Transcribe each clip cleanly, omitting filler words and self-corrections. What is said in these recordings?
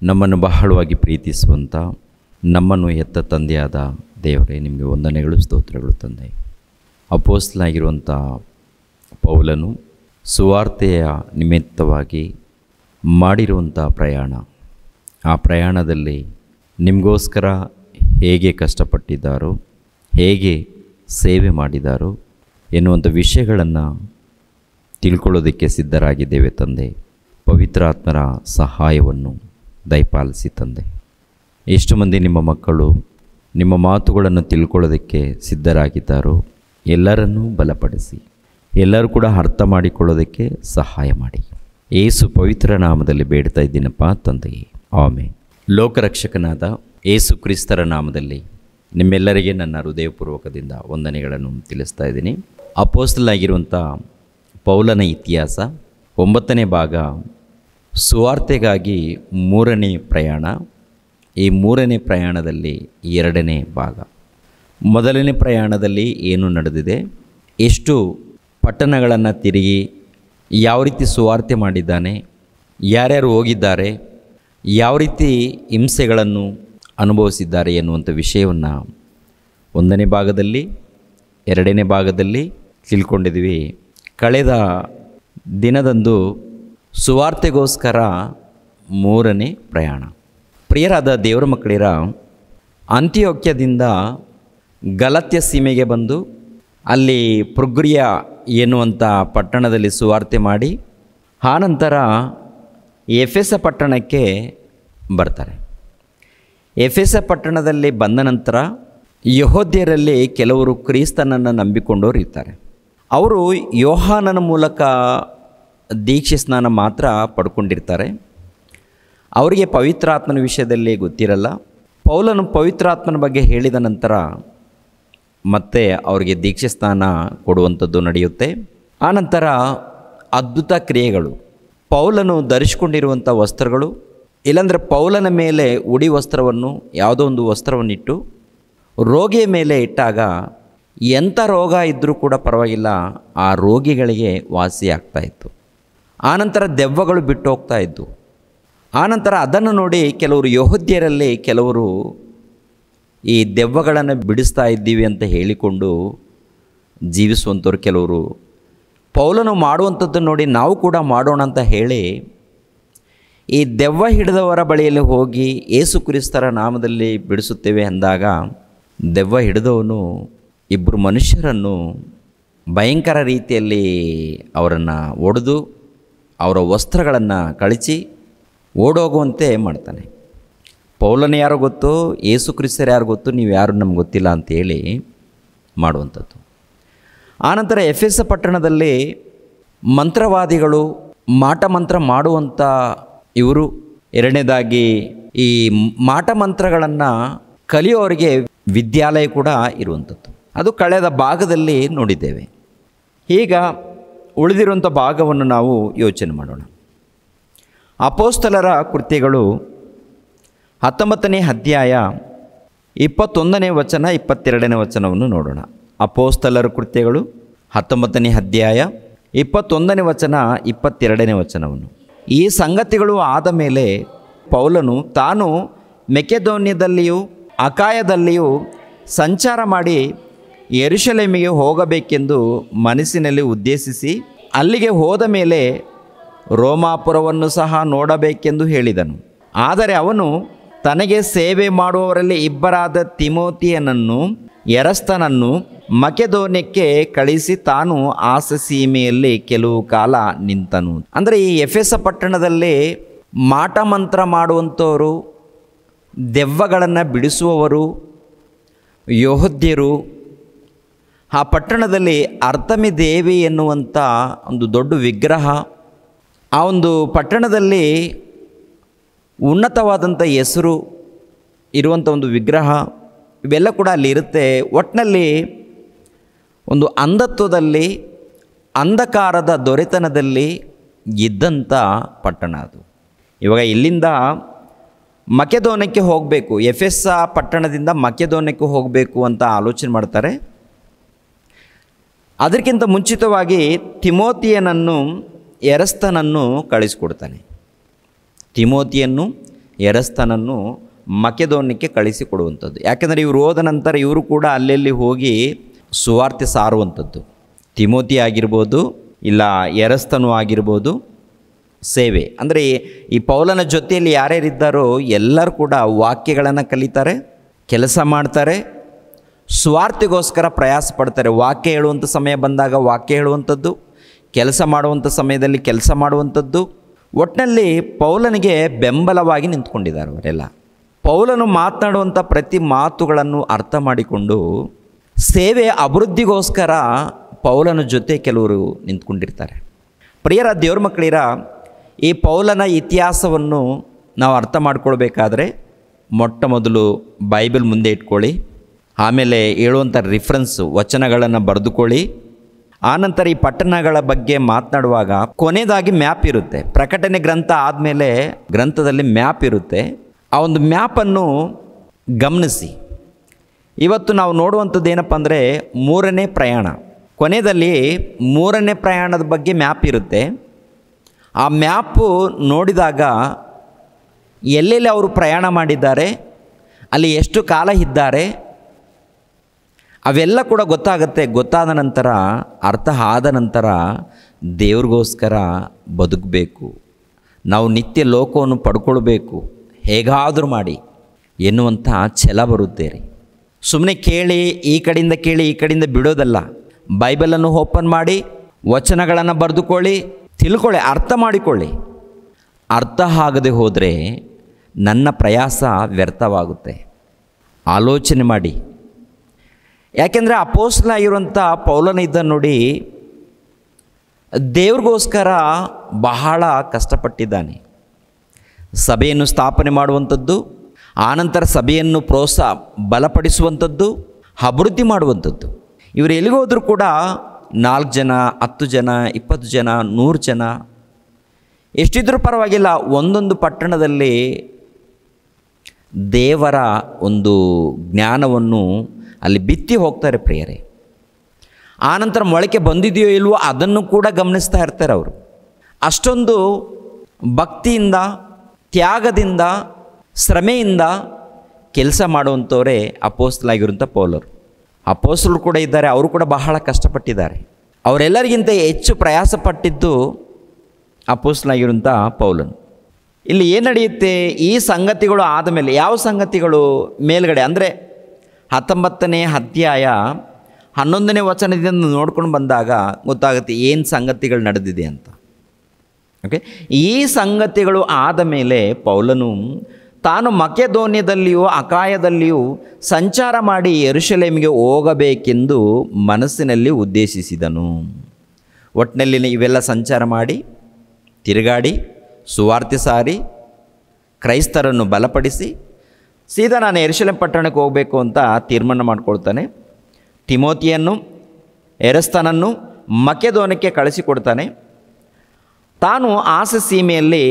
ನಮ್ಮನ್ನು ಬಹಳವಾಗಿ ಪ್ರೀತಿಸುವಂಥ ನಮ್ಮನ್ನು ಹೆತ್ತ ತಂದೆಯಾದ ದೇವರೇ, ನಿಮಗೆ ವಂದನೆಗಳು, ಸ್ತೋತ್ರಗಳು ತಂದೆ. ಅಪೊಸ್ತಲನಾಗಿರುವಂಥ ಪೌಲನು ಸುವಾರ್ತೆಯ ನಿಮಿತ್ತವಾಗಿ ಮಾಡಿರುವಂಥ ಪ್ರಯಾಣ, ಆ ಪ್ರಯಾಣದಲ್ಲಿ ನಿಮಗೋಸ್ಕರ ಹೇಗೆ ಕಷ್ಟಪಟ್ಟಿದ್ದಾರೋ, ಹೇಗೆ ಸೇವೆ ಮಾಡಿದ್ದಾರೋ ಎನ್ನುವಂಥ ವಿಷಯಗಳನ್ನು ತಿಳ್ಕೊಳ್ಳೋದಕ್ಕೆ ಸಿದ್ಧರಾಗಿದ್ದೇವೆ ತಂದೆ. ಪವಿತ್ರಾತ್ಮರ ಸಹಾಯವನ್ನು ದಯಪಾಲಿಸಿ ತಂದೆ. ಎಷ್ಟು ಮಂದಿ ನಿಮ್ಮ ಮಕ್ಕಳು ನಿಮ್ಮ ಮಾತುಗಳನ್ನು ತಿಳ್ಕೊಳ್ಳೋದಕ್ಕೆ ಸಿದ್ಧರಾಗಿದ್ದಾರೋ ಎಲ್ಲರನ್ನೂ ಬಲಪಡಿಸಿ, ಎಲ್ಲರೂ ಕೂಡ ಅರ್ಥ ಮಾಡಿಕೊಳ್ಳೋದಕ್ಕೆ ಸಹಾಯ ಮಾಡಿ. ಯೇಸು ಪವಿತ್ರ ನಾಮದಲ್ಲಿ ಬೇಡ್ತಾ ಇದ್ದೀನಪ್ಪ ತಂದೆಯೇ, ಆಮೆನ್. ಲೋಕರಕ್ಷಕನಾದ ಯೇಸು ಕ್ರಿಸ್ತರ ನಾಮದಲ್ಲಿ ನಿಮ್ಮೆಲ್ಲರಿಗೆ ನನ್ನ ಹೃದಯಪೂರ್ವಕದಿಂದ ವಂದನೆಗಳನ್ನು ತಿಳಿಸ್ತಾ ಇದ್ದೀನಿ. ಅಪೊಸ್ತಲನಾಗಿರುವಂಥ ಪೌಲನ ಇತಿಹಾಸ 9ನೇ ಭಾಗ, ಸುವಾರ್ತೆಗಾಗಿ 3ನೇ ಪ್ರಯಾಣ. ಈ 3ನೇ ಪ್ರಯಾಣದಲ್ಲಿ 2ನೇ ಭಾಗ. ಮೊದಲನೇ ಪ್ರಯಾಣದಲ್ಲಿ ಏನು ನಡೆದಿದೆ, ಎಷ್ಟು ಪಟ್ಟಣಗಳನ್ನು ತಿರುಗಿ ಯಾವ ರೀತಿ ಸುವಾರ್ತೆ ಮಾಡಿದ್ದಾನೆ, ಯಾರ್ಯಾರು ಹೋಗಿದ್ದಾರೆ, ಯಾವ ರೀತಿ ಹಿಂಸೆಗಳನ್ನು ಅನುಭವಿಸಿದ್ದಾರೆ ಎನ್ನುವಂಥ ವಿಷಯವನ್ನು 1ನೇ ಭಾಗದಲ್ಲಿ 2ನೇ ಭಾಗದಲ್ಲಿ ತಿಳ್ಕೊಂಡಿದ್ವಿ. ಕಳೆದ ದಿನದಂದು ಸುವಾರ್ತೆಗೋಸ್ಕರ 3ನೇ ಪ್ರಯಾಣ. ಪ್ರಿಯರಾದ ದೇವರ ಮಕ್ಕಳಿರ, ಅಂತಿಯೋಕ್ಯದಿಂದ ಗಲಾತ್ಯ ಸೀಮೆಗೆ ಬಂದು ಅಲ್ಲಿ ಪ್ರುಗ್ರಿಯ ಎನ್ನುವಂಥ ಪಟ್ಟಣದಲ್ಲಿ ಸುವಾರ್ತೆ ಮಾಡಿ ಆನಂತರ ಎಫೆಸ ಪಟ್ಟಣಕ್ಕೆ ಬರ್ತಾರೆ. ಎಫೆಸ ಪಟ್ಟಣದಲ್ಲಿ ಬಂದ ನಂತರ ಯೆಹೂದ್ಯರಲ್ಲಿ ಕೆಲವರು ಕ್ರಿಸ್ತನನ್ನು ನಂಬಿಕೊಂಡವರು ಇರ್ತಾರೆ. ಅವರು ಯೋಹಾನನ ಮೂಲಕ ದೀಕ್ಷೆ ಸ್ನಾನ ಮಾತ್ರ ಪಡ್ಕೊಂಡಿರ್ತಾರೆ. ಅವರಿಗೆ ಪವಿತ್ರಾತ್ಮನ ವಿಷಯದಲ್ಲಿ ಗೊತ್ತಿರಲ್ಲ. ಪೌಲನು ಪವಿತ್ರಾತ್ಮನ ಬಗ್ಗೆ ಹೇಳಿದ ನಂತರ ಮತ್ತೆ ಅವರಿಗೆ ದೀಕ್ಷೆ ಸ್ನಾನ ಕೊಡುವಂಥದ್ದು ನಡೆಯುತ್ತೆ. ಆನಂತರ ಅದ್ಭುತ ಕ್ರಿಯೆಗಳು, ಪೌಲನು ಧರಿಸಿಕೊಂಡಿರುವಂಥ ವಸ್ತ್ರಗಳು, ಇಲ್ಲಾಂದರೆ ಪೌಲನ ಮೇಲೆ ಉಡಿ ವಸ್ತ್ರವನ್ನು, ಯಾವುದೋ ಒಂದು ವಸ್ತ್ರವನ್ನಿಟ್ಟು ರೋಗಿಯ ಮೇಲೆ ಇಟ್ಟಾಗ ಎಂಥ ರೋಗ ಇದ್ದರೂ ಕೂಡ ಪರವಾಗಿಲ್ಲ, ಆ ರೋಗಿಗಳಿಗೆ ವಾಸಿಯಾಗ್ತಾಯಿತ್ತು. ಆನಂತರ ದೆವ್ವಗಳು ಬಿಟ್ಟು ಹೋಗ್ತಾ ಇದ್ದು. ಆನಂತರ ಅದನ್ನು ನೋಡಿ ಕೆಲವರು ಯೆಹೂದ್ಯರಲ್ಲಿ ಕೆಲವರು ಈ ದೆವ್ವಗಳನ್ನು ಬಿಡಿಸ್ತಾ ಇದ್ದೀವಿ ಅಂತ ಹೇಳಿಕೊಂಡು ಜೀವಿಸುವಂಥವ್ರು ಕೆಲವರು ಪೌಲನು ಮಾಡುವಂಥದ್ದನ್ನು ನೋಡಿ ನಾವು ಕೂಡ ಮಾಡೋಣ ಅಂತ ಹೇಳಿ ಈ ದೆವ್ವ ಹಿಡಿದವರ ಬಳಿಯಲ್ಲಿ ಹೋಗಿ ಯೇಸು ಕ್ರಿಸ್ತರ ನಾಮದಲ್ಲಿ ಬಿಡಿಸುತ್ತೇವೆ ಅಂದಾಗ ದೆವ್ವ ಹಿಡಿದವನು 2 ಮನುಷ್ಯರನ್ನು ಭಯಂಕರ ರೀತಿಯಲ್ಲಿ ಅವರನ್ನು ಒಡೆದು ಅವರ ವಸ್ತ್ರಗಳನ್ನು ಕಳಚಿ ಓಡೋಗುವಂತೆ ಮಾಡ್ತಾನೆ. ಪೌಲನ ಯಾರೋ ಗೊತ್ತು, ಯೇಸು ಕ್ರಿಸ್ತರು ಯಾರು ಗೊತ್ತು, ನೀವು ಯಾರು ನಮ್ಗೆ ಗೊತ್ತಿಲ್ಲ ಅಂತೇಳಿ ಮಾಡುವಂಥದ್ದು. ಆನಂತರ ಎಫೆಸ ಪಟ್ಟಣದಲ್ಲಿ ಮಂತ್ರವಾದಿಗಳು, ಮಾಟ ಮಂತ್ರ ಮಾಡುವಂಥ ಇವರು, ಎರಡನೇದಾಗಿ ಈ ಮಾಟ ಮಂತ್ರಗಳನ್ನು ಕಲಿಯೋರಿಗೆ ವಿದ್ಯಾಲಯ ಕೂಡ ಇರುವಂಥದ್ದು. ಅದು ಕಳೆದ ಭಾಗದಲ್ಲಿ ನೋಡಿದ್ದೇವೆ. ಈಗ ಉಳಿದಿರುವಂಥ ಭಾಗವನ್ನು ನಾವು ಯೋಚನೆ ಮಾಡೋಣ. ಅಪೊಸ್ತಲರ ಕೃತ್ಯಗಳು 19ನೇ ಅಧ್ಯಾಯ 21ನೇ ವಚನ 22ನೇ ವಚನವನ್ನು ನೋಡೋಣ. ಅಪೊಸ್ತಲರ ಕೃತ್ಯಗಳು 19ನೇ ಅಧ್ಯಾಯ 21ನೇ ವಚನ 22ನೇ ವಚನವನ್ನು. ಈ ಸಂಗತಿಗಳು ಆದ ಮೇಲೆ ಪೌಲನು ತಾನು ಮೆಕೆದೋನ್ಯದಲ್ಲಿಯೂ ಅಕಾಯದಲ್ಲಿಯೂ ಸಂಚಾರ ಮಾಡಿ ಯೆರೂಸಲೇಮಿಗೆ ಹೋಗಬೇಕೆಂದು ಮನಸ್ಸಿನಲ್ಲಿ ಉದ್ದೇಶಿಸಿ ಅಲ್ಲಿಗೆ ಹೋದ ಮೇಲೆ ರೋಮಾಪುರವನ್ನು ಸಹ ನೋಡಬೇಕೆಂದು ಹೇಳಿದನು. ಆದರೆ ಅವನು ತನಗೆ ಸೇವೆ ಮಾಡುವವರಲ್ಲಿ ಇಬ್ಬರಾದ ತಿಮೋತಿಯನನ್ನು ಎರಸ್ತನನ್ನು ಮಕೆದೋನ್ಯಕ್ಕೆ ಕಳಿಸಿ ತಾನು ಆಸ ಸೀಮೆಯಲ್ಲಿ ಕೆಲವು ಕಾಲ ನಿಂತನು. ಅಂದರೆ ಈ ಎಫೆಸ ಪಟ್ಟಣದಲ್ಲಿ ಮಾಟ ಮಂತ್ರ ಮಾಡುವಂಥವರು, ದೆವ್ವಗಳನ್ನು ಬಿಡಿಸುವವರು ಯೆಹೂದ್ಯರು. ಆ ಪಟ್ಟಣದಲ್ಲಿ ಅರ್ತಮಿ ದೇವಿ ಎನ್ನುವಂಥ ಒಂದು ದೊಡ್ಡ ವಿಗ್ರಹ, ಆ ಒಂದು ಪಟ್ಟಣದಲ್ಲಿ ಉನ್ನತವಾದಂಥ ಹೆಸರು ಇರುವಂಥ ಒಂದು ವಿಗ್ರಹ, ಇವೆಲ್ಲ ಕೂಡ ಅಲ್ಲಿ ಇರುತ್ತೆ. ಒಟ್ಟಿನಲ್ಲಿ ಒಂದು ಅಂಧತ್ವದಲ್ಲಿ, ಅಂಧಕಾರದ ದೊರೆತನದಲ್ಲಿ ಇದ್ದಂಥ ಪಟ್ಟಣ ಅದು. ಇವಾಗ ಇಲ್ಲಿಂದ ಮಕೆದೋನ್ಯಕ್ಕೆ ಹೋಗಬೇಕು, ಎಫೆಸ ಪಟ್ಟಣದಿಂದ ಮಕೆದೋನ್ಯಕ್ಕೆ ಹೋಗಬೇಕು ಅಂತ ಆಲೋಚನೆ ಮಾಡ್ತಾರೆ. ಅದಕ್ಕಿಂತ ಮುಂಚಿತವಾಗಿ ತಿಮೋತಿಯನನ್ನು ಎರಸ್ತನನ್ನು ಕಳಿಸಿಕೊಡ್ತಾನೆ. ತಿಮೋತಿಯನ್ನು ಎರಸ್ತನನ್ನು ಮಕೆದೋನ್ಯಕ್ಕೆ ಕಳಿಸಿಕೊಡುವಂಥದ್ದು. ಯಾಕೆಂದರೆ ಇವರು ಹೋದ ನಂತರ ಇವರು ಕೂಡ ಅಲ್ಲೆಲ್ಲಿ ಹೋಗಿ ಸುವಾರ್ತೆ ಸಾರುವಂಥದ್ದು. ತಿಮೋತಿ ಆಗಿರ್ಬೋದು, ಇಲ್ಲ ಎರಸ್ತನೂ ಆಗಿರ್ಬೋದು. ಸೇವೆ ಅಂದರೆ ಈ ಪೌಲನ ಜೊತೆಯಲ್ಲಿ ಯಾರ್ಯಾರಿದ್ದಾರೋ ಎಲ್ಲರೂ ಕೂಡ ವಾಕ್ಯಗಳನ್ನು ಕಲಿತಾರೆ, ಕೆಲಸ ಮಾಡ್ತಾರೆ, ಸ್ವಾರ್ಥಿಗೋಸ್ಕರ ಪ್ರಯಾಸ ಪಡ್ತಾರೆ. ವಾಕ್ಯ ಹೇಳುವಂಥ ಸಮಯ ಬಂದಾಗ ವಾಕ್ಯ ಹೇಳುವಂಥದ್ದು, ಕೆಲಸ ಮಾಡುವಂಥ ಸಮಯದಲ್ಲಿ ಕೆಲಸ ಮಾಡುವಂಥದ್ದು. ಒಟ್ಟಿನಲ್ಲಿ ಪೌಲನಿಗೆ ಬೆಂಬಲವಾಗಿ ನಿಂತ್ಕೊಂಡಿದ್ದಾರೆ ಅವರೆಲ್ಲ. ಪೌಲನು ಮಾತನಾಡುವಂಥ ಪ್ರತಿ ಮಾತುಗಳನ್ನು ಅರ್ಥ ಮಾಡಿಕೊಂಡು ಸೇವೆ ಅಭಿವೃದ್ಧಿಗೋಸ್ಕರ ಪೌಲನ ಜೊತೆ ಕೆಲವರು ನಿಂತ್ಕೊಂಡಿರ್ತಾರೆ. ಪ್ರಿಯರ ದೇವ್ರ ಮಕ್ಕಳಿರ, ಈ ಪೌಲನ ಇತಿಹಾಸವನ್ನು ನಾವು ಅರ್ಥ ಮಾಡ್ಕೊಳ್ಬೇಕಾದ್ರೆ ಮೊಟ್ಟ ಮೊದಲು ಬೈಬಲ್ ಮುಂದೆ ಇಟ್ಕೊಳ್ಳಿ. ಆಮೇಲೆ ಹೇಳುವಂಥ ರಿಫರೆನ್ಸ್ ವಚನಗಳನ್ನು ಬರೆದುಕೊಳ್ಳಿ. ಆನಂತರ ಈ ಪಟ್ಟಣಗಳ ಬಗ್ಗೆ ಮಾತನಾಡುವಾಗ ಕೊನೆಯದಾಗಿ ಮ್ಯಾಪ್ ಇರುತ್ತೆ. ಪ್ರಕಟಣೆ ಗ್ರಂಥ ಆದಮೇಲೆ ಗ್ರಂಥದಲ್ಲಿ ಮ್ಯಾಪ್ ಇರುತ್ತೆ. ಆ ಒಂದು ಮ್ಯಾಪನ್ನು ಗಮನಿಸಿ. ಇವತ್ತು ನಾವು ನೋಡುವಂಥದ್ದು ಏನಪ್ಪ ಅಂದರೆ ಮೂರನೇ ಪ್ರಯಾಣ. ಕೊನೆಯಲ್ಲಿ ಮೂರನೇ ಪ್ರಯಾಣದ ಬಗ್ಗೆ ಮ್ಯಾಪ್ ಇರುತ್ತೆ. ಆ ಮ್ಯಾಪು ನೋಡಿದಾಗ ಎಲ್ಲೆಲ್ಲಿ ಅವರು ಪ್ರಯಾಣ ಮಾಡಿದ್ದಾರೆ, ಅಲ್ಲಿ ಎಷ್ಟು ಕಾಲ ಇದ್ದಾರೆ, ಅವೆಲ್ಲ ಕೂಡ ಗೊತ್ತಾಗುತ್ತೆ. ಗೊತ್ತಾದ ನಂತರ, ಅರ್ಥ ಆದ ನಂತರ ದೇವ್ರಿಗೋಸ್ಕರ ಬದುಕಬೇಕು, ನಾವು ನಿತ್ಯ ಲೋಕವನ್ನು ಪಡ್ಕೊಳ್ಬೇಕು ಹೇಗಾದರೂ ಮಾಡಿ ಎನ್ನುವಂಥ ಛಲ ಬರುತ್ತೆ ರೀ. ಸುಮ್ಮನೆ ಕೇಳಿ, ಈ ಕಡೆಯಿಂದ ಕೇಳಿ ಈ ಕಡೆಯಿಂದ ಬಿಡೋದಲ್ಲ. ಬೈಬಲನ್ನು ಓಪನ್ ಮಾಡಿ ವಚನಗಳನ್ನು ಬರೆದುಕೊಳ್ಳಿ, ತಿಳ್ಕೊಳ್ಳಿ, ಅರ್ಥ ಮಾಡಿಕೊಳ್ಳಿ. ಅರ್ಥ ಆಗದೆ ಹೋದರೆ ನನ್ನ ಪ್ರಯಾಸ ವ್ಯರ್ಥವಾಗುತ್ತೆ. ಆಲೋಚನೆ ಮಾಡಿ. ಯಾಕೆಂದರೆ ಅಪೊಸ್ತಲನಾಗಿರುವಂಥ ಪೌಲನ ಇದ್ದ ನೋಡಿ, ದೇವ್ರಿಗೋಸ್ಕರ ಬಹಳ ಕಷ್ಟಪಟ್ಟಿದ್ದಾನೆ. ಸಭೆಯನ್ನು ಸ್ಥಾಪನೆ ಮಾಡುವಂಥದ್ದು, ಆನಂತರ ಸಭೆಯನ್ನು ಬಲಪಡಿಸುವಂಥದ್ದು, ಅಭಿವೃದ್ಧಿ ಮಾಡುವಂಥದ್ದು. ಇವರು ಎಲ್ಲಿಗೋದ್ರೂ ಕೂಡ 4 ಜನ, 10 ಜನ, 20 ಜನ, 100 ಜನ ಎಷ್ಟಿದ್ರೂ ಪರವಾಗಿಲ್ಲ, ಒಂದೊಂದು ಪಟ್ಟಣದಲ್ಲಿ ದೇವರ ಒಂದು ಜ್ಞಾನವನ್ನು ಅಲ್ಲಿ ಬಿತ್ತಿ ಹೋಗ್ತಾರೆ ಪ್ರಿಯರೇ. ಆನಂತರ ಮೊಳಕೆ ಬಂದಿದೆಯೋ ಇಲ್ವೋ ಅದನ್ನು ಕೂಡ ಗಮನಿಸ್ತಾ ಇರ್ತಾರೆ ಅವರು. ಅಷ್ಟೊಂದು ಭಕ್ತಿಯಿಂದ, ತ್ಯಾಗದಿಂದ, ಶ್ರಮೆಯಿಂದ ಕೆಲಸ ಮಾಡುವಂಥವರೇ ಅಪೊಸ್ತಲನಾಗಿರುವಂಥ ಪೌಲರು. ಅಪೊಸ್ತಲರು ಕೂಡ ಇದ್ದಾರೆ, ಅವರು ಕೂಡ ಬಹಳ ಕಷ್ಟಪಟ್ಟಿದ್ದಾರೆ. ಅವರೆಲ್ಲರಿಗಿಂತ ಹೆಚ್ಚು ಪ್ರಯಾಸ ಪಟ್ಟಿದ್ದು ಅಪೊಸ್ತಲನಾಗಿರುವಂಥ ಪೌಲನು. ಇಲ್ಲಿ ಏನು ನಡೆಯುತ್ತೆ, ಈ ಸಂಗತಿಗಳು ಆದಮೇಲೆ ಯಾವ ಸಂಗತಿಗಳು ಮೇಲ್ಗಡೆ ಅಂದರೆ 19ನೇ ಅಧ್ಯಾಯ 11ನೇ ವಚನದಿಂದ ನೋಡ್ಕೊಂಡು ಬಂದಾಗ ಗೊತ್ತಾಗುತ್ತೆ ಏನು ಸಂಗತಿಗಳು ನಡೆದಿದೆ ಅಂತ. ಓಕೆ, ಈ ಸಂಗತಿಗಳು ಆದ ಮೇಲೆ ಪೌಲನು ತಾನು ಮಕೆದೋನ್ಯದಲ್ಲಿಯೂ ಅಕಾಯದಲ್ಲಿಯೂ ಸಂಚಾರ ಮಾಡಿ ಯೆರೂಸಲೇಮಿಗೆ ಹೋಗಬೇಕೆಂದು ಮನಸ್ಸಿನಲ್ಲಿ ಉದ್ದೇಶಿಸಿದನು. ಒಟ್ಟಿನಲ್ಲಿ ಇವೆಲ್ಲ ಸಂಚಾರ ಮಾಡಿ, ತಿರುಗಾಡಿ, ಸುವಾರ್ತೆ ಸಾರಿ, ಕ್ರೈಸ್ತರನ್ನು ಬಲಪಡಿಸಿ ಸೀದಾ ನಾನು ಯೆರೂಸಲೇಮ್ ಪಟ್ಟಣಕ್ಕೆ ಹೋಗಬೇಕು ಅಂತ ತೀರ್ಮಾನ ಮಾಡಿಕೊಳ್ತಾನೆ. ತಿಮೋತಿಯನ್ನು, ಎರಸ್ತನನ್ನು ಮಕೆದೋನ್ಯಕ್ಕೆ ಕಳಿಸಿಕೊಡ್ತಾನೆ. ತಾನು ಆಸೆ ಸೀಮೆಯಲ್ಲಿ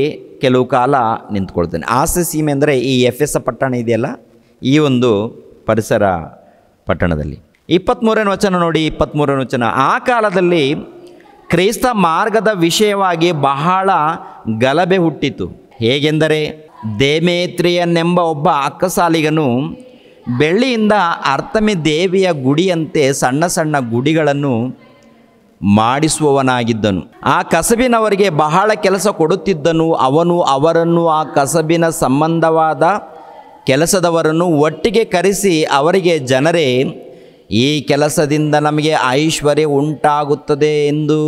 ಕೆಲವು ಕಾಲ ನಿಂತ್ಕೊಳ್ತಾನೆ. ಆಸೆ ಸೀಮೆ ಅಂದರೆ ಈ ಎಫೆಸ ಪಟ್ಟಣ ಇದೆಯಲ್ಲ, ಈ ಒಂದು ಪರಿಸರ ಪಟ್ಟಣದಲ್ಲಿ. 23ನೇ ವಚನ ನೋಡಿ. 23ನೇ ವಚನ, ಆ ಕಾಲದಲ್ಲಿ ಕ್ರೈಸ್ತ ಮಾರ್ಗದ ವಿಷಯವಾಗಿ ಬಹಳ ಗಲಭೆ ಹುಟ್ಟಿತು. ಹೇಗೆಂದರೆ ದೇಮೇತ್ರಿಯನೆಂಬ ಒಬ್ಬ ಅಕ್ಕಸಾಲಿಗನು ಬೆಳ್ಳಿಯಿಂದ ಅರ್ತಮಿ ದೇವಿಯ ಗುಡಿಯಂತೆ ಸಣ್ಣ ಸಣ್ಣ ಗುಡಿಗಳನ್ನು ಮಾಡಿಸುವವನಾಗಿದ್ದನು. ಆ ಕಸಬಿನವರಿಗೆ ಬಹಳ ಕೆಲಸ ಕೊಡುತ್ತಿದ್ದನು. ಅವನು ಅವರನ್ನು, ಆ ಕಸಬಿನ ಸಂಬಂಧವಾದ ಕೆಲಸದವರನ್ನು ಒಟ್ಟಿಗೆ ಕರೆಸಿ ಅವರಿಗೆ, ಜನರೇ, ಈ ಕೆಲಸದಿಂದ ನಮಗೆ ಐಶ್ವರ್ಯ ಉಂಟಾಗುತ್ತದೆ ಎಂದು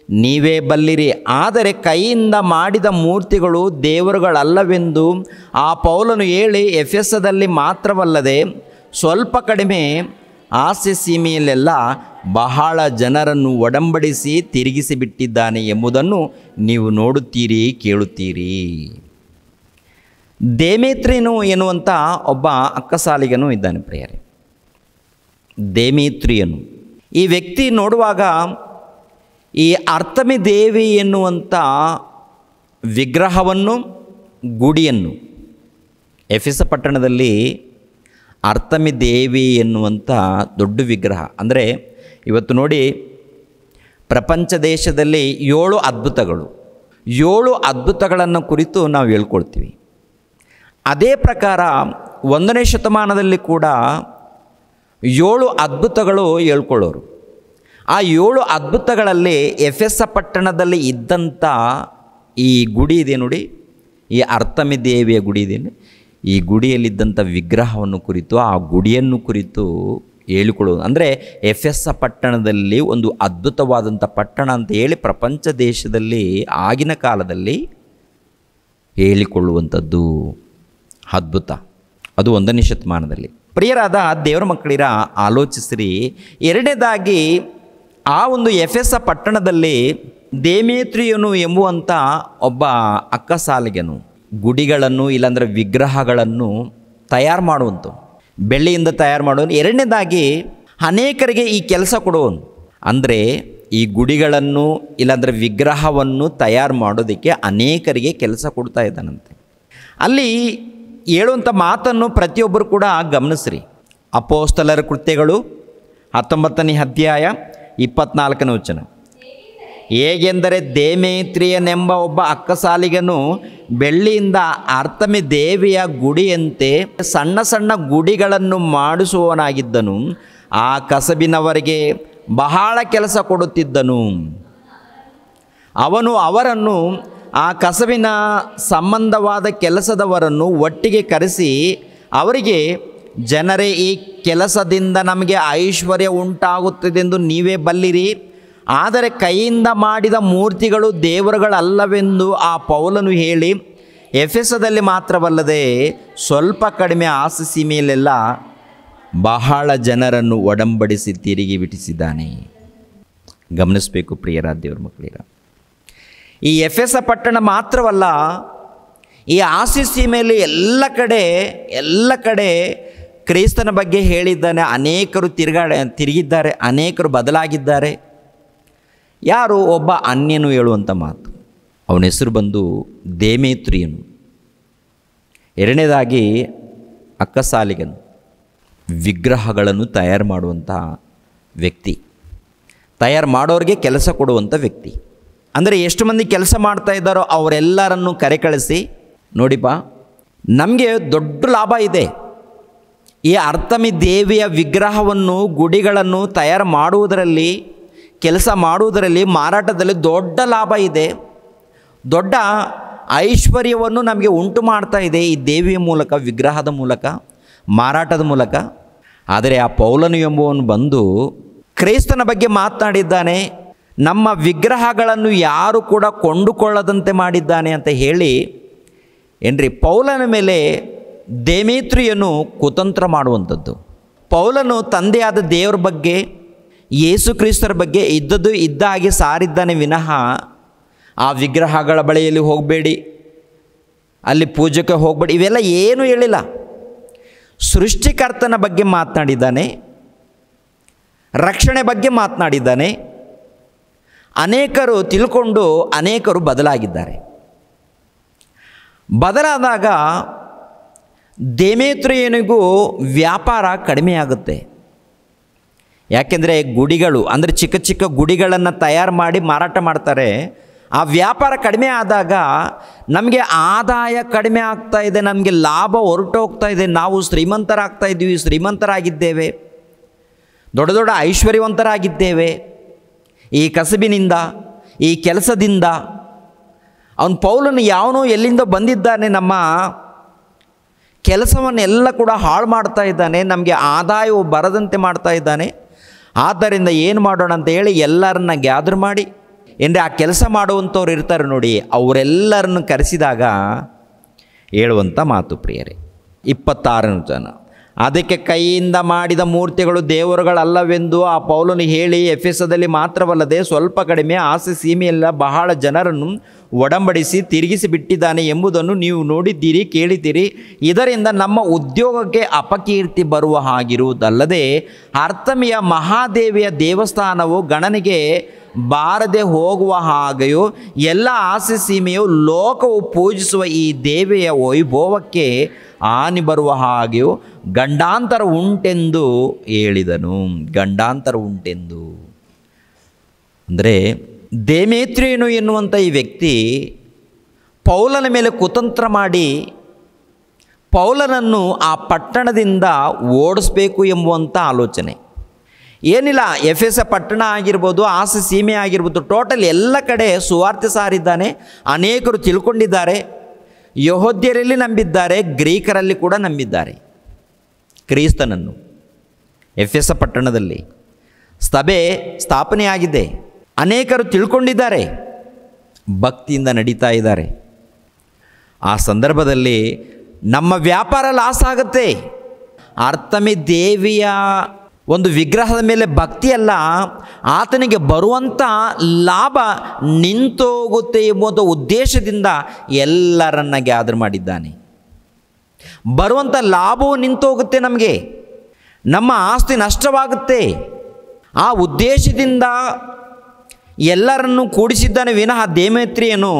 ನೀವೇ ಬಲ್ಲಿರಿ. ಆದರೆ ಕೈಯಿಂದ ಮಾಡಿದ ಮೂರ್ತಿಗಳು ದೇವರುಗಳಲ್ಲವೆಂದು ಆ ಪೌಲನು ಹೇಳಿ ಎಫೆಸದಲ್ಲಿ ಮಾತ್ರವಲ್ಲದೆ ಸ್ವಲ್ಪ ಕಡಿಮೆ ಆಸೆ ಸೀಮೆಯಲ್ಲೆಲ್ಲ ಬಹಳ ಜನರನ್ನು ಒಡಂಬಡಿಸಿ ತಿರುಗಿಸಿಬಿಟ್ಟಿದ್ದಾನೆ ಎಂಬುದನ್ನು ನೀವು ನೋಡುತ್ತೀರಿ, ಕೇಳುತ್ತೀರಿ. ದೇಮೇತ್ರಿಯನು ಎನ್ನುವಂಥ ಒಬ್ಬ ಅಕ್ಕಸಾಲಿಗನು ಇದ್ದಾನೆ ಪ್ರಿಯರೇ. ದೇಮೇತ್ರಿಯನು ಈ ವ್ಯಕ್ತಿ ನೋಡುವಾಗ ಈ ಅರ್ತಮಿ ದೇವಿ ಎನ್ನುವಂಥ ವಿಗ್ರಹವನ್ನು, ಗುಡಿಯನ್ನು, ಎಫೆಸ ಪಟ್ಟಣದಲ್ಲಿ ಅರ್ತಮಿ ದೇವಿ ಎನ್ನುವಂಥ ದೊಡ್ಡ ವಿಗ್ರಹ. ಅಂದರೆ ಇವತ್ತು ನೋಡಿ, ಪ್ರಪಂಚ ದೇಶದಲ್ಲಿ 7 ಅದ್ಭುತಗಳು, 7 ಅದ್ಭುತಗಳನ್ನು ಕುರಿತು ನಾವು ಹೇಳ್ಕೊಳ್ತೀವಿ. ಅದೇ ಪ್ರಕಾರ 1ನೇ ಶತಮಾನದಲ್ಲಿ ಕೂಡ 7 ಅದ್ಭುತಗಳು ಹೇಳ್ಕೊಳ್ಳೋರು. ಆ 7 ಅದ್ಭುತಗಳಲ್ಲಿ ಎಫೆಸ ಪಟ್ಟಣದಲ್ಲಿ ಇದ್ದಂಥ ಈ ಗುಡಿ ಇದೆ ನೋಡಿ, ಈ ಅರ್ತಮಿ ದೇವಿಯ ಗುಡಿ ಇದೆ, ಈ ಗುಡಿಯಲ್ಲಿದ್ದಂಥ ವಿಗ್ರಹವನ್ನು ಕುರಿತು, ಆ ಗುಡಿಯನ್ನು ಕುರಿತು ಹೇಳಿಕೊಳ್ಳೋದು. ಅಂದರೆ ಎಫೆಸ ಪಟ್ಟಣದಲ್ಲಿ ಒಂದು ಅದ್ಭುತವಾದಂಥ ಪಟ್ಟಣ ಅಂತ ಹೇಳಿ ಪ್ರಪಂಚ ದೇಶದಲ್ಲಿ ಆಗಿನ ಕಾಲದಲ್ಲಿ ಹೇಳಿಕೊಳ್ಳುವಂಥದ್ದು ಅದ್ಭುತ. ಅದು 1ನೇ ಶತಮಾನದಲ್ಲಿ. ಪ್ರಿಯರಾದ ದೇವರ ಮಕ್ಕಳಿರ, ಆಲೋಚಿಸಿರಿ. ಎರಡನೇದಾಗಿ, ಆ ಒಂದು ಎಫೆಸ ಪಟ್ಟಣದಲ್ಲಿ ದೇಮೇತ್ರಿಯನು ಎಂಬುವಂಥ ಒಬ್ಬ ಅಕ್ಕಸಾಲಿಗನು ಗುಡಿಗಳನ್ನು ಇಲ್ಲಾಂದರೆ ವಿಗ್ರಹಗಳನ್ನು ತಯಾರು ಮಾಡುವಂಥ, ಬೆಳ್ಳಿಯಿಂದ ತಯಾರು ಮಾಡೋನು. ಎರಡನೇದಾಗಿ, ಅನೇಕರಿಗೆ ಈ ಕೆಲಸ ಕೊಡುವನು. ಅಂದರೆ ಈ ಗುಡಿಗಳನ್ನು ಇಲ್ಲಾಂದರೆ ವಿಗ್ರಹವನ್ನು ತಯಾರು ಮಾಡೋದಕ್ಕೆ ಅನೇಕರಿಗೆ ಕೆಲಸ ಕೊಡ್ತಾ ಇದ್ದಾನಂತೆ. ಅಲ್ಲಿ ಹೇಳುವಂಥ ಮಾತನ್ನು ಪ್ರತಿಯೊಬ್ಬರು ಕೂಡ ಗಮನಿಸ್ರಿ. ಅಪೊಸ್ತಲರ ಕೃತ್ಯಗಳು 19ನೇ ಅಧ್ಯಾಯ 24ನೇ ವಚನ. ಹೇಗೆಂದರೆ ದೇಮೇತ್ರಿಯನೆಂಬ ಒಬ್ಬ ಅಕ್ಕಸಾಲಿಗನು ಬೆಳ್ಳಿಯಿಂದ ಅರ್ತಮಿ ದೇವಿಯ ಗುಡಿಯಂತೆ ಸಣ್ಣ ಸಣ್ಣ ಗುಡಿಗಳನ್ನು ಮಾಡಿಸುವವನಾಗಿದ್ದನು. ಆ ಕಸಬಿನವರಿಗೆ ಬಹಳ ಕೆಲಸ ಕೊಡುತ್ತಿದ್ದನು. ಅವನು ಅವರನ್ನು, ಆ ಕಸಬಿನ ಸಂಬಂಧವಾದ ಕೆಲಸದವರನ್ನು ಒಟ್ಟಿಗೆ ಕರೆಸಿ ಅವರಿಗೆ, ಜನರೇ, ಈ ಕೆಲಸದಿಂದ ನಮಗೆ ಐಶ್ವರ್ಯ ಉಂಟಾಗುತ್ತದೆಂದು ನೀವೇ ಬಲ್ಲಿರಿ. ಆದರೆ ಕೈಯಿಂದ ಮಾಡಿದ ಮೂರ್ತಿಗಳು ದೇವರುಗಳಲ್ಲವೆಂದು ಆ ಪೌಲನು ಹೇಳಿ ಎಫೆಸದಲ್ಲಿ ಮಾತ್ರವಲ್ಲದೆ ಸ್ವಲ್ಪ ಕಡಿಮೆ ಆಸಿಸಿ ಮೇಲೆಲ್ಲ ಬಹಳ ಜನರನ್ನು ಒಡಂಬಡಿಸಿ ತಿರುಗಿ ಬಿಟ್ಟಿಸಿದ್ದಾನೆ. ಗಮನಿಸಬೇಕು ಪ್ರಿಯರ ದೇವರ ಮಕ್ಕಳಿರ. ಈ ಎಫೆಸ ಪಟ್ಟಣ ಮಾತ್ರವಲ್ಲ, ಈ ಆಸಿಸಿ ಮೇಲೆ ಎಲ್ಲ ಕಡೆ ಕ್ರಿಸ್ತನ ಬಗ್ಗೆ ಹೇಳಿದ್ದಾನೆ. ಅನೇಕರು ತಿರುಗಿದ್ದಾರೆ, ಅನೇಕರು ಬದಲಾಗಿದ್ದಾರೆ. ಯಾರು? ಒಬ್ಬ ಅನ್ಯನು ಹೇಳುವಂಥ ಮಾತು. ಅವನ ಹೆಸರು ಬಂದು ದೇಮೇತ್ರಿಯನು. ಎರಡನೇದಾಗಿ, ಅಕ್ಕಸಾಲಿಗನು, ವಿಗ್ರಹಗಳನ್ನು ತಯಾರು ಮಾಡುವಂಥ ವ್ಯಕ್ತಿ, ತಯಾರು ಮಾಡೋರಿಗೆ ಕೆಲಸ ಕೊಡುವಂಥ ವ್ಯಕ್ತಿ. ಅಂದರೆ ಎಷ್ಟು ಮಂದಿ ಕೆಲಸ ಮಾಡ್ತಾ ಇದ್ದಾರೋ ಅವರೆಲ್ಲರನ್ನು ಕರೆ ಕಳಿಸಿ, ನೋಡಿಪ್ಪ, ನಮಗೆ ದೊಡ್ಡ ಲಾಭ ಇದೆ. ಈ ಅರ್ತಮಿ ದೇವಿಯ ವಿಗ್ರಹವನ್ನು, ಗುಡಿಗಳನ್ನು ತಯಾರು ಮಾಡುವುದರಲ್ಲಿ, ಕೆಲಸ ಮಾಡುವುದರಲ್ಲಿ, ಮಾರಾಟದಲ್ಲಿ ದೊಡ್ಡ ಲಾಭ ಇದೆ. ದೊಡ್ಡ ಐಶ್ವರ್ಯವನ್ನು ನಮಗೆ ಉಂಟು ಮಾಡ್ತಾ ಇದೆ ಈ ದೇವಿಯ ಮೂಲಕ, ವಿಗ್ರಹದ ಮೂಲಕ, ಮಾರಾಟದ ಮೂಲಕ. ಆದರೆ ಆ ಪೌಲನು ಎಂಬುವನು ಬಂದು ಕ್ರಿಸ್ತನ ಬಗ್ಗೆ ಮಾತನಾಡಿದ್ದಾನೆ. ನಮ್ಮ ವಿಗ್ರಹಗಳನ್ನು ಯಾರು ಕೂಡ ಕೊಂಡುಕೊಳ್ಳದಂತೆ ಮಾಡಿದ್ದಾನೆ ಅಂತ ಹೇಳಿ ಏನ್ರಿ ಪೌಲನ ಮೇಲೆ ದೇಮೇತ್ರಿಯನು ಕುತಂತ್ರ ಮಾಡುವಂಥದ್ದು. ಪೌಲನು ತಂದೆಯಾದ ದೇವರ ಬಗ್ಗೆ, ಯೇಸು ಕ್ರಿಸ್ತರ ಬಗ್ಗೆ ಇದ್ದದ್ದು ಇದ್ದ ಹಾಗೆ ಸಾರಿದ್ದಾನೆ ವಿನಃ ಆ ವಿಗ್ರಹಗಳ ಬಳಿಯಲ್ಲಿ ಹೋಗಬೇಡಿ, ಅಲ್ಲಿ ಪೂಜೆಗೆ ಹೋಗಬೇಡಿ, ಇವೆಲ್ಲ ಏನೂ ಹೇಳಿಲ್ಲ. ಸೃಷ್ಟಿಕರ್ತನ ಬಗ್ಗೆ ಮಾತನಾಡಿದ್ದಾನೆ, ರಕ್ಷಣೆ ಬಗ್ಗೆ ಮಾತನಾಡಿದ್ದಾನೆ. ಅನೇಕರು ತಿಳ್ಕೊಂಡು ಅನೇಕರು ಬದಲಾಗಿದ್ದಾರೆ. ಬದಲಾದಾಗ ದೇಮೇತ್ರಿಯನಿಗೂ ವ್ಯಾಪಾರ ಕಡಿಮೆಯಾಗುತ್ತೆ. ಯಾಕೆಂದರೆ ಗುಡಿಗಳು, ಅಂದರೆ ಚಿಕ್ಕ ಚಿಕ್ಕ ಗುಡಿಗಳನ್ನು ತಯಾರು ಮಾಡಿ ಮಾರಾಟ ಮಾಡ್ತಾರೆ. ಆ ವ್ಯಾಪಾರ ಕಡಿಮೆ ಆದಾಗ ನಮಗೆ ಆದಾಯ ಕಡಿಮೆ ಆಗ್ತಾ ಇದೆ, ನಮಗೆ ಲಾಭ ಹೊರಟೋಗ್ತಾ ಇದೆ. ನಾವು ಶ್ರೀಮಂತರಾಗ್ತಾ ಇದ್ದೀವಿ, ಶ್ರೀಮಂತರಾಗಿದ್ದೇವೆ, ದೊಡ್ಡ ದೊಡ್ಡ ಐಶ್ವರ್ಯವಂತರಾಗಿದ್ದೇವೆ ಈ ಕಸಬಿನಿಂದ, ಈ ಕೆಲಸದಿಂದ. ಅವನು ಪೌಲನು ಯಾವನೋ ಎಲ್ಲಿಂದ ಬಂದಿದ್ದಾನೆ, ನಮ್ಮ ಕೆಲಸವನ್ನೆಲ್ಲ ಕೂಡ ಹಾಳು ಮಾಡ್ತಾ ಇದ್ದಾನೆ, ನಮಗೆ ಆದಾಯವು ಬರದಂತೆ ಮಾಡ್ತಾ ಇದ್ದಾನೆ. ಆದ್ದರಿಂದ ಏನು ಮಾಡೋಣ ಅಂತ ಹೇಳಿ ಎಲ್ಲರನ್ನ ಗ್ಯಾದರ್ ಮಾಡಿ, ಅಂದರೆ ಆ ಕೆಲಸ ಮಾಡುವಂಥವ್ರು ಇರ್ತಾರೆ ನೋಡಿ, ಅವರೆಲ್ಲರನ್ನು ಕರೆಸಿದಾಗ ಹೇಳುವಂಥ ಮಾತು ಪ್ರಿಯರೇ. 26ನೇ ವಚನ. ಅದಕ್ಕೆ ಕೈಯಿಂದ ಮಾಡಿದ ಮೂರ್ತಿಗಳು ದೇವರುಗಳಲ್ಲವೆಂದು ಆ ಪೌಲನು ಹೇಳಿ ಎಫೆಸದಲ್ಲಿ ಮಾತ್ರವಲ್ಲದೆ ಸ್ವಲ್ಪ ಕಡಿಮೆ ಆಸೆ ಸೀಮೆಯಲ್ಲ ಬಹಳ ಜನರನ್ನು ಒಡಂಬಡಿಸಿ ತಿರುಗಿಸಿ ಬಿಟ್ಟಿದ್ದಾನೆ ಎಂಬುದನ್ನು ನೀವು ನೋಡಿದ್ದೀರಿ, ಕೇಳಿದ್ದೀರಿ. ಇದರಿಂದ ನಮ್ಮ ಉದ್ಯೋಗಕ್ಕೆ ಅಪಕೀರ್ತಿ ಬರುವ ಹಾಗಿರುವುದಲ್ಲದೆ ಅರ್ತಮಿಯ ಮಹಾದೇವಿಯ ದೇವಸ್ಥಾನವು ಗಣನೆಗೆ ಬಾರದೆ ಹೋಗುವ ಹಾಗೆಯೂ ಎಲ್ಲ ಆಸೆ ಸೀಮೆಯು ಲೋಕವು ಪೂಜಿಸುವ ಈ ದೇವಿಯ ವೈಭವಕ್ಕೆ ಹಾನಿ ಬರುವ ಹಾಗೆಯೂ ಗಂಡಾಂತರ ಉಂಟೆಂದು ಹೇಳಿದನು. ಗಂಡಾಂತರ ಉಂಟೆಂದು ಅಂದರೆ ದೇಮೇತ್ರಿಯನು ಎನ್ನುವಂಥ ಈ ವ್ಯಕ್ತಿ ಪೌಲನ ಮೇಲೆ ಕುತಂತ್ರ ಮಾಡಿ ಪೌಲನನ್ನು ಆ ಪಟ್ಟಣದಿಂದ ಓಡಿಸ್ಬೇಕು ಎಂಬುವಂಥ ಆಲೋಚನೆ. ಏನಿಲ್ಲ, ಎಫೆಸ ಪಟ್ಟಣ ಆಗಿರ್ಬೋದು, ಆಸೆ ಸೀಮೆ ಆಗಿರ್ಬೋದು, ಟೋಟಲ್ ಎಲ್ಲ ಕಡೆ ಸುವಾರ್ತೆ ಸಾರಿದ್ದಾನೆ. ಅನೇಕರು ತಿಳ್ಕೊಂಡಿದ್ದಾರೆ. ಯೆಹೂದ್ಯರಲ್ಲಿ ನಂಬಿದ್ದಾರೆ, ಗ್ರೀಕರಲ್ಲಿ ಕೂಡ ನಂಬಿದ್ದಾರೆ ಕ್ರಿಸ್ತನನ್ನು. ಎಫೆಸ ಪಟ್ಟಣದಲ್ಲಿ ಸಭೆ ಸ್ಥಾಪನೆಯಾಗಿದೆ. ಅನೇಕರು ತಿಳ್ಕೊಂಡಿದ್ದಾರೆ, ಭಕ್ತಿಯಿಂದ ನಡೀತಾ ಇದ್ದಾರೆ. ಆ ಸಂದರ್ಭದಲ್ಲಿ ನಮ್ಮ ವ್ಯಾಪಾರ ಲಾಸ್ ಆಗುತ್ತೆ. ಅರ್ತಮಿ ದೇವಿಯ ಒಂದು ವಿಗ್ರಹದ ಮೇಲೆ ಭಕ್ತಿ ಅಲ್ಲ, ಆತನಿಗೆ ಬರುವಂಥ ಲಾಭ ನಿಂತೋಗುತ್ತೆ ಎಂಬುವಂಥ ಉದ್ದೇಶದಿಂದ ಎಲ್ಲರನ್ನ ಗ್ಯಾದರ್ ಮಾಡಿದ್ದಾನೆ. ಬರುವಂಥ ಲಾಭವು ನಿಂತೋಗುತ್ತೆ, ನಮಗೆ ನಮ್ಮ ಆಸ್ತಿ ನಷ್ಟವಾಗುತ್ತೆ. ಆ ಉದ್ದೇಶದಿಂದ ಎಲ್ಲರನ್ನು ಕೂಡಿಸಿದ್ದಾನೆ ವಿನಃ ದೇಮೇತ್ರಿಯನು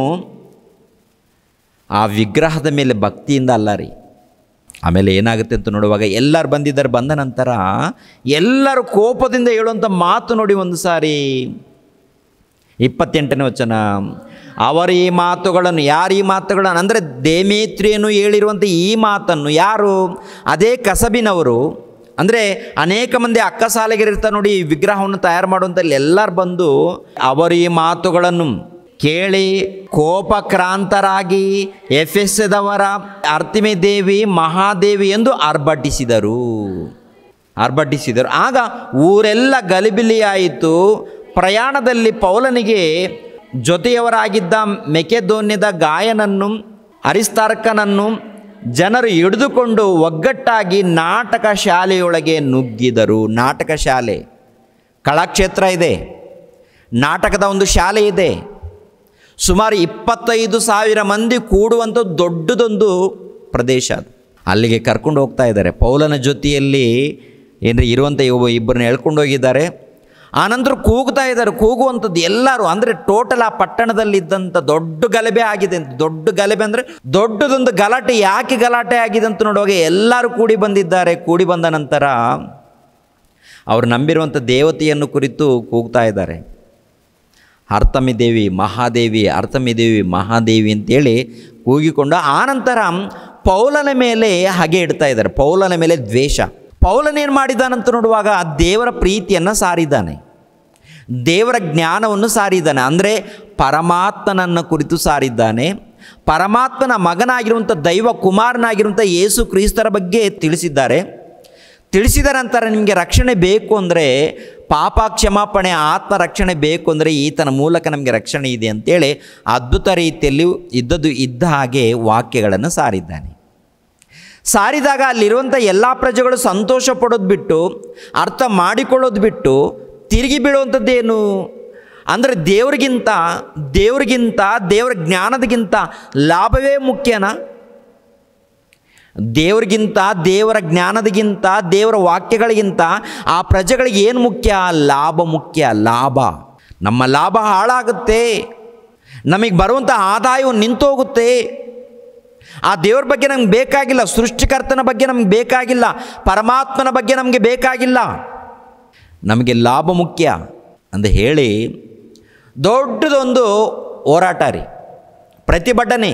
ಆ ವಿಗ್ರಹದ ಮೇಲೆ ಭಕ್ತಿಯಿಂದ ಅಲ್ಲ ರೀ. ಆಮೇಲೆ ಏನಾಗುತ್ತೆ ಅಂತ ನೋಡುವಾಗ ಎಲ್ಲರೂ ಬಂದಿದ್ದಾರೆ. ಬಂದ ನಂತರ ಎಲ್ಲರೂ ಕೋಪದಿಂದ ಹೇಳುವಂಥ ಮಾತು ನೋಡಿ ಒಂದು ಸಾರಿ 28ನೇ ವಚನ. ಅವರು ಈ ಮಾತುಗಳನ್ನು, ಯಾರು ಈ ಮಾತುಗಳನ್ನು ಅಂದರೆ ದೇಮೇತ್ರಿಯನು ಹೇಳಿರುವಂಥ ಈ ಮಾತನ್ನು ಯಾರು? ಅದೇ ಕಸಬಿನವರು. ಅಂದರೆ ಅನೇಕ ಮಂದಿ ಅಕ್ಕಸಾಲಿಗರಿರ್ತಾರೆ ನೋಡಿ, ಈ ವಿಗ್ರಹವನ್ನು ತಯಾರು ಮಾಡುವಂಥಲ್ಲಿ ಎಲ್ಲರೂ ಬಂದು ಅವರು ಈ ಮಾತುಗಳನ್ನು ಕೇಳಿ ಕೋಪಕ್ರಾಂತರಾಗಿ ಎಫೆಸದವರ ಅರ್ತಿಮೆ ದೇವಿ ಮಹಾದೇವಿ ಎಂದು ಆರ್ಭಟಿಸಿದರು. ಆಗ ಊರೆಲ್ಲ ಗಲಿಬಿಲಿಯಾಯಿತು. ಪ್ರಯಾಣದಲ್ಲಿ ಪೌಲನಿಗೆ ಜೊತೆಯವರಾಗಿದ್ದ ಮೆಕೆದೋನ್ಯದ ಗಾಯನನ್ನು ಅರಿಸ್ತಾರ್ಕನನ್ನು ಜನರು ಹಿಡಿದುಕೊಂಡು ಒಗ್ಗಟ್ಟಾಗಿ ನಾಟಕ ಶಾಲೆಯೊಳಗೆ ನುಗ್ಗಿದರು. ನಾಟಕ ಶಾಲೆ, ಕಲಾಕ್ಷೇತ್ರ ಇದೆ, ನಾಟಕದ ಒಂದು ಶಾಲೆ ಇದೆ. ಸುಮಾರು 25,000 ಮಂದಿ ಕೂಡುವಂಥ ದೊಡ್ಡದೊಂದು ಪ್ರದೇಶ ಅದು. ಅಲ್ಲಿಗೆ ಕರ್ಕೊಂಡು ಹೋಗ್ತಾ ಇದ್ದಾರೆ. ಪೌಲನ ಜೊತೆಯಲ್ಲಿ ಇರುವಂಥ ಇಬ್ಬರನ್ನ ಎಳ್ಕೊಂಡು ಹೋಗಿದ್ದಾರೆ. ಆನಂತರ ಕೂಗ್ತಾ ಇದ್ದಾರೆ. ಕೂಗುವಂಥದ್ದು ಎಲ್ಲರೂ, ಅಂದರೆ ಟೋಟಲ್ ಆ ಪಟ್ಟಣದಲ್ಲಿದ್ದಂಥ ದೊಡ್ಡ ಗಲಭೆ ಆಗಿದೆ. ದೊಡ್ಡ ಗಲಭೆ ಅಂದರೆ ದೊಡ್ಡದೊಂದು ಗಲಾಟೆ. ಯಾಕೆ ಗಲಾಟೆ ಆಗಿದೆ ಅಂತ ನೋಡುವಾಗ ಎಲ್ಲರೂ ಕೂಡಿ ಬಂದಿದ್ದಾರೆ. ಕೂಡಿ ಬಂದ ನಂತರ ಅವರು ನಂಬಿರುವಂಥ ದೇವತೆಯನ್ನು ಕುರಿತು ಕೂಗ್ತಾ ಇದ್ದಾರೆ. ಅರ್ತಮಿ ದೇವಿ ಮಹಾದೇವಿ, ಅರ್ತಮಿ ದೇವಿ ಮಹಾದೇವಿ ಅಂತೇಳಿ ಕೂಗಿಕೊಂಡು ಆನಂತರ ಪೌಲನ ಮೇಲೆ ಹಗೆ ಇಡ್ತಾ ಇದ್ದಾರೆ. ಪೌಲನ ಮೇಲೆ ದ್ವೇಷ. ಪೌಲನೇನು ಮಾಡಿದ್ದಾನಂತ ನೋಡುವಾಗ ದೇವರ ಪ್ರೀತಿಯನ್ನು ಸಾರಿದ್ದಾನೆ, ದೇವರ ಜ್ಞಾನವನ್ನು ಸಾರಿದ್ದಾನೆ. ಅಂದರೆ ಪರಮಾತ್ಮನನ್ನು ಕುರಿತು ಸಾರಿದ್ದಾನೆ. ಪರಮಾತ್ಮನ ಮಗನಾಗಿರುವಂಥ ದೈವ ಕುಮಾರನಾಗಿರುವಂಥ ಯೇಸು ಕ್ರಿಸ್ತರ ಬಗ್ಗೆ ತಿಳಿಸಿದ ನಂತರ ನಿಮಗೆ ರಕ್ಷಣೆ ಬೇಕು ಅಂದರೆ, ಪಾಪ ಕ್ಷಮಾಪಣೆ, ಆತ್ಮ ರಕ್ಷಣೆ ಬೇಕು ಅಂದರೆ ಈತನ ಮೂಲಕ ನಮಗೆ ರಕ್ಷಣೆ ಇದೆ ಅಂತೇಳಿ ಅದ್ಭುತ ರೀತಿಯಲ್ಲಿ ಇದ್ದದ್ದು ಇದ್ದ ಹಾಗೆ ವಾಕ್ಯಗಳನ್ನು ಸಾರಿದ್ದಾನೆ. ಸಾರಿದಾಗ ಅಲ್ಲಿರುವಂಥ ಎಲ್ಲ ಪ್ರಜೆಗಳು ಸಂತೋಷ ಪಡೋದು ಬಿಟ್ಟು, ಅರ್ಥ ಮಾಡಿಕೊಳ್ಳೋದು ಬಿಟ್ಟು ತಿರುಗಿ ಬೀಳುವಂಥದ್ದೇನು ಅಂದರೆ ದೇವರಿಗಿಂತ ದೇವರ ಜ್ಞಾನದಗಿಂತ ಲಾಭವೇ ಮುಖ್ಯನಾ? ದೇವರಿಗಿಂತ, ದೇವರ ಜ್ಞಾನದಗಿಂತ, ದೇವರ ವಾಕ್ಯಗಳಿಗಿಂತ ಆ ಪ್ರಜೆಗಳಿಗೆ ಏನು ಮುಖ್ಯ? ಲಾಭ ಮುಖ್ಯ. ಲಾಭ, ನಮ್ಮ ಲಾಭ ಹಾಳಾಗುತ್ತೆ. ನಮಗೆ ಬರುವಂಥ ಆದಾಯವು ನಿಂತೋಗುತ್ತೆ. ಆ ದೇವರ ಬಗ್ಗೆ ನಮ್ಗೆ ಬೇಕಾಗಿಲ್ಲ, ಸೃಷ್ಟಿಕರ್ತನ ಬಗ್ಗೆ ನಮ್ಗೆ ಬೇಕಾಗಿಲ್ಲ, ಪರಮಾತ್ಮನ ಬಗ್ಗೆ ನಮಗೆ ಬೇಕಾಗಿಲ್ಲ, ನಮಗೆ ಲಾಭ ಮುಖ್ಯ ಅಂತ ಹೇಳಿ ದೊಡ್ಡದೊಂದು ಹೋರಾಟ ರೀ, ಪ್ರತಿಭಟನೆ,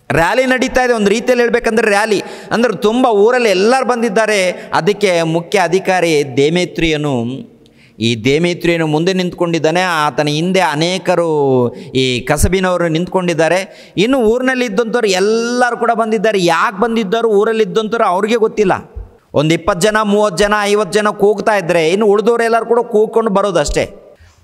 ರ್ಯಾಲಿ ನಡೀತಾ ಇದೆ. ಒಂದು ರೀತಿಯಲ್ಲಿ ಹೇಳ್ಬೇಕಂದ್ರೆ ರ್ಯಾಲಿ ಅಂದರೆ ತುಂಬ ಊರಲ್ಲಿ ಎಲ್ಲರೂ ಬಂದಿದ್ದಾರೆ. ಅದಕ್ಕೆ ಮುಖ್ಯ ಅಧಿಕಾರಿ ದೇಮೇತ್ರಿಯನು ಮುಂದೆ ನಿಂತ್ಕೊಂಡಿದ್ದಾನೆ. ಆತನ ಹಿಂದೆ ಅನೇಕರು ಈ ಕಸಬಿನವರು ನಿಂತ್ಕೊಂಡಿದ್ದಾರೆ. ಇನ್ನು ಊರಿನಲ್ಲಿ ಇದ್ದಂಥವ್ರು ಎಲ್ಲರೂ ಕೂಡ ಬಂದಿದ್ದಾರೆ. ಯಾಕೆ ಬಂದಿದ್ದರು ಊರಲ್ಲಿ ಇದ್ದಂಥವ್ರು ಅವ್ರಿಗೆ ಗೊತ್ತಿಲ್ಲ. ಒಂದು 20 ಜನ, 30 ಜನ, 50 ಜನ ಕೂಗ್ತಾ ಇದ್ದರೆ ಇನ್ನು ಉಳಿದವರೆಲ್ಲರೂ ಕೂಡ ಕೂಗ್ಕೊಂಡು ಬರೋದಷ್ಟೇ.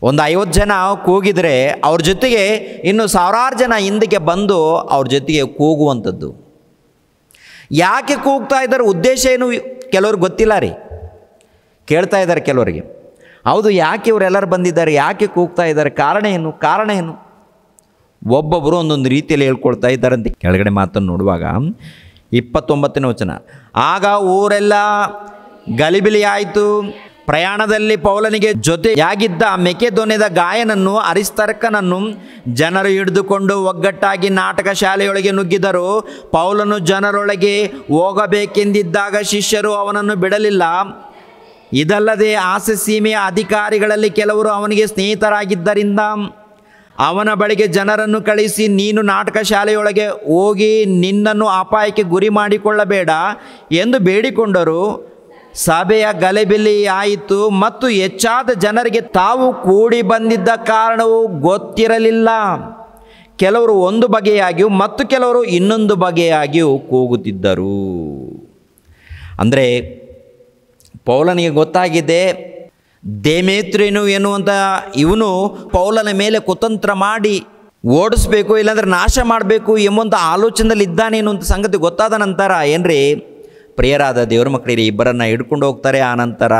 ಒಂದು 50 ಜನ ಕೂಗಿದರೆ ಅವ್ರ ಜೊತೆಗೆ ಇನ್ನು ಸಾವಿರಾರು ಜನ ಹಿಂದಕ್ಕೆ ಬಂದು ಅವ್ರ ಜೊತೆಗೆ ಕೂಗುವಂಥದ್ದು. ಯಾಕೆ ಕೂಗ್ತಾ ಇದ್ದಾರೆ, ಉದ್ದೇಶ ಏನು ಕೆಲವ್ರಿಗೆ ಗೊತ್ತಿಲ್ಲ ರೀ. ಕೇಳ್ತಾ ಇದ್ದಾರೆ ಕೆಲವರಿಗೆ, ಹೌದು ಯಾಕೆ ಇವರೆಲ್ಲರೂ ಬಂದಿದ್ದಾರೆ, ಯಾಕೆ ಕೂಗ್ತಾ ಇದ್ದಾರೆ, ಕಾರಣ ಏನು? ಒಬ್ಬೊಬ್ಬರು ಒಂದೊಂದು ರೀತಿಯಲ್ಲಿ ಹೇಳ್ಕೊಳ್ತಾ ಇದ್ದಾರಂತೆ. ಕೆಳಗಡೆ ಮಾತನ್ನು ನೋಡುವಾಗ 29ನೇ ವಚನ. ಆಗ ಊರೆಲ್ಲ ಗಲಿಬಿಲಿ ಆಯಿತು. ಪ್ರಯಾಣದಲ್ಲಿ ಪೌಲನಿಗೆ ಜೊತೆಯಾಗಿದ್ದ ಮೆಕೆದೋನ್ಯದ ಗಾಯನನ್ನು ಅರಿಸ್ತಾರ್ಕನನ್ನು ಜನರು ಹಿಡಿದುಕೊಂಡು ಒಗ್ಗಟ್ಟಾಗಿ ನಾಟಕ ಶಾಲೆಯೊಳಗೆ ನುಗ್ಗಿದರು. ಪೌಲನು ಜನರೊಳಗೆ ಹೋಗಬೇಕೆಂದಿದ್ದಾಗ ಶಿಷ್ಯರು ಅವನನ್ನು ಬಿಡಲಿಲ್ಲ. ಇದಲ್ಲದೆ ಆಸೆ ಸೀಮೆಯ ಅಧಿಕಾರಿಗಳಲ್ಲಿ ಕೆಲವರು ಅವನಿಗೆ ಸ್ನೇಹಿತರಾಗಿದ್ದರಿಂದ ಅವನ ಬಳಿಗೆ ಜನರನ್ನು ಕಳಿಸಿ, ನೀನು ನಾಟಕ ಶಾಲೆಯೊಳಗೆ ಹೋಗಿ ನಿನ್ನನ್ನು ಅಪಾಯಕ್ಕೆ ಗುರಿ ಮಾಡಿಕೊಳ್ಳಬೇಡ ಎಂದು ಬೇಡಿಕೊಂಡರು. ಸಭೆಯ ಗಲಿಬಿಲಿ ಆಯಿತು ಮತ್ತು ಹೆಚ್ಚಾದ ಜನರಿಗೆ ತಾವು ಕೂಡಿ ಬಂದಿದ್ದ ಕಾರಣವು ಗೊತ್ತಿರಲಿಲ್ಲ. ಕೆಲವರು ಒಂದು ಬಗೆಯಾಗಿಯೂ ಮತ್ತು ಕೆಲವರು ಇನ್ನೊಂದು ಬಗೆಯಾಗಿಯೂ ಕೂಗುತ್ತಿದ್ದರು. ಅಂದರೆ ಪೌಲನಿಗೆ ಗೊತ್ತಾಗಿದೆ, ದೇಮೇತ್ರಿಯನು ಎನ್ನುವಂಥ ಇವನು ಪೌಲನ ಮೇಲೆ ಕುತಂತ್ರ ಮಾಡಿ ಓಡಿಸ್ಬೇಕು, ಇಲ್ಲಾಂದರೆ ನಾಶ ಮಾಡಬೇಕು ಎಂಬುವಂಥ ಆಲೋಚನೆಯಲ್ಲಿ ಇದ್ದಾನೆ ಎನ್ನುವಂಥ ಸಂಗತಿ ಗೊತ್ತಾದ ನಂತರ ಏನ್ರಿ, ಪ್ರಿಯರಾದ ದೇವರ ಮಕ್ಕಳಿಗೆ ಇಬ್ಬರನ್ನು ಹಿಡ್ಕೊಂಡು ಹೋಗ್ತಾರೆ. ಆನಂತರ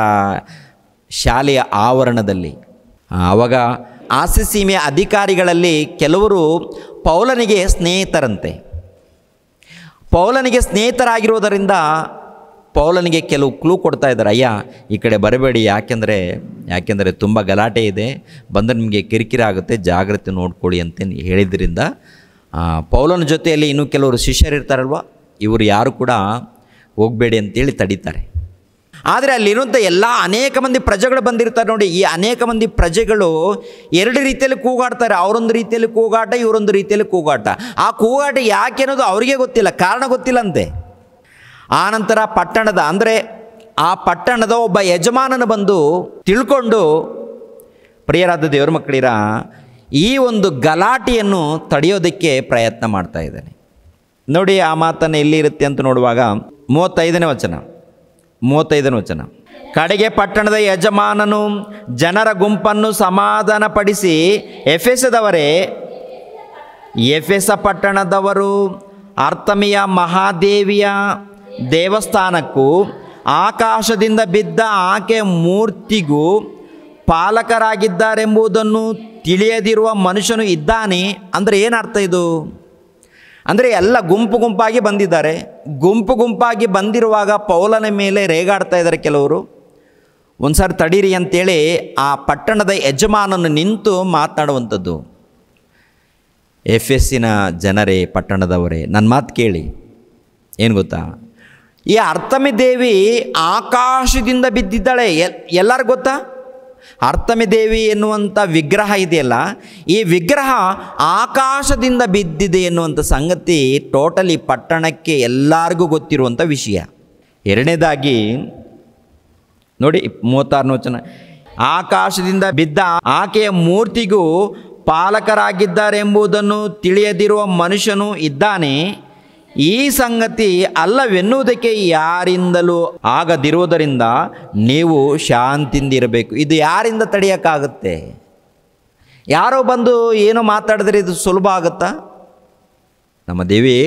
ಶಾಲೆಯ ಆವರಣದಲ್ಲಿ ಆವಾಗ ಆಸ್ಯಸೀಮೆಯ ಅಧಿಕಾರಿಗಳಲ್ಲಿ ಕೆಲವರು ಪೌಲನಿಗೆ ಸ್ನೇಹಿತರಂತೆ. ಪೌಲನಿಗೆ ಸ್ನೇಹಿತರಾಗಿರೋದರಿಂದ ಪೌಲನಿಗೆ ಕೆಲವು ಕ್ಲೂ ಕೊಡ್ತಾ ಇದ್ದಾರೆ. ಅಯ್ಯ, ಈ ಕಡೆ ಬರಬೇಡಿ, ಯಾಕೆಂದರೆ ತುಂಬ ಗಲಾಟೆ ಇದೆ, ಬಂದರೆ ನಿಮಗೆ ಕಿರಿಕಿರಿ ಆಗುತ್ತೆ, ಜಾಗ್ರತೆ ನೋಡ್ಕೊಳ್ಳಿ ಅಂತ ಹೇಳಿದ್ರಿಂದ ಪೌಲನ ಜೊತೆಯಲ್ಲಿ ಇನ್ನೂ ಕೆಲವರು ಶಿಷ್ಯರಿರ್ತಾರಲ್ವ, ಇವರು ಯಾರು ಕೂಡ ಹೋಗಬೇಡಿ ಅಂತೇಳಿ ತಡೀತಾರೆ. ಆದರೆ ಅಲ್ಲಿರುವಂಥ ಅನೇಕ ಮಂದಿ ಪ್ರಜೆಗಳು ಬಂದಿರ್ತಾರೆ ನೋಡಿ. ಈ ಅನೇಕ ಮಂದಿ ಪ್ರಜೆಗಳು ಎರಡು ರೀತಿಯಲ್ಲಿ ಕೂಗಾಡ್ತಾರೆ. ಅವರೊಂದು ರೀತಿಯಲ್ಲಿ ಕೂಗಾಟ, ಇವರೊಂದು ರೀತಿಯಲ್ಲಿ ಕೂಗಾಟ. ಆ ಕೂಗಾಟ ಯಾಕೆ ಅನ್ನೋದು ಅವರಿಗೆ ಗೊತ್ತಿಲ್ಲ, ಕಾರಣ ಗೊತ್ತಿಲ್ಲಂತೆ. ಆನಂತರ ಆ ಪಟ್ಟಣದ ಒಬ್ಬ ಯಜಮಾನನು ಬಂದು ತಿಳ್ಕೊಂಡು, ಪ್ರಿಯರಾದ ದೇವರ ಮಕ್ಕಳಿರ, ಈ ಒಂದು ಗಲಾಟೆಯನ್ನು ತಡೆಯೋದಕ್ಕೆ ಪ್ರಯತ್ನ ಮಾಡ್ತಾ ಇದ್ದಾನೆ ನೋಡಿ. ಆ ಮಾತನ್ನು ಎಲ್ಲಿರುತ್ತೆ ಅಂತ ನೋಡುವಾಗ 35ನೇ ವಚನ. ಕಡೆಗೆ ಪಟ್ಟಣದ ಯಜಮಾನನು ಜನರ ಗುಂಪನ್ನು ಸಮಾಧಾನಪಡಿಸಿ, ಎಫೆಸ ಪಟ್ಟಣದವರು ಅರ್ತಮಿಯ ಮಹಾದೇವಿಯ ದೇವಸ್ಥಾನಕ್ಕೂ ಆಕಾಶದಿಂದ ಬಿದ್ದ ಆಕೆ ಮೂರ್ತಿಗೂ ಪಾಲಕರಾಗಿದ್ದಾರೆಂಬುದನ್ನು ತಿಳಿಯದಿರುವ ಮನುಷ್ಯನು ಇದ್ದಾನೆ. ಅಂದರೆ ಏನರ್ಥ ಇದು? ಅಂದರೆ ಎಲ್ಲ ಗುಂಪಾಗಿ ಬಂದಿದ್ದಾರೆ. ಗುಂಪಾಗಿ ಬಂದಿರುವಾಗ ಪೌಲನ ಮೇಲೆ ರೇಗಾಡ್ತಾ ಇದ್ದಾರೆ ಕೆಲವರು. ಒಂದು ಸಾರಿ ತಡೀರಿ ಅಂತೇಳಿ ಆ ಪಟ್ಟಣದ ಯಜಮಾನನು ನಿಂತು ಮಾತನಾಡುವಂಥದ್ದು. ಎಫೆಸಿನ ಜನರೇ, ಪಟ್ಟಣದವರೇ, ನನ್ನ ಮಾತು ಕೇಳಿ. ಏನು ಗೊತ್ತಾ, ಈ ಅರ್ತಮಿ ದೇವಿ ಆಕಾಶದಿಂದ ಬಿದ್ದಿದ್ದಾಳೆ. ಎಲ್ಲರಿಗೂ ಗೊತ್ತಾ? ಅರ್ತಮಿ ದೇವಿ ಎನ್ನುವಂಥ ವಿಗ್ರಹ ಇದೆಯಲ್ಲ, ಈ ವಿಗ್ರಹ ಆಕಾಶದಿಂದ ಬಿದ್ದಿದೆ ಎನ್ನುವಂಥ ಸಂಗತಿ ಟೋಟಲಿ ಪಟ್ಟಣಕ್ಕೆ ಎಲ್ಲರಿಗೂ ಗೊತ್ತಿರುವಂಥ ವಿಷಯ. ಎರಡನೇದಾಗಿ ನೋಡಿ 36ನೇ ವಚನ, ಆಕಾಶದಿಂದ ಬಿದ್ದ ಆಕೆಯ ಮೂರ್ತಿಗೂ ಪಾಲಕರಾಗಿದ್ದಾರೆಂಬುದನ್ನು ತಿಳಿಯದಿರುವ ಮನುಷ್ಯನು ಇದ್ದಾನೆ. ಈ ಸಂಗತಿ ಅಲ್ಲವೆನ್ನುವುದಕ್ಕೆ ಯಾರಿಂದಲೂ ಆಗದಿರುವುದರಿಂದ ನೀವು ಶಾಂತಿಯಿಂದಿರಬೇಕು. ಇದು ಯಾರಿಂದ ತಡೆಯೋಕ್ಕಾಗುತ್ತೆ? ಯಾರೋ ಬಂದು ಏನೋ ಮಾತಾಡಿದ್ರೆ ಇದು ಸುಲಭ ಆಗುತ್ತಾ? ನಮ್ಮ ದೇವಿ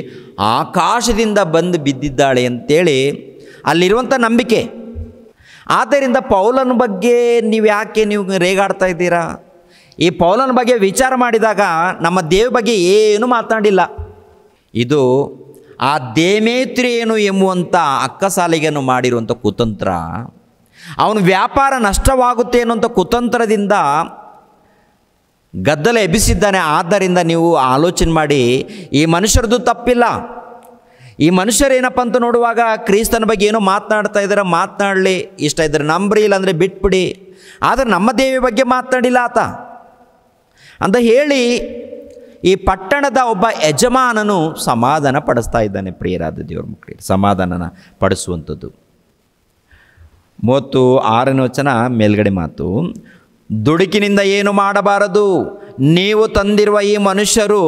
ಆಕಾಶದಿಂದ ಬಂದು ಬಿದ್ದಿದ್ದಾಳೆ ಅಂತೇಳಿ ಅಲ್ಲಿರುವಂಥ ನಂಬಿಕೆ. ಆದ್ದರಿಂದ ಪೌಲನ ಬಗ್ಗೆ ನೀವು ರೇಗಾಡ್ತಾ ಇದ್ದೀರಾ? ಈ ಪೌಲನ ಬಗ್ಗೆ ವಿಚಾರ ಮಾಡಿದಾಗ ನಮ್ಮ ದೇವ ಬಗ್ಗೆ ಏನು ಮಾತನಾಡಿಲ್ಲ. ಇದು ಆ ದೇಮೇತ್ರಿಯನು ಎಂಬುವಂಥ ಅಕ್ಕಸಾಲಿಗೆಯನ್ನು ಮಾಡಿರುವಂಥ ಕುತಂತ್ರ. ಅವನ ವ್ಯಾಪಾರ ನಷ್ಟವಾಗುತ್ತೆ ಅನ್ನುವಂಥ ಕುತಂತ್ರದಿಂದ ಗದ್ದಲ ಎಬ್ಬಿಸಿದ್ದಾನೆ. ಆದ್ದರಿಂದ ನೀವು ಆಲೋಚನೆ ಮಾಡಿ, ಈ ಮನುಷ್ಯರದು ತಪ್ಪಿಲ್ಲ. ಈ ಮನುಷ್ಯರೇನಪ್ಪ ಅಂತ ನೋಡುವಾಗ ಕ್ರಿಸ್ತನ ಬಗ್ಗೆ ಏನೋ ಮಾತನಾಡ್ತಾ ಇದ್ದಾರೆ, ಮಾತನಾಡಲಿ, ಇಷ್ಟ ಇದ್ದರೆ ನಂಬ್ರಿ, ಇಲ್ಲಾಂದರೆ ಬಿಟ್ಬಿಡಿ. ಆದರೆ ನಮ್ಮ ದೇವಿ ಬಗ್ಗೆ ಮಾತನಾಡಿಲ್ಲ ಆತ ಅಂತ ಹೇಳಿ ಈ ಪಟ್ಟಣದ ಒಬ್ಬ ಯಜಮಾನನು ಸಮಾಧಾನ ಪಡಿಸ್ತಾ ಇದ್ದಾನೆ. ಪ್ರಿಯರಾದ ದೇವರ ಮಕ್ಕಳಿಗೆ ಸಮಾಧಾನನ ಪಡಿಸುವಂಥದ್ದು. 36ನೇ ವಚನ ಮೇಲ್ಗಡೆ ಮಾತು, ದುಡುಕಿನಿಂದ ಏನು ಮಾಡಬಾರದು. ನೀವು ತಂದಿರುವ ಈ ಮನುಷ್ಯರು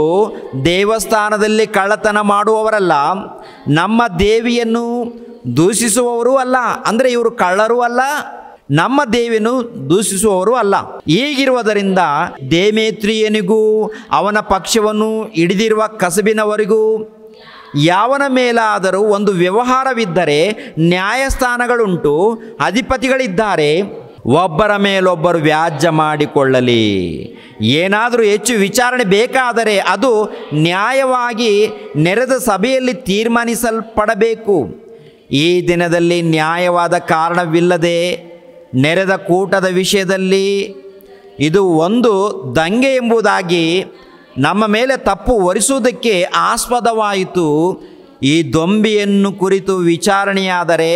ದೇವಸ್ಥಾನದಲ್ಲಿ ಕಳ್ಳತನ ಮಾಡುವವರಲ್ಲ, ನಮ್ಮ ದೇವಿಯನ್ನು ದೂಷಿಸುವವರೂ ಅಲ್ಲ. ಅಂದರೆ ಇವರು ಕಳ್ಳರೂ ಅಲ್ಲ, ನಮ್ಮ ದೇವಿಯನ್ನು ದೂಷಿಸುವವರು ಅಲ್ಲ. ಹೀಗಿರುವುದರಿಂದ ದೇಮೇತ್ರಿಯನಿಗೂ ಅವನ ಪಕ್ಷವನ್ನು ಹಿಡಿದಿರುವ ಕಸಬಿನವರಿಗೂ ಯಾವನ ಮೇಲಾದರೂ ಒಂದು ವ್ಯವಹಾರವಿದ್ದರೆ ನ್ಯಾಯಸ್ಥಾನಗಳುಂಟು, ಅಧಿಪತಿಗಳಿದ್ದಾರೆ. ಒಬ್ಬರ ಮೇಲೊಬ್ಬರು ವ್ಯಾಜ್ಯ ಮಾಡಿಕೊಳ್ಳಲಿ. ಏನಾದರೂ ಹೆಚ್ಚು ವಿಚಾರಣೆ ಬೇಕಾದರೆ ಅದು ನ್ಯಾಯವಾಗಿ ನೆರೆದ ಸಭೆಯಲ್ಲಿ ತೀರ್ಮಾನಿಸಲ್ಪಡಬೇಕು. ಈ ದಿನದಲ್ಲಿ ನ್ಯಾಯವಾದ ಕಾರಣವಿಲ್ಲದೆ ನೆರೆದ ಕೂಟದ ವಿಷಯದಲ್ಲಿ ಇದು ಒಂದು ದಂಗೆ ಎಂಬುದಾಗಿ ನಮ್ಮ ಮೇಲೆ ತಪ್ಪು ಹೊರಿಸುವುದಕ್ಕೆ ಆಸ್ಪದವಾಯಿತು. ಈ ದೊಂಬಿಯನ್ನು ಕುರಿತು ವಿಚಾರಣೆಯಾದರೆ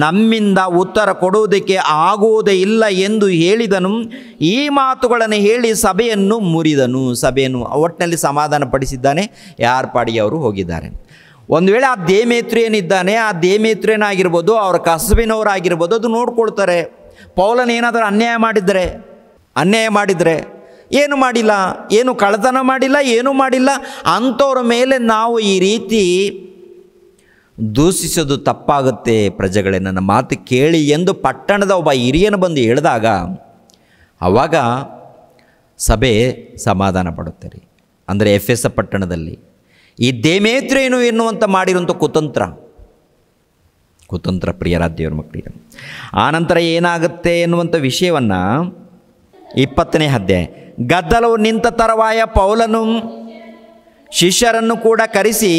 ನಮ್ಮಿಂದ ಉತ್ತರ ಕೊಡುವುದಕ್ಕೆ ಆಗುವುದೇ ಇಲ್ಲ ಎಂದು ಹೇಳಿದನು. ಈ ಮಾತುಗಳನ್ನು ಹೇಳಿ ಸಭೆಯನ್ನು ಮುರಿದನು. ಸಭೆಯನ್ನು ಒಟ್ಟಿನಲ್ಲಿ ಸಮಾಧಾನ ಪಡಿಸಿದ್ದಾನೆ. ಯಾರ ಪಾಡಿಗೆ ಅವರು ಹೋಗಿದ್ದಾರೆ. ಒಂದು ವೇಳೆ ಆ ದೇಮೇತ್ರಿಯನಿದ್ದಾನೆ, ಆ ದೇಮೇತ್ರಿಯನಾಗಿರ್ಬೋದು, ಅವರ ಕಸಬಿನವರಾಗಿರ್ಬೋದು, ಅದು ನೋಡ್ಕೊಳ್ತಾರೆ. ಪೌಲನ ಏನಾದರೂ ಅನ್ಯಾಯ ಮಾಡಿದರೆ ಏನು ಮಾಡಿಲ್ಲ, ಏನು ಕಳ್ಳತನ ಮಾಡಿಲ್ಲ, ಏನೂ ಮಾಡಿಲ್ಲ. ಅಂಥವ್ರ ಮೇಲೆ ನಾವು ಈ ರೀತಿ ದೂಷಿಸೋದು ತಪ್ಪಾಗುತ್ತೆ ಪ್ರಜೆಗಳೇ, ನನ್ನ ಮಾತು ಕೇಳಿ ಎಂದು ಪಟ್ಟಣದ ಒಬ್ಬ ಹಿರಿಯನು ಬಂದು ಹೇಳಿದಾಗ ಆವಾಗ ಸಭೆ ಸಮಾಧಾನ ಪಡುತ್ತಾರೆ. ಅಂದರೆ ಎಫೆಸ ಪಟ್ಟಣದಲ್ಲಿ ಈ ದೇಮೇತ್ರಿಯನು ಎನ್ನುವಂಥ ಮಾಡಿರುವಂಥ ಕುತಂತ್ರ ಪ್ರಿಯರಾದ ದೇವರ ಮಕ್ಕಳಿಗೆ. ಆನಂತರ ಏನಾಗುತ್ತೆ ಎನ್ನುವಂಥ ವಿಷಯವನ್ನು 20ನೇ ಅಧ್ಯಾಯ. ಗದ್ದಲವು ನಿಂತ ತರುವಾಯ ಪೌಲನು ಶಿಷ್ಯರನ್ನು ಕೂಡ ಕರೆಸಿ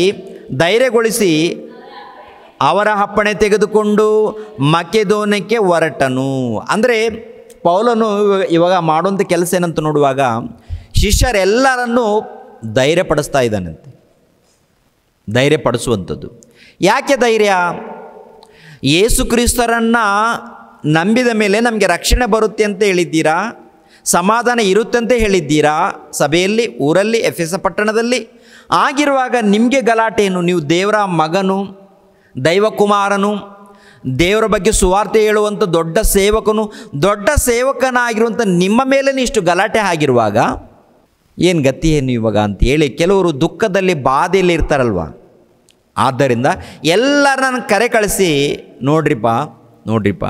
ಧೈರ್ಯಗೊಳಿಸಿ ಅವರ ಅಪ್ಪಣೆ ತೆಗೆದುಕೊಂಡು ಮಕೆದೋನ್ಯಕ್ಕೆ ಹೊರಟನು. ಅಂದರೆ ಪೌಲನು ಇವಾಗ ಮಾಡುವಂಥ ಕೆಲಸ ಏನಂತ ನೋಡುವಾಗ ಶಿಷ್ಯರೆಲ್ಲರನ್ನೂ ಧೈರ್ಯಪಡಿಸ್ತಾ ಇದ್ದಾನಂತೆ. ಧೈರ್ಯಪಡಿಸುವಂಥದ್ದು ಯಾಕೆ ಧೈರ್ಯ? ಯೇಸು ಕ್ರಿಸ್ತರನ್ನು ನಂಬಿದ ಮೇಲೆ ನಮಗೆ ರಕ್ಷಣೆ ಬರುತ್ತೆ ಅಂತ ಹೇಳಿದ್ದೀರಾ, ಸಮಾಧಾನ ಇರುತ್ತೆ ಅಂತ ಹೇಳಿದ್ದೀರಾ ಸಭೆಯಲ್ಲಿ, ಊರಲ್ಲಿ, ಎಫೆಸ ಪಟ್ಟಣದಲ್ಲಿ. ಆಗಿರುವಾಗ ನಿಮಗೆ ಗಲಾಟೆ ಏನು? ನೀವು ದೇವರ ಮಗನು, ದೈವಕುಮಾರನು, ದೇವರ ಬಗ್ಗೆ ಸುವಾರ್ತೆ ಹೇಳುವಂಥ ದೊಡ್ಡ ಸೇವಕನಾಗಿರುವಂಥ ನಿಮ್ಮ ಮೇಲೆ ಇಷ್ಟು ಗಲಾಟೆ ಆಗಿರುವಾಗ ಏನು ಗತಿ ಏನು ಇವಾಗ ಅಂತೇಳಿ ಕೆಲವರು ದುಃಖದಲ್ಲಿ ಬಾಧೆಯಲ್ಲಿ ಇರ್ತಾರಲ್ವ. ಆದ್ದರಿಂದ ಎಲ್ಲರನ್ನ ಕರೆ ಕಳಿಸಿ ನೋಡ್ರಿಪ್ಪ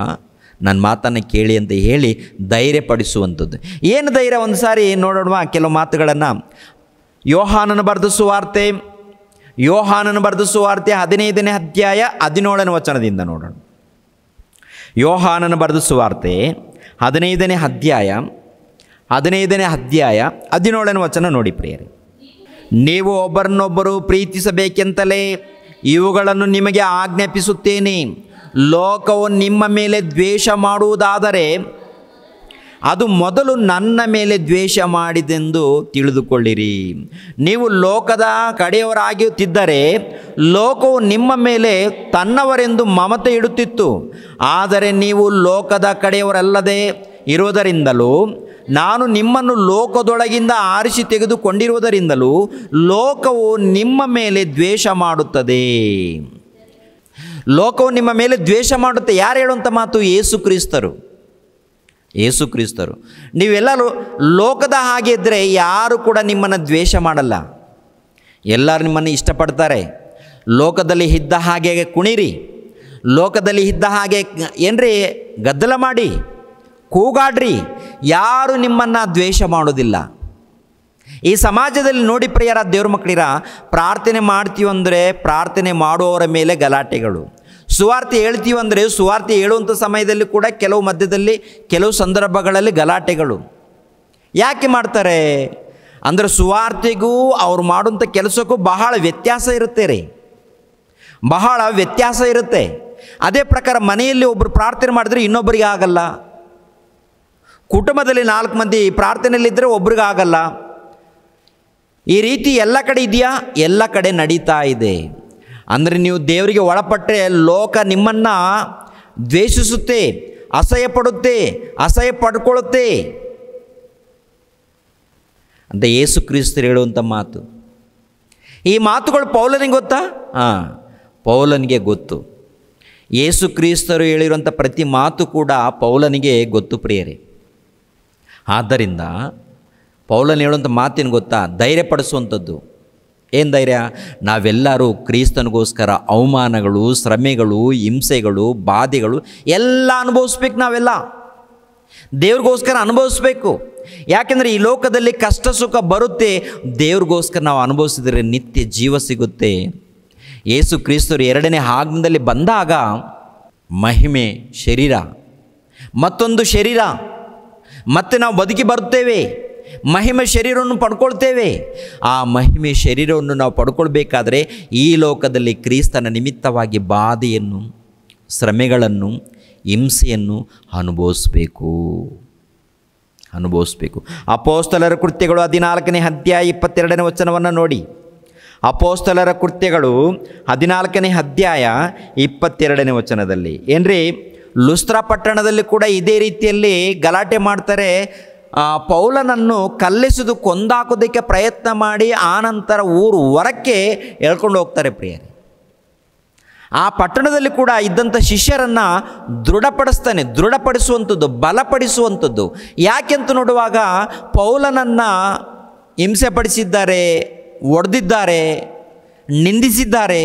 ನನ್ನ ಮಾತನ್ನು ಕೇಳಿ ಅಂತ ಹೇಳಿ ಧೈರ್ಯಪಡಿಸುವಂಥದ್ದು. ಏನು ಧೈರ್ಯ? ಒಂದು ಸಾರಿ ನೋಡೋಣ ಕೆಲವು ಮಾತುಗಳನ್ನು. ಯೋಹಾನನ ಬರೆದ ಸುವಾರ್ತೆ 15ನೇ ಅಧ್ಯಾಯ 17ನೇ ವಚನದಿಂದ ನೋಡೋಣ. ಯೋಹಾನನ ಬರೆದ ಸುವಾರ್ತೆ 15ನೇ ಅಧ್ಯಾಯ 17ನೇ ವಚನ ನೋಡಿ ಪ್ರಿಯರೇ. ನೀವು ಒಬ್ಬರನ್ನೊಬ್ಬರು ಪ್ರೀತಿಸಬೇಕೆಂತಲೇ ಇವುಗಳನ್ನು ನಿಮಗೆ ಆಜ್ಞಾಪಿಸುತ್ತೇನೆ. ಲೋಕವು ನಿಮ್ಮ ಮೇಲೆ ದ್ವೇಷ ಮಾಡುವುದಾದರೆ ಅದು ಮೊದಲು ನನ್ನ ಮೇಲೆ ದ್ವೇಷ ಮಾಡಿದೆಂದು ತಿಳಿದುಕೊಳ್ಳಿರಿ. ನೀವು ಲೋಕದ ಕಡೆಯವರಾಗಿರುತ್ತಿದ್ದರೆ ಲೋಕವು ನಿಮ್ಮ ಮೇಲೆ ತನ್ನವರೆಂದು ಮಮತೆ ಇಡುತ್ತಿತ್ತು. ಆದರೆ ನೀವು ಲೋಕದ ಕಡೆಯವರಲ್ಲದೆ ಇರುವುದರಿಂದಲೂ ನಾನು ನಿಮ್ಮನ್ನು ಲೋಕದೊಳಗಿಂದ ಆರಿಸಿ ತೆಗೆದುಕೊಂಡಿರುವುದರಿಂದಲೂ ಲೋಕವು ನಿಮ್ಮ ಮೇಲೆ ದ್ವೇಷ ಮಾಡುತ್ತದೆ. ಲೋಕವು ನಿಮ್ಮ ಮೇಲೆ ದ್ವೇಷ ಮಾಡುತ್ತೆ. ಯಾರು ಹೇಳುವಂಥ ಮಾತು? ಯೇಸು ಕ್ರಿಸ್ತರು. ನೀವೆಲ್ಲರೂ ಲೋಕದ ಹಾಗೆ ಇದ್ದರೆ ಯಾರು ಕೂಡ ನಿಮ್ಮನ್ನು ದ್ವೇಷ ಮಾಡಲ್ಲ. ಎಲ್ಲರೂ ನಿಮ್ಮನ್ನು ಇಷ್ಟಪಡ್ತಾರೆ. ಲೋಕದಲ್ಲಿ ಇದ್ದ ಹಾಗೆ ಕುಣಿರಿ, ಲೋಕದಲ್ಲಿ ಇದ್ದ ಹಾಗೆ ಏನ್ರಿ ಗದ್ದಲ ಮಾಡಿ ಕೂಗಾಡ್ರಿ, ಯಾರು ನಿಮ್ಮನ್ನು ದ್ವೇಷ ಮಾಡೋದಿಲ್ಲ. ಈ ಸಮಾಜದಲ್ಲಿ ನೋಡಿ ಪ್ರಿಯರಾದ ದೇವ್ರ ಮಕ್ಕಳಿರ, ಪ್ರಾರ್ಥನೆ ಮಾಡ್ತೀವಂದರೆ ಪ್ರಾರ್ಥನೆ ಮಾಡುವವರ ಮೇಲೆ ಗಲಾಟೆಗಳು, ಸುವಾರ್ತೆ ಹೇಳ್ತೀವಂದರೆ ಸುವಾರ್ತೆ ಹೇಳುವಂಥ ಸಮಯದಲ್ಲಿ ಕೂಡ ಕೆಲವು ಸಂದರ್ಭಗಳಲ್ಲಿ ಗಲಾಟೆಗಳು. ಯಾಕೆ ಮಾಡ್ತಾರೆ ಅಂದರೆ ಸುವಾರ್ತೆಗೂ ಅವ್ರು ಮಾಡುವಂಥ ಕೆಲಸಕ್ಕೂ ಬಹಳ ವ್ಯತ್ಯಾಸ ಇರುತ್ತೆ. ಅದೇ ಪ್ರಕಾರ ಮನೆಯಲ್ಲಿ ಒಬ್ಬರು ಪ್ರಾರ್ಥನೆ ಮಾಡಿದ್ರೆ ಇನ್ನೊಬ್ಬರಿಗೆ ಆಗಲ್ಲ. ಕುಟುಂಬದಲ್ಲಿ 4 ಮಂದಿ ಪ್ರಾರ್ಥನೆಯಲ್ಲಿದ್ದರೆ ಒಬ್ರಿಗೆ ಆಗಲ್ಲ. ಈ ರೀತಿ ಎಲ್ಲ ಕಡೆ ಇದೆಯಾ? ಎಲ್ಲ ಕಡೆ ನಡೀತಾ ಇದೆ. ಅಂದರೆ ನೀವು ದೇವರಿಗೆ ಒಳಪಟ್ಟರೆ ಲೋಕ ನಿಮ್ಮನ್ನು ದ್ವೇಷಿಸುತ್ತೆ, ಅಸಹ್ಯ ಪಡ್ಕೊಳ್ಳುತ್ತೆ ಅಂತ ಯೇಸು ಕ್ರಿಸ್ತರು ಹೇಳುವಂಥ ಮಾತು. ಈ ಮಾತುಗಳು ಪೌಲನಿಗೆ ಗೊತ್ತಾ? ಪೌಲನಿಗೆ ಗೊತ್ತು. ಯೇಸು ಕ್ರಿಸ್ತರು ಹೇಳಿರುವಂಥ ಪ್ರತಿ ಮಾತು ಕೂಡ ಪೌಲನಿಗೆ ಗೊತ್ತು ಪ್ರಿಯರೇ. ಆದ್ದರಿಂದ ಪೌಲನು ಹೇಳುವಂಥ ಮಾತೇನು ಗೊತ್ತಾ? ಧೈರ್ಯಪಡಿಸುವಂಥದ್ದು. ಏನು ಧೈರ್ಯ? ನಾವೆಲ್ಲರೂ ಕ್ರಿಸ್ತನಿಗೋಸ್ಕರ ಅವಮಾನಗಳು, ಶ್ರಮೆಗಳು, ಹಿಂಸೆಗಳು, ಬಾಧೆಗಳು ಎಲ್ಲ ಅನುಭವಿಸ್ಬೇಕು. ನಾವೆಲ್ಲ ದೇವ್ರಿಗೋಸ್ಕರ ಅನುಭವಿಸ್ಬೇಕು. ಯಾಕೆಂದರೆ ಈ ಲೋಕದಲ್ಲಿ ಕಷ್ಟ ಸುಖ ಬರುತ್ತೆ. ದೇವ್ರಿಗೋಸ್ಕರ ನಾವು ಅನುಭವಿಸಿದರೆ ನಿತ್ಯ ಜೀವ ಸಿಗುತ್ತೆ. ಯೇಸು ಕ್ರಿಸ್ತರು 2ನೇ ಆಗಮನದಲ್ಲಿ ಬಂದಾಗ ಮಹಿಮೆ ಶರೀರ, ಮತ್ತೊಂದು ಶರೀರ, ಮತ್ತೆ ನಾವು ಬದುಕಿ ಬರುತ್ತೇವೆ, ಮಹಿಮೆ ಶರೀರವನ್ನು ಪಡ್ಕೊಳ್ತೇವೆ. ಆ ಮಹಿಮೆ ಶರೀರವನ್ನು ನಾವು ಪಡ್ಕೊಳ್ಬೇಕಾದ್ರೆ ಈ ಲೋಕದಲ್ಲಿ ಕ್ರಿಸ್ತನ ನಿಮಿತ್ತವಾಗಿ ಬಾಧೆಯನ್ನು, ಶ್ರಮೆಗಳನ್ನು, ಹಿಂಸೆಯನ್ನು ಅನುಭವಿಸಬೇಕು. ಅಪೊಸ್ತಲರ ಕೃತ್ಯಗಳು 14ನೇ ಅಧ್ಯಾಯ 22ನೇ ವಚನವನ್ನು ನೋಡಿ. ಅಪೋಸ್ತಲರ ಕೃತ್ಯಗಳು 14ನೇ ಅಧ್ಯಾಯ 22ನೇ ವಚನದಲ್ಲಿ ಏನ್ರಿ, ಲುಸ್ತ್ರ ಪಟ್ಟಣದಲ್ಲಿ ಕೂಡ ಇದೇ ರೀತಿಯಲ್ಲಿ ಗಲಾಟೆ ಮಾಡ್ತಾರೆ. ಪೌಲನನ್ನು ಕಲ್ಲೆಸೆದು ಕೊಂದಾಕೋದಕ್ಕೆ ಪ್ರಯತ್ನ ಮಾಡಿ ಆನಂತರ ಊರು ಹೊರಕ್ಕೆ ಎಳ್ಕೊಂಡು ಹೋಗ್ತಾರೆ ಪ್ರಿಯರೇ. ಆ ಪಟ್ಟಣದಲ್ಲಿ ಕೂಡ ಇದ್ದಂಥ ಶಿಷ್ಯರನ್ನು ದೃಢಪಡಿಸುವಂಥದ್ದು, ಬಲಪಡಿಸುವಂಥದ್ದು. ಯಾಕೆಂತ ನೋಡುವಾಗ ಪೌಲನನ್ನು ಹಿಂಸೆಪಡಿಸಿದ್ದಾರೆ, ಹೊಡೆದಿದ್ದಾರೆ, ನಿಂದಿಸಿದ್ದಾರೆ,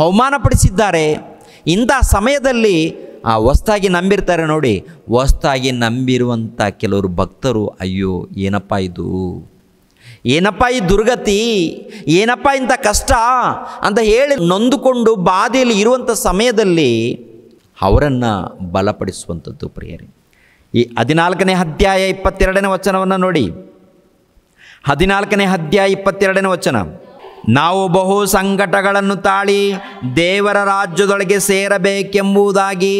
ಅವಮಾನಪಡಿಸಿದ್ದಾರೆ. ಇಂಥ ಸಮಯದಲ್ಲಿ ಹೊಸ್ದಾಗಿ ನಂಬಿರ್ತಾರೆ ನೋಡಿ, ಹೊಸ್ದಾಗಿ ನಂಬಿರುವಂಥ ಕೆಲವರು ಭಕ್ತರು, ಅಯ್ಯೋ ಏನಪ್ಪ ಇದು, ಏನಪ್ಪ ಈ ದುರ್ಗತಿ, ಏನಪ್ಪ ಇಂಥ ಕಷ್ಟ ಅಂತ ಹೇಳಿ ನೊಂದುಕೊಂಡು ಬಾಧೆಯಲ್ಲಿ ಇರುವಂಥ ಸಮಯದಲ್ಲಿ ಅವರನ್ನು ಬಲಪಡಿಸುವಂಥದ್ದು ಪ್ರಿಯರೇ. ಈ 14ನೇ ಅಧ್ಯಾಯ 22ನೇ ವಚನವನ್ನು ನೋಡಿ. 14ನೇ ಅಧ್ಯಾಯ 22ನೇ ವಚನ, ನಾವು ಬಹು ಸಂಕಟಗಳನ್ನು ತಾಳಿ ದೇವರ ರಾಜ್ಯದೊಳಗೆ ಸೇರಬೇಕೆಂಬುದಾಗಿ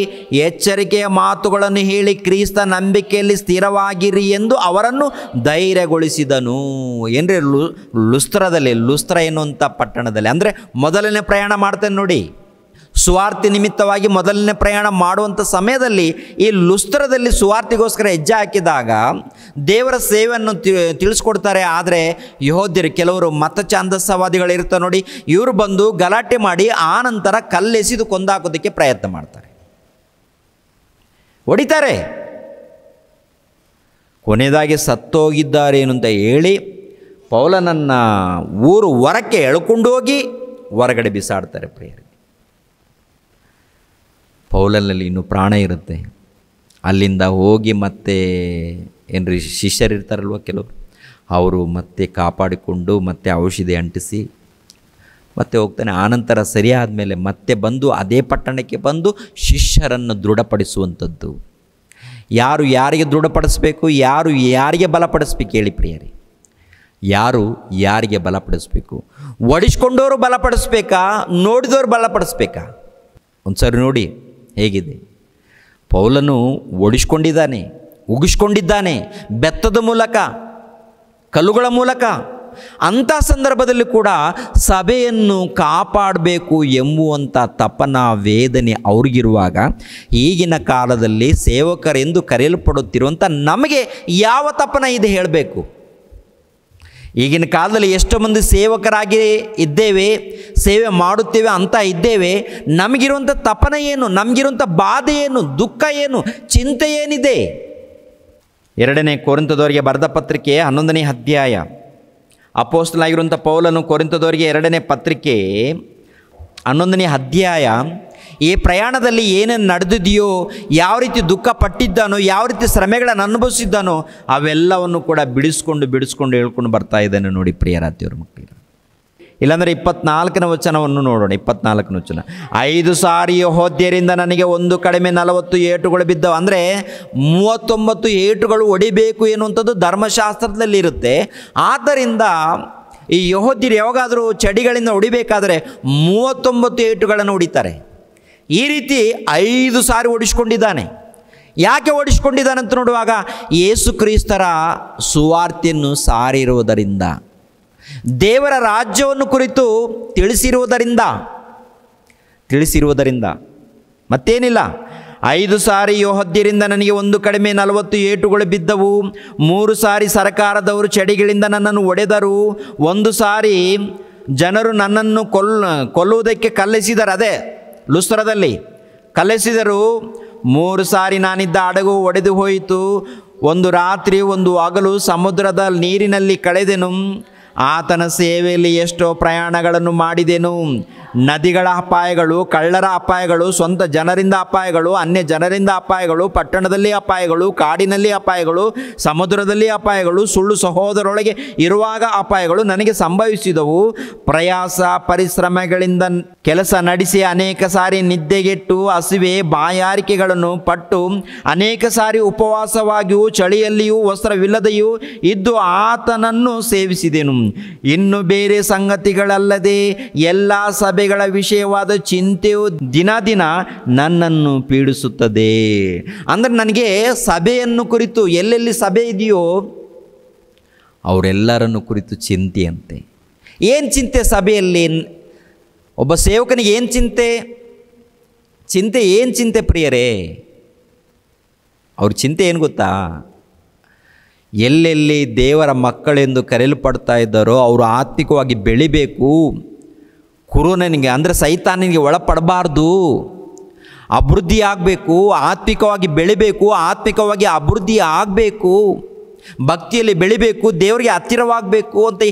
ಎಚ್ಚರಿಕೆಯ ಮಾತುಗಳನ್ನು ಹೇಳಿ ಕ್ರಿಸ್ತ ನಂಬಿಕೆಯಲ್ಲಿ ಸ್ಥಿರವಾಗಿರಿ ಎಂದು ಅವರನ್ನು ಧೈರ್ಯಗೊಳಿಸಿದನು. ಏನ್ರಿ, ಲುಸ್ತ್ರ ಎನ್ನುವಂಥ ಪಟ್ಟಣದಲ್ಲಿ, ಅಂದರೆ ಮೊದಲನೇ ಪ್ರಯಾಣ ಮಾಡ್ತೇನೆ ನೋಡಿ, ಸುವಾರ್ತೆ ನಿಮಿತ್ತವಾಗಿ ಮೊದಲನೇ ಪ್ರಯಾಣ ಮಾಡುವಂಥ ಸಮಯದಲ್ಲಿ ಈ ಲುಸ್ತ್ರದಲ್ಲಿ ಸುವಾರ್ತೆಗೋಸ್ಕರ ಹೆಜ್ಜೆ ಹಾಕಿದಾಗ ದೇವರ ಸೇವೆಯನ್ನು ತಿಳಿಸ್ಕೊಡ್ತಾರೆ. ಆದರೆ ಯಹೂದ್ಯರು ಕೆಲವರು ಮತಛಾಂದಸವಾದಿಗಳು ಇರ್ತಾರೆ ನೋಡಿ, ಇವರು ಬಂದು ಗಲಾಟೆ ಮಾಡಿ ಆ ನಂತರ ಕಲ್ಲೆಸೆದು ಕೊಂದಾಕೋದಕ್ಕೆ ಪ್ರಯತ್ನ ಮಾಡ್ತಾರೆ, ಹೊಡಿತಾರೆ. ಕೊನೆಯದಾಗಿ ಸತ್ತೋಗಿದ್ದಾರೇನು ಅಂತ ಹೇಳಿ ಪೌಲನನ್ನು ಊರು ಹೊರಕ್ಕೆ ಎಳ್ಕೊಂಡು ಹೋಗಿ ಹೊರಗಡೆ ಬಿಸಾಡ್ತಾರೆ ಪ್ರಿಯರೇ. ಪೌಲನಲ್ಲಿ ಇನ್ನೂ ಪ್ರಾಣ ಇರುತ್ತೆ. ಅಲ್ಲಿಂದ ಹೋಗಿ ಮತ್ತೆ ಏನ್ರಿ ಶಿಷ್ಯರಿರ್ತಾರಲ್ವ ಕೆಲವರು, ಅವರು ಮತ್ತೆ ಕಾಪಾಡಿಕೊಂಡು ಮತ್ತೆ ಔಷಧಿ ಅಂಟಿಸಿ ಮತ್ತೆ ಹೋಗ್ತಾನೆ. ಆನಂತರ ಸರಿಯಾದ ಮೇಲೆ ಮತ್ತೆ ಬಂದು ಅದೇ ಪಟ್ಟಣಕ್ಕೆ ಬಂದು ಶಿಷ್ಯರನ್ನು ದೃಢಪಡಿಸುವಂಥದ್ದು. ಯಾರು ಯಾರಿಗೆ ದೃಢಪಡಿಸ್ಬೇಕು, ಯಾರು ಯಾರಿಗೆ ಬಲಪಡಿಸ್ಬೇಕು ಹೇಳಿ ಪ್ರಿಯರೇ? ಯಾರು ಯಾರಿಗೆ ಬಲಪಡಿಸ್ಬೇಕು? ಒಡಿಸ್ಕೊಂಡವರು ಬಲಪಡಿಸ್ಬೇಕಾ, ನೋಡಿದವರು ಬಲಪಡಿಸ್ಬೇಕಾ? ಒಂದು ಸರಿ ನೋಡಿ ಹೇಗಿದೆ. ಪೌಲನು ಒಡಿಸ್ಕೊಂಡಿದ್ದಾನೆ, ಉಗಿಸ್ಕೊಂಡಿದ್ದಾನೆ, ಬೆತ್ತದ ಮೂಲಕ, ಕಲ್ಲುಗಳ ಮೂಲಕ. ಅಂಥ ಸಂದರ್ಭದಲ್ಲಿ ಕೂಡ ಸಭೆಯನ್ನು ಕಾಪಾಡಬೇಕು ಎಂಬುವಂಥ ತಪನ ವೇದನೆ ಅವ್ರಿಗಿರುವಾಗ, ಈಗಿನ ಕಾಲದಲ್ಲಿ ಸೇವಕರೆಂದು ಕರೆಯಲ್ಪಡುತ್ತಿರುವಂಥ ನಮಗೆ ಯಾವ ತಪನ ಇದೆ ಹೇಳಬೇಕು? ಈಗಿನ ಕಾಲದಲ್ಲಿ ಎಷ್ಟೋ ಮಂದಿ ಸೇವಕರಾಗಿ ಇದ್ದೇವೆ, ಸೇವೆ ಮಾಡುತ್ತೇವೆ ಅಂತ ಇದ್ದೇವೆ. ನಮಗಿರುವಂಥ ತಪನ ಏನು, ನಮಗಿರುವಂಥ ಬಾಧೆ ಏನು, ದುಃಖ ಏನು, ಚಿಂತೆ ಏನಿದೆ? 2ನೇ ಕೊರಿಂಥದವರಿಗೆ ಬರೆದ ಪತ್ರಿಕೆ 11ನೇ ಅಧ್ಯಾಯ, ಅಪೊಸ್ತಲನಾಗಿರುವಂಥ ಪೌಲನು ಕೊರಿಂಥದವರಿಗೆ 2ನೇ ಪತ್ರಿಕೆ 11ನೇ ಅಧ್ಯಾಯ, ಈ ಪ್ರಯಾಣದಲ್ಲಿ ಏನೇನು ನಡೆದಿದೆಯೋ, ಯಾವ ರೀತಿ ದುಃಖ ಪಟ್ಟಿದ್ದಾನೋ, ಯಾವ ರೀತಿ ಶ್ರಮೆಗಳನ್ನು ಅನುಭವಿಸಿದ್ದಾನೋ ಅವೆಲ್ಲವನ್ನು ಕೂಡ ಬಿಡಿಸ್ಕೊಂಡು ಹೇಳ್ಕೊಂಡು ಬರ್ತಾ ಇದ್ದಾನೆ ನೋಡಿ ಪ್ರಿಯರಾತಿಯವ್ರ ಮಕ್ಕಳಿಗೆ. ಇಲ್ಲಾಂದರೆ 24ನೇ ವಚನವನ್ನು ನೋಡೋಣ. 24ನೇ ವಚನ, 5 ಸಾರಿ ಯೆಹೂದ್ಯರಿಂದ ನನಗೆ ಒಂದು ಕಡಿಮೆ 40 ಏಟುಗಳು ಬಿದ್ದವು. ಅಂದರೆ 39 ಏಟುಗಳು ಹೊಡಿಬೇಕು ಎನ್ನುವಂಥದ್ದು ಧರ್ಮಶಾಸ್ತ್ರದಲ್ಲಿ ಇರುತ್ತೆ. ಆದ್ದರಿಂದ ಈ ಯೆಹೂದ್ಯರು ಯಾವಾಗಾದರೂ ಚಡಿಗಳಿಂದ ಹೊಡಿಬೇಕಾದರೆ 39 ಏಟುಗಳನ್ನು ಹೊಡಿತಾರೆ. ಈ ರೀತಿ 5 ಸಾರಿ ಓಡಿಸ್ಕೊಂಡಿದ್ದಾನೆ. ಯಾಕೆ ಓಡಿಸ್ಕೊಂಡಿದ್ದಾನೆ ಅಂತ ನೋಡುವಾಗ, ಯೇಸು ಕ್ರಿಸ್ತರ ಸುವಾರ್ತೆಯನ್ನು ಸಾರಿರುವುದರಿಂದ, ದೇವರ ರಾಜ್ಯವನ್ನು ಕುರಿತು ತಿಳಿಸಿರುವುದರಿಂದ ಮತ್ತೇನಿಲ್ಲ. 5 ಸಾರಿ ಯೆಹೂದ್ಯರಿಂದ ನನಗೆ ಒಂದು ಕಡಿಮೆ 40 ಏಟುಗಳು ಬಿದ್ದವು. 3 ಸಾರಿ ಸರ್ಕಾರದವರು ಚಡಿಗಳಿಂದ ನನ್ನನ್ನು ಹೊಡೆದರು. 1 ಸಾರಿ ಜನರು ನನ್ನನ್ನು ಕೊಲ್ಲುವುದಕ್ಕೆ ಕಲ್ಲೆಸಿದರು. ಅದೇ ಲುಸ್ತ್ರದಲ್ಲಿ ಕಲ್ಲೆಸಿದರು. 3 ಸಾರಿ ನಾನಿದ್ದ ಹಡಗು ಒಡೆದು ಹೋಯಿತು. 1 ರಾತ್ರಿ 1 ಹಗಲು ಸಮುದ್ರದ ನೀರಿನಲ್ಲಿ ಕಳೆದೆನು. ಆತನ ಸೇವೆಯಲ್ಲಿ ಎಷ್ಟೋ ಪ್ರಯಾಣಗಳನ್ನು ಮಾಡಿದೆನು. ನದಿಗಳ ಅಪಾಯಗಳು, ಕಳ್ಳರ ಅಪಾಯಗಳು, ಸ್ವಂತ ಜನರಿಂದ ಅಪಾಯಗಳು, ಅನ್ಯ ಜನರಿಂದ ಅಪಾಯಗಳು, ಪಟ್ಟಣದಲ್ಲಿ ಅಪಾಯಗಳು, ಕಾಡಿನಲ್ಲಿ ಅಪಾಯಗಳು, ಸಮುದ್ರದಲ್ಲಿ ಅಪಾಯಗಳು, ಸುಳ್ಳು ಸಹೋದರರೊಳಗೆ ಇರುವಾಗ ಅಪಾಯಗಳು ನನಗೆ ಸಂಭವಿಸಿದವು. ಪ್ರಯಾಸ ಪರಿಶ್ರಮಗಳಿಂದ ಕೆಲಸ ನಡೆಸಿ ಅನೇಕ ಸಾರಿ ನಿದ್ದೆಗೆಟ್ಟು ಹಸಿವೆ ಬಾಯಾರಿಕೆಗಳನ್ನು ಪಟ್ಟು ಅನೇಕ ಸಾರಿ ಉಪವಾಸವಾಗಿಯೂ ಚಳಿಯಲ್ಲಿಯೂ ವಸ್ತ್ರವಿಲ್ಲದೆಯೂ ಇದ್ದು ಆತನನ್ನು ಸೇವಿಸಿದೆನು. ಇನ್ನು ಬೇರೆ ಸಂಗತಿಗಳಲ್ಲದೆ ಎಲ್ಲ ಸಭೆಗಳ ವಿಷಯವಾದ ಚಿಂತೆಯು ದಿನ ನನ್ನನ್ನು ಪೀಡಿಸುತ್ತದೆ. ಅಂದರೆ ನನಗೆ ಸಭೆಯನ್ನು ಕುರಿತು, ಎಲ್ಲೆಲ್ಲಿ ಸಭೆ ಇದೆಯೋ ಅವರೆಲ್ಲರನ್ನು ಕುರಿತು ಚಿಂತೆಯಂತೆ. ಏನು ಚಿಂತೆ ಸಭೆಯಲ್ಲಿ? ಒಬ್ಬ ಸೇವಕನಿಗೆ ಏನು ಚಿಂತೆ? ಏನು ಚಿಂತೆ ಪ್ರಿಯರೇ? ಅವ್ರ ಚಿಂತೆ ಏನು ಗೊತ್ತಾ? ಎಲ್ಲೆಲ್ಲಿ ದೇವರ ಮಕ್ಕಳೆಂದು ಕರೆಯಲ್ಪಡ್ತಾ ಇದ್ದಾರೋ ಅವರು ಆತ್ಮಿಕವಾಗಿ ಬೆಳಿಬೇಕು. ಕುರುನನಿಗೆ ಅಂದರೆ ಸೈತಾನನಿಗೆ ಒಳಪಡಬಾರ್ದು, ಅಭಿವೃದ್ಧಿ ಆಗಬೇಕು, ಆತ್ಮಿಕವಾಗಿ ಬೆಳಿಬೇಕು, ಆತ್ಮಿಕವಾಗಿ ಅಭಿವೃದ್ಧಿ ಆಗಬೇಕು, ಭಕ್ತಿಯಲ್ಲಿ ಬೆಳಿಬೇಕು, ದೇವರಿಗೆ ಹತ್ತಿರವಾಗಬೇಕು ಅಂತ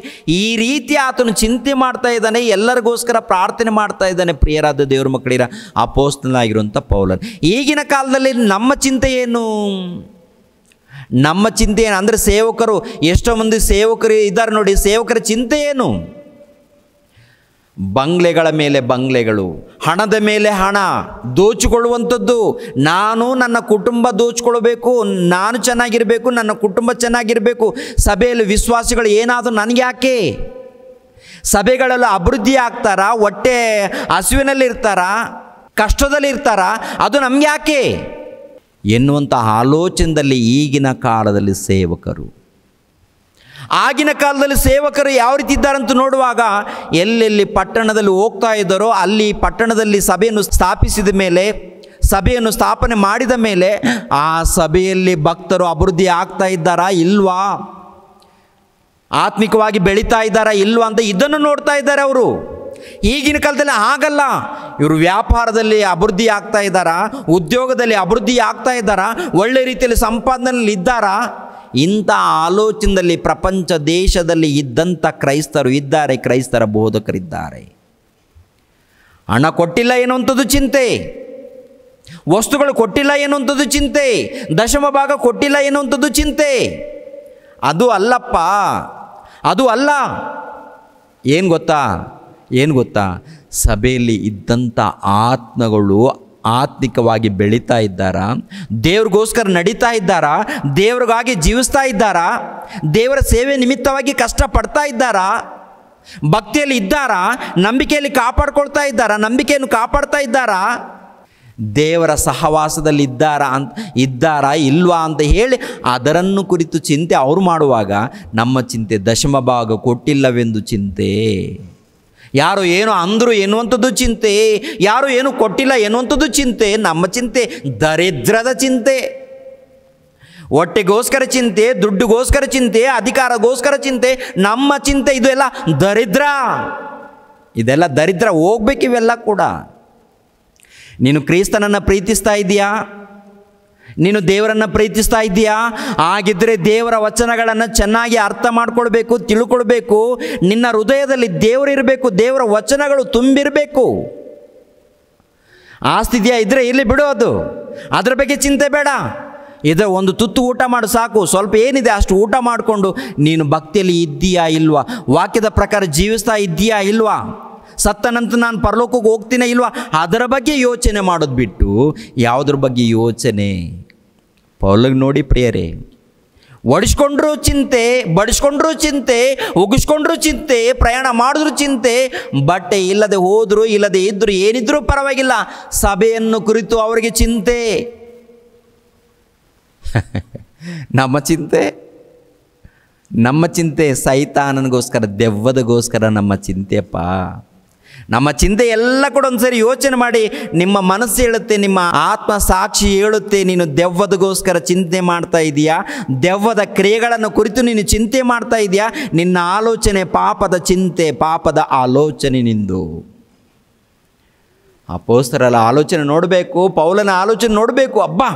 ಈ ರೀತಿ ಆತನು ಚಿಂತೆ ಮಾಡ್ತಾ ಇದ್ದಾನೆ. ಎಲ್ಲರಿಗೋಸ್ಕರ ಪ್ರಾರ್ಥನೆ ಮಾಡ್ತಾ ಇದ್ದಾನೆ. ಪ್ರಿಯರಾದ ದೇವರ ಮಕ್ಕಳಿರ ಅಪೊಸ್ತಲನಾಗಿರುವಂಥ ಪೌಲನು. ಈಗಿನ ಕಾಲದಲ್ಲಿ ನಮ್ಮ ಚಿಂತೆ ಏನು? ನಮ್ಮ ಚಿಂತೆ ಏನು ಅಂದರೆ ಸೇವಕರು, ಎಷ್ಟೋ ಮಂದಿ ಸೇವಕರು ಇದ್ದಾರೆ ನೋಡಿ, ಸೇವಕರ ಚಿಂತೆ ಏನು? ಬಂಗ್ಲೆಗಳ ಮೇಲೆ ಬಂಗ್ಲೆಗಳು, ಹಣದ ಮೇಲೆ ಹಣ, ದೋಚಿಕೊಳ್ಳುವಂಥದ್ದು. ನಾನು ನನ್ನ ಕುಟುಂಬ ದೋಚಿಕೊಳ್ಬೇಕು, ನಾನು ಚೆನ್ನಾಗಿರಬೇಕು, ನನ್ನ ಕುಟುಂಬ ಚೆನ್ನಾಗಿರಬೇಕು. ಸಭೆಯಲ್ಲಿ ವಿಶ್ವಾಸಿಗಳು ಏನಾದರೂ ನನಗೆ ಯಾಕೆ? ಸಭೆಗಳಲ್ಲಿ ಅಭಿವೃದ್ಧಿ ಆಗ್ತಾರಾ? ಹೊಟ್ಟೆ ಹಸುವಿನಲ್ಲಿ ಇರ್ತಾರಾ? ಕಷ್ಟದಲ್ಲಿ ಇರ್ತಾರಾ? ಅದು ನಮ್ಗೆ ಯಾಕೆ ಎನ್ನುವಂಥ ಆಲೋಚನೆಯಲ್ಲಿ ಈಗಿನ ಕಾಲದಲ್ಲಿ ಸೇವಕರು. ಆಗಿನ ಕಾಲದಲ್ಲಿ ಸೇವಕರು ಯಾವ ರೀತಿ ಇದ್ದಾರಂತ ನೋಡುವಾಗ, ಎಲ್ಲೆಲ್ಲಿ ಪಟ್ಟಣದಲ್ಲಿ ಹೋಗ್ತಾ ಇದ್ದಾರೋ ಅಲ್ಲಿ ಪಟ್ಟಣದಲ್ಲಿ ಸಭೆಯನ್ನು ಸ್ಥಾಪಿಸಿದ ಮೇಲೆ, ಸಭೆಯನ್ನು ಸ್ಥಾಪನೆ ಮಾಡಿದ ಮೇಲೆ ಆ ಸಭೆಯಲ್ಲಿ ಭಕ್ತರು ಅಭಿವೃದ್ಧಿ ಆಗ್ತಾ ಇದ್ದಾರಾ ಇಲ್ವಾ, ಆತ್ಮಿಕವಾಗಿ ಬೆಳೀತಾ ಇದ್ದಾರಾ ಇಲ್ವಾ ಅಂತ ಇದನ್ನು ನೋಡ್ತಾ ಇದ್ದಾರೆ ಅವರು. ಈಗಿನ ಕಾಲದಲ್ಲಿ ಆಗಲ್ಲ. ಇವರು ವ್ಯಾಪಾರದಲ್ಲಿ ಅಭಿವೃದ್ಧಿ ಆಗ್ತಾ ಇದ್ದಾರಾ, ಉದ್ಯೋಗದಲ್ಲಿ ಅಭಿವೃದ್ಧಿ ಆಗ್ತಾ ಇದ್ದಾರಾ, ಒಳ್ಳೆ ರೀತಿಯಲ್ಲಿ ಸಂಪಾದನೆಯಲ್ಲಿ ಇದ್ದಾರಾ? ಇಂಥ ಆಲೋಚನೆಯಲ್ಲಿ ಪ್ರಪಂಚ ದೇಶದಲ್ಲಿ ಇದ್ದಂಥ ಕ್ರೈಸ್ತರು ಇದ್ದಾರೆ, ಕ್ರೈಸ್ತರ ಬೋಧಕರಿದ್ದಾರೆ. ಹಣ ಕೊಟ್ಟಿಲ್ಲ ಎನ್ನುವಂಥದ್ದು ಚಿಂತೆ, ವಸ್ತುಗಳು ಕೊಟ್ಟಿಲ್ಲ ಎನ್ನುವಂಥದ್ದು ಚಿಂತೆ, ದಶಮ ಭಾಗ ಕೊಟ್ಟಿಲ್ಲ ಎನ್ನುವಂಥದ್ದು ಚಿಂತೆ. ಅದು ಅಲ್ಲಪ್ಪ, ಅದು ಅಲ್ಲ. ಏನು ಗೊತ್ತಾ? ಸಭೆಯಲ್ಲಿ ಇದ್ದಂಥ ಆತ್ಮಗಳು ಆತ್ಮಿಕವಾಗಿ ಬೆಳೀತಾ ಇದ್ದಾರಾ? ದೇವ್ರಿಗೋಸ್ಕರ ನಡೀತಾ ಇದ್ದಾರಾ? ದೇವ್ರಿಗಾಗಿ ಜೀವಿಸ್ತಾ ಇದ್ದಾರಾ? ದೇವರ ಸೇವೆ ನಿಮಿತ್ತವಾಗಿ ಕಷ್ಟಪಡ್ತಾ ಇದ್ದಾರಾ? ಭಕ್ತಿಯಲ್ಲಿ ಇದ್ದಾರಾ? ನಂಬಿಕೆಯಲ್ಲಿ ಕಾಪಾಡ್ಕೊಳ್ತಾ ಇದ್ದಾರಾ? ನಂಬಿಕೆಯನ್ನು ಕಾಪಾಡ್ತಾ ಇದ್ದಾರಾ? ದೇವರ ಸಹವಾಸದಲ್ಲಿ ಇದ್ದಾರಾ ಇಲ್ವಾ ಅಂತ ಹೇಳಿ ಅದರನ್ನು ಕುರಿತು ಚಿಂತೆ ಅವರು ಮಾಡುವಾಗ, ನಮ್ಮ ಚಿಂತೆ ದಶಮ ಭಾಗ ಕೊಟ್ಟಿಲ್ಲವೆಂದು ಚಿಂತೆ, ಯಾರು ಏನೋ ಅಂದರು ಎನ್ನುವಂಥದ್ದು ಚಿಂತೆ, ಯಾರು ಏನು ಕೊಟ್ಟಿಲ್ಲ ಎನ್ನುವಂಥದ್ದು ಚಿಂತೆ. ನಮ್ಮ ಚಿಂತೆ ದರಿದ್ರದ ಚಿಂತೆ, ಹೊಟ್ಟೆಗೋಸ್ಕರ ಚಿಂತೆ, ದುಡ್ಡುಗೋಸ್ಕರ ಚಿಂತೆ, ಅಧಿಕಾರಗೋಸ್ಕರ ಚಿಂತೆ. ನಮ್ಮ ಚಿಂತೆ ಇದೆಲ್ಲ ದರಿದ್ರ, ಇದೆಲ್ಲ ದರಿದ್ರ. ಹೋಗ್ಬೇಕು ಇವೆಲ್ಲ ಕೂಡ. ನೀನು ಕ್ರಿಸ್ತನನ್ನು ಪ್ರೀತಿಸ್ತಾ ಇದೆಯಾ? ನೀನು ದೇವರನ್ನು ಪ್ರೀತಿಸ್ತಾ ಇದ್ದೀಯಾ? ಹಾಗಿದ್ದರೆ ದೇವರ ವಚನಗಳನ್ನು ಚೆನ್ನಾಗಿ ಅರ್ಥ ಮಾಡ್ಕೊಳ್ಬೇಕು, ತಿಳ್ಕೊಳ್ಬೇಕು. ನಿನ್ನ ಹೃದಯದಲ್ಲಿ ದೇವರಿರಬೇಕು, ದೇವರ ವಚನಗಳು ತುಂಬಿರಬೇಕು. ಆ ಸ್ಥಿತಿಯ ಇದ್ದರೆ ಇಲ್ಲಿ ಬಿಡೋದು, ಅದರ ಬಗ್ಗೆ ಚಿಂತೆ ಬೇಡ. ಇದು ಒಂದು ತುತ್ತು ಊಟ ಮಾಡು ಸಾಕು. ಸ್ವಲ್ಪ ಏನಿದೆ ಅಷ್ಟು ಊಟ ಮಾಡಿಕೊಂಡು ನೀನು ಭಕ್ತಿಯಲ್ಲಿ ಇದ್ದೀಯಾ ಇಲ್ವಾ, ವಾಕ್ಯದ ಪ್ರಕಾರ ಜೀವಿಸ್ತಾ ಇದ್ದೀಯಾ ಇಲ್ವಾ, ಸತ್ತ ನಂತರ ನಾನು ಪರಲೋಕಕ್ಕೆ ಹೋಗ್ತೀನೇ ಇಲ್ವಾ, ಅದರ ಬಗ್ಗೆ ಯೋಚನೆ ಮಾಡೋದು ಬಿಟ್ಟು ಯಾವುದ್ರ ಬಗ್ಗೆ ಯೋಚನೆ? ಪೌಲಗೆ ನೋಡಿ ಪ್ರಿಯರೇ, ಒಡಿಸ್ಕೊಂಡ್ರೂ ಚಿಂತೆ, ಬಡಿಸ್ಕೊಂಡ್ರೂ ಚಿಂತೆ, ಉಗಿಸ್ಕೊಂಡ್ರೂ ಚಿಂತೆ, ಪ್ರಯಾಣ ಮಾಡಿದ್ರೂ ಚಿಂತೆ, ಬಟ್ಟೆ ಇಲ್ಲದೆ ಹೋದರೂ ಇಲ್ಲದೆ ಇದ್ದರೂ ಏನಿದ್ರೂ ಪರವಾಗಿಲ್ಲ, ಸಭೆಯನ್ನು ಕುರಿತು ಅವರಿಗೆ ಚಿಂತೆ. ನಮ್ಮ ಚಿಂತೆ ಸೈತಾನನಿಗೋಸ್ಕರ, ದೆವ್ವದಗೋಸ್ಕರ ನಮ್ಮ ಚಿಂತೆಯಪ್ಪ. ನಮ್ಮ ಚಿಂತೆ ಎಲ್ಲ ಕೂಡ ಒಂದು ಸರಿ ಯೋಚನೆ ಮಾಡಿ. ನಿಮ್ಮ ಮನಸ್ಸು ಹೇಳುತ್ತೆ, ನಿಮ್ಮ ಆತ್ಮ ಸಾಕ್ಷಿ ಹೇಳುತ್ತೆ, ನೀನು ದೆವ್ವದಗೋಸ್ಕರ ಚಿಂತೆ ಮಾಡ್ತಾ ಇದೆಯಾ, ದೆವ್ವದ ಕ್ರಿಯೆಗಳನ್ನು ಕುರಿತು ನೀನು ಚಿಂತೆ ಮಾಡ್ತಾ ಇದೆಯಾ? ನಿನ್ನ ಆಲೋಚನೆ ಪಾಪದ ಚಿಂತೆ, ಪಾಪದ ಆಲೋಚನೆ ನಿಂದು. ಅಪೊಸ್ತಲರ ಆಲೋಚನೆ ನೋಡಬೇಕು, ಪೌಲನ ಆಲೋಚನೆ ನೋಡಬೇಕು. ಅಬ್ಬಾ,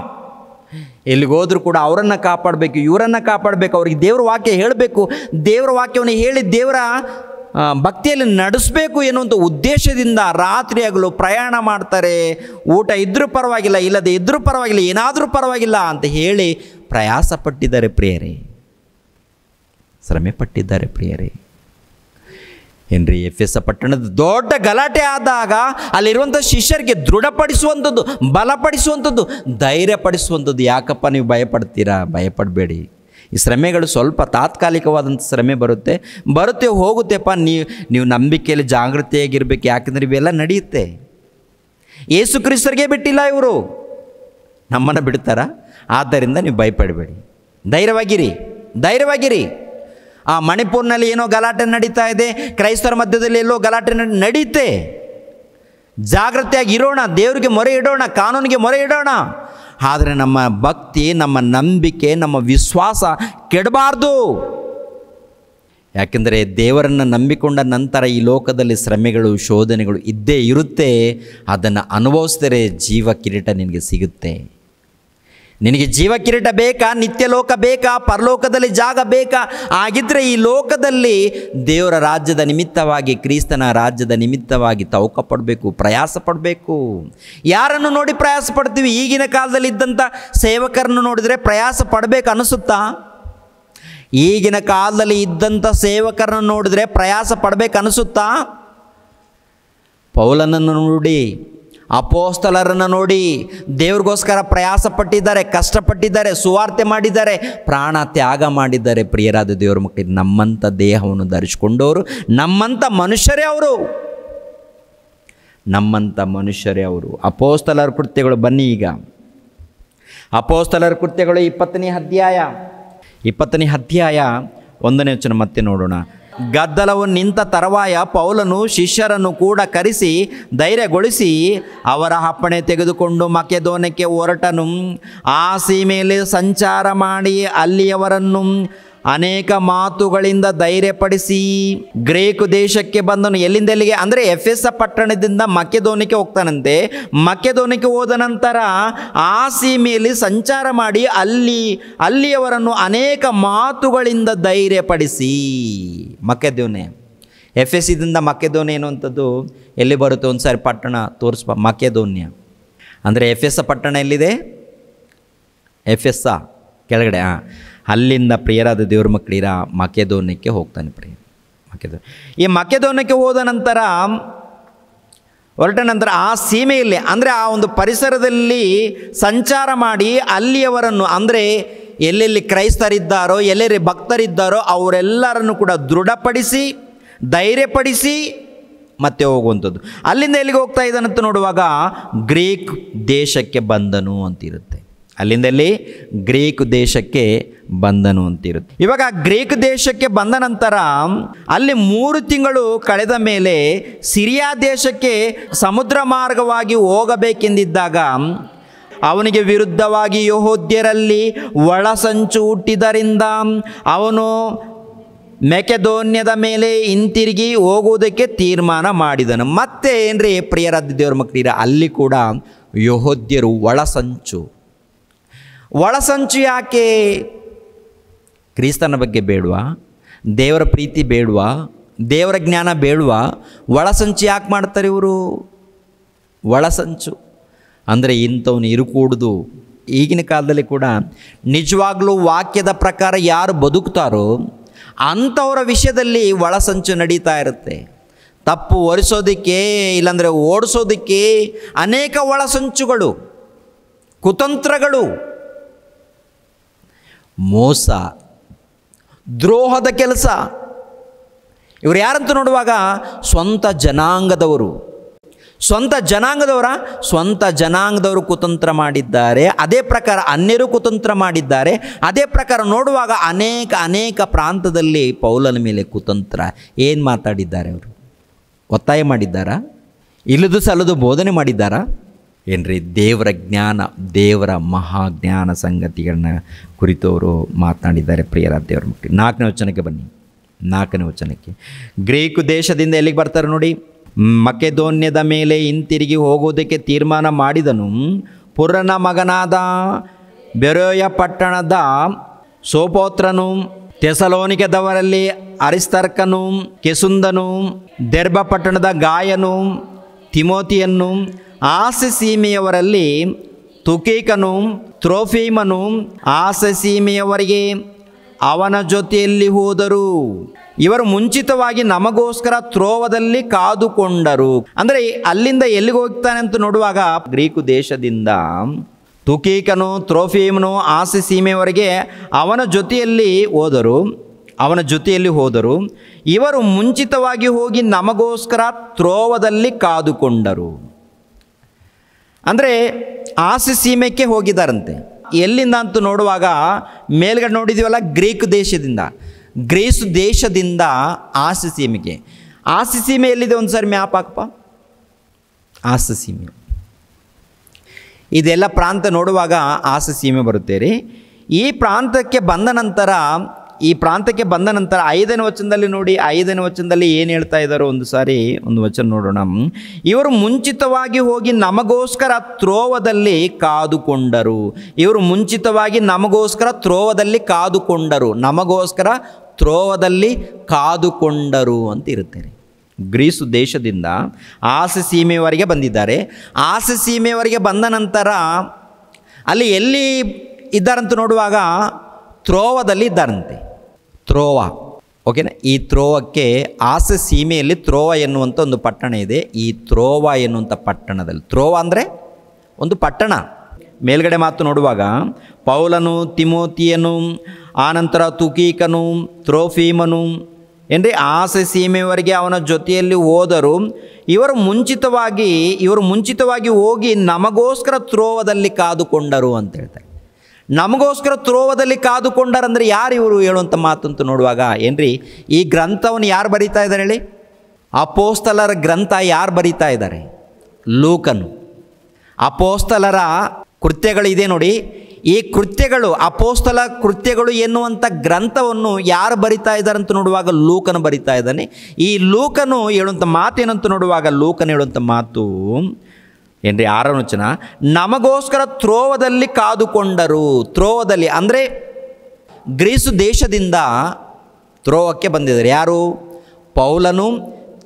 ಎಲ್ಲಿಗೋದ್ರೂ ಕೂಡ ಅವರನ್ನು ಕಾಪಾಡಬೇಕು, ಇವರನ್ನು ಕಾಪಾಡಬೇಕು, ಅವ್ರಿಗೆ ದೇವರ ವಾಕ್ಯ ಹೇಳಬೇಕು, ದೇವರ ವಾಕ್ಯವನ್ನು ಹೇಳಿ ದೇವರ ಭಕ್ತಿಯಲ್ಲಿ ನಡೆಸಬೇಕು ಎನ್ನುವಂಥ ಉದ್ದೇಶದಿಂದ ರಾತ್ರಿ ಹಗಲು ಪ್ರಯಾಣ ಮಾಡ್ತಾರೆ. ಊಟ ಇದ್ದರೂ ಪರವಾಗಿಲ್ಲ, ಇಲ್ಲದೆ ಇದ್ದರೂ ಪರವಾಗಿಲ್ಲ, ಏನಾದರೂ ಪರವಾಗಿಲ್ಲ ಅಂತ ಹೇಳಿ ಪ್ರಯಾಸ ಪಟ್ಟಿದ್ದಾರೆ ಪ್ರಿಯರೇ, ಶ್ರಮೆ ಪಟ್ಟಿದ್ದಾರೆ ಪ್ರಿಯರೇ. ಏನ್ರಿ, ಎಫೆಸ ಪಟ್ಟಣದ ದೊಡ್ಡ ಗಲಾಟೆ ಆದಾಗ ಅಲ್ಲಿರುವಂಥ ಶಿಷ್ಯರಿಗೆ ದೃಢಪಡಿಸುವಂಥದ್ದು, ಬಲಪಡಿಸುವಂಥದ್ದು, ಧೈರ್ಯಪಡಿಸುವಂಥದ್ದು. ಯಾಕಪ್ಪ ನೀವು ಭಯಪಡ್ತೀರಾ? ಭಯಪಡಬೇಡಿ. ಈ ಶ್ರಮೆಗಳು ಸ್ವಲ್ಪ ತಾತ್ಕಾಲಿಕವಾದಂಥ ಶ್ರಮೆ ಬರುತ್ತೆ ಹೋಗುತ್ತೆಪ್ಪ. ನೀವು ನಂಬಿಕೆಯಲ್ಲಿ ಜಾಗೃತಿಯಾಗಿರ್ಬೇಕು. ಯಾಕೆಂದರೆ ಇವೆಲ್ಲ ನಡೆಯುತ್ತೆ. ಯೇಸು ಕ್ರಿಸ್ತರಿಗೆ ಬಿಟ್ಟಿಲ್ಲ ಇವರು, ನಮ್ಮನ್ನು ಬಿಡ್ತಾರ? ಆದ್ದರಿಂದ ನೀವು ಭಯಪಡಬೇಡಿ, ಧೈರ್ಯವಾಗಿರಿ. ಮಣಿಪುರ್ನಲ್ಲಿ ಏನೋ ಗಲಾಟೆ ನಡೀತಾ ಇದೆ, ಕ್ರೈಸ್ತರ ಮಧ್ಯದಲ್ಲಿ ಎಲ್ಲೋ ಗಲಾಟೆ ನಡೀತೆ. ಜಾಗೃತಿಯಾಗಿ ಇರೋಣ, ದೇವರಿಗೆ ಮೊರೆ ಇಡೋಣ, ಕಾನೂನಿಗೆ ಮೊರೆ ಇಡೋಣ. ಆದರೆ ನಮ್ಮ ಭಕ್ತಿ, ನಮ್ಮ ನಂಬಿಕೆ, ನಮ್ಮ ವಿಶ್ವಾಸ ಕೆಡಬಾರ್ದು. ಯಾಕೆಂದರೆ ದೇವರನ್ನು ನಂಬಿಕೊಂಡ ನಂತರ ಈ ಲೋಕದಲ್ಲಿ ಶ್ರಮೆಗಳು, ಶೋಧನೆಗಳು ಇದ್ದೇ ಇರುತ್ತೆ. ಅದನ್ನು ಅನುಭವಿಸಿದರೆ ಜೀವ ಕಿರೀಟ ನಿನಗೆ ಸಿಗುತ್ತೆ. ನಿನಗೆ ಜೀವ ಕಿರೀಟ ಬೇಕಾ? ನಿತ್ಯ ಲೋಕ ಬೇಕಾ? ಪರಲೋಕದಲ್ಲಿ ಜಾಗ ಬೇಕಾ? ಆಗಿದ್ದರೆ ಈ ಲೋಕದಲ್ಲಿ ದೇವರ ರಾಜ್ಯದ ನಿಮಿತ್ತವಾಗಿ, ಕ್ರಿಸ್ತನ ರಾಜ್ಯದ ನಿಮಿತ್ತವಾಗಿ ತವಕ ಪಡಬೇಕು, ಪ್ರಯಾಸ ಪಡಬೇಕು. ಯಾರನ್ನು ನೋಡಿ ಪ್ರಯಾಸ ಪಡ್ತೀವಿ? ಈಗಿನ ಕಾಲದಲ್ಲಿ ಇದ್ದಂಥ ಸೇವಕರನ್ನು ನೋಡಿದರೆ ಪ್ರಯಾಸ ಪಡಬೇಕು ಅನಿಸುತ್ತಾ? ಈಗಿನ ಕಾಲದಲ್ಲಿ ಇದ್ದಂಥ ಸೇವಕರನ್ನು ನೋಡಿದರೆ ಪ್ರಯಾಸ ಪಡಬೇಕು ಅನಿಸುತ್ತಾ? ಪೌಲನನ್ನು ನೋಡಿ, ಅಪೋಸ್ತಲರನ್ನು ನೋಡಿ, ದೇವ್ರಿಗೋಸ್ಕರ ಪ್ರಯಾಸ ಪಟ್ಟಿದ್ದಾರೆ, ಕಷ್ಟಪಟ್ಟಿದ್ದಾರೆ, ಸುವಾರ್ತೆ ಮಾಡಿದ್ದಾರೆ, ಪ್ರಾಣ ತ್ಯಾಗ ಮಾಡಿದ್ದಾರೆ. ಪ್ರಿಯರಾದ ದೇವರ ಮಕ್ಕಳಿಗೆ, ನಮ್ಮಂಥ ದೇಹವನ್ನು ಧರಿಸಿಕೊಂಡವರು ನಮ್ಮಂಥ ಮನುಷ್ಯರೇ ಅವರು, ನಮ್ಮಂಥ ಮನುಷ್ಯರೇ ಅವರು. ಅಪೋಸ್ತಲರ ಕೃತ್ಯಗಳು ಬನ್ನಿ. ಈಗ ಅಪೋಸ್ತಲರ ಕೃತ್ಯಗಳು 20ನೇ ಅಧ್ಯಾಯ 1ನೇ ವಚನ ಮತ್ತೆ ನೋಡೋಣ. ಗದ್ದಲವು ನಿಂತ ತರುವಾಯ ಪೌಲನು ಶಿಷ್ಯರನ್ನು ಕೂಡ ಕರೆಸಿ ಧೈರ್ಯಗೊಳಿಸಿ ಅವರ ಅಪ್ಪಣೆ ತೆಗೆದುಕೊಂಡು ಮಕೆದೋನ್ಯಕ್ಕೆ ಹೊರಟನು. ಆ ಸೀಮೆಯಲ್ಲಿ ಸಂಚಾರ ಮಾಡಿ ಅಲ್ಲಿಯವರನ್ನು ಅನೇಕ ಮಾತುಗಳಿಂದ ಧೈರ್ಯಪಡಿಸಿ ಗ್ರೀಕ್ ದೇಶಕ್ಕೆ ಬಂದನು. ಎಲ್ಲಿಂದ ಎಲ್ಲಿಗೆ ಅಂದರೆ ಎಫೆಸ ಪಟ್ಟಣದಿಂದ ಮಕೆದೋನ್ಯಕ್ಕೆ ಹೋಗ್ತಾನಂತೆ. ಮಕೆದೋನ್ಯಕ್ಕೆ ಹೋದ ನಂತರ ಆ ಸೀಮೆಯಲ್ಲಿ ಸಂಚಾರ ಮಾಡಿ ಅಲ್ಲಿಯವರನ್ನು ಅನೇಕ ಮಾತುಗಳಿಂದ ಧೈರ್ಯಪಡಿಸಿ. ಮಕೆದೋನ್ಯ, ಎಫೆಸದಿಂದ ಮಕೆದೋನ್ಯ ಎನ್ನುವಂಥದ್ದು ಎಲ್ಲಿ ಬರುತ್ತೆ? ಒಂದು ಸಾರಿ ಪಟ್ಟಣ ತೋರಿಸ್ಬ. ಮಕೆದೋನ್ಯ ಅಂದರೆ ಎಫೆಸ ಪಟ್ಟಣ ಎಲ್ಲಿದೆ? ಎಫೆಸ ಕೆಳಗಡೆ. ಅಲ್ಲಿಂದ ಪ್ರಿಯರಾದ ದೇವ್ರ ಮಕ್ಕಳಿರ ಮಕೆದೋನ್ಯಕ್ಕೆ ಹೋಗ್ತಾನೆ. ಈ ಮಕೆದೋನ್ಯಕ್ಕೆ ಹೋದ ನಂತರ ಹೊರಟ ನಂತರ ಆ ಸೀಮೆಯಲ್ಲಿ ಅಂದರೆ ಆ ಒಂದು ಪರಿಸರದಲ್ಲಿ ಸಂಚಾರ ಮಾಡಿ ಅಲ್ಲಿಯವರನ್ನು, ಅಂದರೆ ಎಲ್ಲೆಲ್ಲಿ ಕ್ರೈಸ್ತರಿದ್ದಾರೋ, ಎಲ್ಲೆಲ್ಲಿ ಭಕ್ತರಿದ್ದಾರೋ ಅವರೆಲ್ಲರನ್ನು ಕೂಡ ದೃಢಪಡಿಸಿ, ಧೈರ್ಯಪಡಿಸಿ ಮತ್ತೆ ಹೋಗುವಂಥದ್ದು. ಅಲ್ಲಿಂದ ಎಲ್ಲಿಗೆ ಹೋಗ್ತಾ ಇದ್ದಾನಂತ ನೋಡುವಾಗ ಗ್ರೀಕ್ ದೇಶಕ್ಕೆ ಬಂದನು ಅಂತಿರುತ್ತೆ. ಅಲ್ಲಿಂದಲ್ಲಿ ಗ್ರೀಕ್ ದೇಶಕ್ಕೆ ಬಂದನು ಅಂತಿರುತ್ತೆ. ಇವಾಗ ಗ್ರೀಕ್ ದೇಶಕ್ಕೆ ಬಂದ ನಂತರ ಅಲ್ಲಿ 3 ತಿಂಗಳು ಕಳೆದ ಮೇಲೆ ಸಿರಿಯಾ ದೇಶಕ್ಕೆ ಸಮುದ್ರ ಮಾರ್ಗವಾಗಿ ಹೋಗಬೇಕೆಂದಿದ್ದಾಗ ಅವನಿಗೆ ವಿರುದ್ಧವಾಗಿ ಯೆಹೂದ್ಯರಲ್ಲಿ ಒಳಸಂಚು ಹುಟ್ಟಿದ್ದರಿಂದ ಅವನು ಮೆಕೆದೋನ್ಯದ ಮೇಲೆ ಹಿಂತಿರುಗಿ ಹೋಗುವುದಕ್ಕೆ ತೀರ್ಮಾನ ಮಾಡಿದನು. ಮತ್ತೆ ಏನ್ರಿ ಪ್ರಿಯರಾದ ದೇವ್ರ ಮಕ್ಕಳಿರ, ಅಲ್ಲಿ ಕೂಡ ಯೆಹೂದ್ಯರು ಒಳಸಂಚು ಯಾಕೆ? ಕ್ರಿಸ್ತನ ಬಗ್ಗೆ ಬೇಡವಾ? ದೇವರ ಪ್ರೀತಿ ಬೇಡವಾ? ದೇವರ ಜ್ಞಾನ ಬೇಡವಾ? ಒಳಸಂಚು ಯಾಕೆ ಮಾಡ್ತಾರೆ ಇವರು? ಒಳಸಂಚು ಅಂದರೆ ಇಂಥವನು ಇರುಕೂಡುದು. ಈಗಿನ ಕಾಲದಲ್ಲಿ ಕೂಡ ನಿಜವಾಗ್ಲೂ ವಾಕ್ಯದ ಪ್ರಕಾರ ಯಾರು ಬದುಕ್ತಾರೋ ಅಂಥವರ ವಿಷಯದಲ್ಲಿ ಒಳಸಂಚು ನಡೀತಾ ಇರುತ್ತೆ. ತಪ್ಪು ಹೊರಿಸೋದಕ್ಕೆ, ಇಲ್ಲಾಂದರೆ ಓಡಿಸೋದಕ್ಕೆ ಅನೇಕ ಒಳಸಂಚುಗಳು, ಕುತಂತ್ರಗಳು, ಮೋಸ, ದ್ರೋಹದ ಕೆಲಸ. ಇವರು ಯಾರಂತ ನೋಡುವಾಗ ಸ್ವಂತ ಜನಾಂಗದವರು ಕುತಂತ್ರ ಮಾಡಿದ್ದಾರೆ. ಅದೇ ಪ್ರಕಾರ ಅನ್ಯರು ಕುತಂತ್ರ ಮಾಡಿದ್ದಾರೆ. ಅದೇ ಪ್ರಕಾರ ನೋಡುವಾಗ ಅನೇಕ ಪ್ರಾಂತದಲ್ಲಿ ಪೌಲನ ಮೇಲೆ ಕುತಂತ್ರ. ಏನು ಮಾತಾಡಿದ್ದಾರೆ ಅವರು? ಒತ್ತಾಯ ಮಾಡಿದ್ದಾರಾ? ಇಲ್ಲದು ಸಲ್ಲದು ಬೋಧನೆ ಮಾಡಿದ್ದಾರಾ? ಏನ್ರಿ? ದೇವರ ಜ್ಞಾನ, ದೇವರ ಮಹಾಜ್ಞಾನ ಸಂಗತಿಗಳನ್ನ ಕುರಿತು ಅವರು ಮಾತನಾಡಿದ್ದಾರೆ. ಪ್ರಿಯರಾದ ದೇವರ ಮಕ್ಕಳು, 4ನೇ ವಚನಕ್ಕೆ ಬನ್ನಿ. 4ನೇ ವಚನಕ್ಕೆ, ಗ್ರೀಕ್ ದೇಶದಿಂದ ಎಲ್ಲಿಗೆ ಬರ್ತಾರೆ ನೋಡಿ? ಮಕೆದೋನ್ಯದ ಮೇಲೆ ಹಿಂತಿರುಗಿ ಹೋಗುವುದಕ್ಕೆ ತೀರ್ಮಾನ ಮಾಡಿದನು. ಪುರನ ಮಗನಾದ ಬೆರೋಯ ಪಟ್ಟಣದ ಸೋಪೋತ್ರನು, ಥೆಸಲೋನಿಕದವರಲ್ಲಿ ಅರಿಸ್ತರ್ಕನು, ಕೆಸುಂದನು, ದೆರ್ಬ ಪಟ್ಟಣದ ಗಾಯನು, ತಿಮೋತಿಯನ್ನು, ಆಸೆ ಸೀಮೆಯವರಲ್ಲಿ ತುಕೀಕನು, ತ್ರೋಫೀಮನು ಆಸೆ ಸೀಮೆಯವರಿಗೆ ಅವನ ಜೊತೆಯಲ್ಲಿ ಹೋದರು. ಇವರು ಮುಂಚಿತವಾಗಿ ನಮಗೋಸ್ಕರ ತ್ರೋವದಲ್ಲಿ ಕಾದುಕೊಂಡರು. ಅಂದರೆ ಅಲ್ಲಿಂದ ಎಲ್ಲಿಗೆ ಹೋಗ್ತಾನೆ ಅಂತ ನೋಡುವಾಗ ಗ್ರೀಕು ದೇಶದಿಂದ ತುಕೀಕನು, ತ್ರೋಫೀಮನು ಆಸೆ ಸೀಮೆಯವರೆಗೆ ಅವನ ಜೊತೆಯಲ್ಲಿ ಹೋದರು. ಇವರು ಮುಂಚಿತವಾಗಿ ಹೋಗಿ ನಮಗೋಸ್ಕರ ತ್ರೋವದಲ್ಲಿ ಕಾದುಕೊಂಡರು. ಅಂದರೆ ಆಸೆ ಸೀಮೆಗೆ ಹೋಗಿದ್ದಾರಂತೆ. ಎಲ್ಲಿಂದ ಅಂತ ನೋಡುವಾಗ ಮೇಲ್ಗಡೆ ನೋಡಿದ್ದೀವಲ್ಲ, ಗ್ರೀಕ್ ದೇಶದಿಂದ. ಗ್ರೀಸ್ ದೇಶದಿಂದ ಆಸೆ ಸೀಮೆಗೆ. ಆಸೆ ಸೀಮೆ ಎಲ್ಲಿದೆ? ಒಂದು ಸಾರಿ ಮ್ಯಾಪ್ ಹಾಕಪ್ಪ. ಆಸೆ ಸೀಮೆ, ಇದೆಲ್ಲ ಪ್ರಾಂತ ನೋಡುವಾಗ ಆಸೆ ಸೀಮೆ ಬರುತ್ತೆ ರೀ. ಈ ಪ್ರಾಂತಕ್ಕೆ ಬಂದ ನಂತರ 5ನೇ ವಚನದಲ್ಲಿ ನೋಡಿ, 5ನೇ ವಚನದಲ್ಲಿ ಏನು ಹೇಳ್ತಾ ಇದ್ದಾರೋ ಒಂದು ಸಾರಿ ಒಂದು ವಚನ ನೋಡೋಣ. ಇವರು ಮುಂಚಿತವಾಗಿ ಹೋಗಿ ನಮಗೋಸ್ಕರ ತ್ರೋವದಲ್ಲಿ ಕಾದುಕೊಂಡರು. ಇವರು ಮುಂಚಿತವಾಗಿ ನಮಗೋಸ್ಕರ ತ್ರೋವದಲ್ಲಿ ಕಾದುಕೊಂಡರು. ನಮಗೋಸ್ಕರ ತ್ರೋವದಲ್ಲಿ ಕಾದುಕೊಂಡರು ಅಂತ ಇರುತ್ತೆ ರೀ. ಗ್ರೀಸು ದೇಶದಿಂದ ಆಸೆ ಸೀಮೆಯವರೆಗೆ ಬಂದಿದ್ದಾರೆ. ಆಸೆ ಸೀಮೆಯವರೆಗೆ ಬಂದ ನಂತರ ಅಲ್ಲಿ ಎಲ್ಲಿ ಇದ್ದಾರಂತ ನೋಡುವಾಗ ತ್ರೋವದಲ್ಲಿ ಇದ್ದಾರಂತೆ. ತ್ರೋವ, ಓಕೆನಾ? ಈ ತ್ರೋವಕ್ಕೆ ಆಸೆ ಸೀಮೆಯಲ್ಲಿ ತ್ರೋವ ಎನ್ನುವಂಥ ಒಂದು ಪಟ್ಟಣ ಇದೆ. ಈ ತ್ರೋವ ಎನ್ನುವಂಥ ಪಟ್ಟಣದಲ್ಲಿ, ತ್ರೋವ ಅಂದರೆ ಒಂದು ಪಟ್ಟಣ. ಮೇಲ್ಗಡೆ ಮಾತು ನೋಡುವಾಗ ಪೌಲನು, ತಿಮೋತಿಯನು, ಆನಂತರ ತುಕೀಕನು, ತ್ರೋಫೀಮನು ಏನ್ರಿ ಆಸೆ ಸೀಮೆಯವರೆಗೆ ಅವನ ಜೊತೆಯಲ್ಲಿ ಹೋದರು. ಇವರು ಮುಂಚಿತವಾಗಿ ಹೋಗಿ ನಮಗೋಸ್ಕರ ತ್ರೋವದಲ್ಲಿ ಕಾದುಕೊಂಡರು ಅಂತ ಹೇಳ್ತಾರೆ. ನಮಗೋಸ್ಕರ ತ್ರೋವದಲ್ಲಿ ಕಾದುಕೊಂಡರಂದರೆ ಯಾರು ಇವರು ಹೇಳುವಂಥ ಮಾತಂತೂ ನೋಡುವಾಗ ಏನ್ರಿ, ಈ ಗ್ರಂಥವನ್ನು ಯಾರು ಬರೀತಾ ಇದ್ದಾರೆ ಹೇಳಿ? ಅಪೋಸ್ತಲರ ಗ್ರಂಥ ಯಾರು ಬರೀತಾ ಇದ್ದಾರೆ? ಲೂಕನು. ಅಪೋಸ್ತಲರ ಕೃತ್ಯಗಳಿದೆ ನೋಡಿ, ಈ ಕೃತ್ಯಗಳು, ಅಪೋಸ್ತಲ ಕೃತ್ಯಗಳು ಎನ್ನುವಂಥ ಗ್ರಂಥವನ್ನು ಯಾರು ಬರಿತಾ ಇದ್ದಾರಂತ ನೋಡುವಾಗ ಲೂಕನು ಬರಿತಾ ಇದ್ದಾನೆ. ಈ ಲೂಕನು ಹೇಳುವಂಥ ಮಾತೇನಂತ ನೋಡುವಾಗ ಲೂಕನು ಹೇಳುವಂಥ ಮಾತು ಏನ್ರಿ 6ನೇ ವಚನ, ನಮಗೋಸ್ಕರ ತ್ರೋವದಲ್ಲಿ ಕಾದುಕೊಂಡರು. ತ್ರೋವದಲ್ಲಿ ಅಂದರೆ ಗ್ರೀಸು ದೇಶದಿಂದ ತ್ರೋವಕ್ಕೆ ಬಂದಿದ್ದಾರೆ. ಯಾರು? ಪೌಲನು,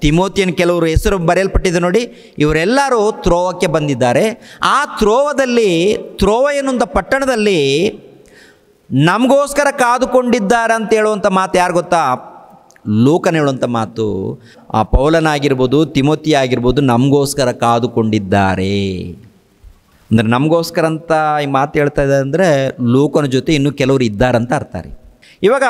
ತಿಮೋತಿಯನ್, ಕೆಲವರು ಹೆಸರು ಬರೆಯಲ್ಪಟ್ಟಿದೆ ನೋಡಿ, ಇವರೆಲ್ಲರೂ ತ್ರೋವಕ್ಕೆ ಬಂದಿದ್ದಾರೆ. ಆ ತ್ರೋವದಲ್ಲಿ, ತ್ರೋವ ಎನ್ನುವಂಥ ಪಟ್ಟಣದಲ್ಲಿ ನಮಗೋಸ್ಕರ ಕಾದುಕೊಂಡಿದ್ದಾರೆ ಅಂತ ಹೇಳುವಂಥ ಮಾತು ಯಾರು ಗೊತ್ತಾ? ಲೂಕನ ಹೇಳುವಂಥ ಮಾತು. ಆ ಪೌಲನಾಗಿರ್ಬೋದು, ತಿಮೋತಿ ಆಗಿರ್ಬೋದು, ನಮಗೋಸ್ಕರ ಕಾದುಕೊಂಡಿದ್ದಾರೆ ಅಂದರೆ, ನಮಗೋಸ್ಕರ ಅಂತ ಈ ಮಾತು ಹೇಳ್ತಾ ಇದ್ದಾರೆ ಅಂದರೆ ಲೂಕನ ಜೊತೆ ಇನ್ನೂ ಕೆಲವರು ಇದ್ದಾರಂತ ಅರ್ಥ ರೀ. ಇವಾಗ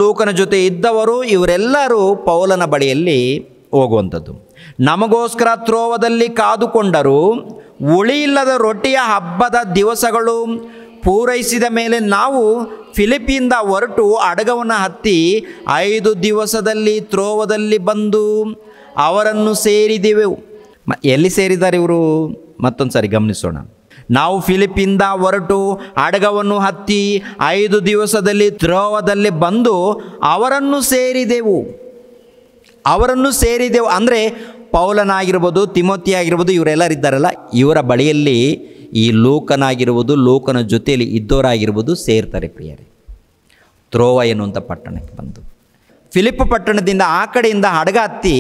ಲೂಕನ ಜೊತೆ ಇದ್ದವರು ಇವರೆಲ್ಲರೂ ಪೌಲನ ಬಳಿಯಲ್ಲಿ ಹೋಗುವಂಥದ್ದು. ನಮಗೋಸ್ಕರ ತ್ರೋವದಲ್ಲಿ ಕಾದುಕೊಂಡರು. ಉಳಿಯಿಲ್ಲದ ರೊಟ್ಟಿಯ ಹಬ್ಬದ ದಿವಸಗಳು ಪೂರೈಸಿದ ಮೇಲೆ ನಾವು ಫಿಲಿಪ್ಪಿಯಿಂದ ಹೊರಟು ಹಡಗವನ್ನು ಹತ್ತಿ 5 ದಿವಸದಲ್ಲಿ ತ್ರೋವದಲ್ಲಿ ಬಂದು ಅವರನ್ನು ಸೇರಿದೆವು. ಎಲ್ಲಿ ಸೇರಿದ್ದಾರೆ ಇವರು? ಮತ್ತೊಂದು ಸಾರಿ ಗಮನಿಸೋಣ. ನಾವು ಫಿಲಿಪ್ಪಿಂದ ಹೊರಟು ಹಡಗವನ್ನು ಹತ್ತಿ 5 ದಿವಸದಲ್ಲಿ ತ್ರೋವದಲ್ಲಿ ಬಂದು ಅವರನ್ನು ಸೇರಿದೆವು. ಅಂದರೆ ಪೌಲನಾಗಿರ್ಬೋದು, ತಿಮೋತಿ ಆಗಿರ್ಬೋದು, ಇವರೆಲ್ಲರಿದ್ದಾರಲ್ಲ, ಇವರ ಬಳಿಯಲ್ಲಿ ಈ ಲೂಕನಾಗಿರ್ಬೋದು, ಲೂಕನ ಜೊತೆಯಲ್ಲಿ ಇದ್ದವರಾಗಿರ್ಬೋದು ಸೇರ್ತಾರೆ ಪ್ರಿಯರೇ. ತ್ರೋವ ಎನ್ನುವಂಥ ಪಟ್ಟಣಕ್ಕೆ ಬಂದು ಫಿಲಿಪ್ ಪಟ್ಟಣದಿಂದ ಆ ಕಡೆಯಿಂದ ಹಡಗ ಹತ್ತಿ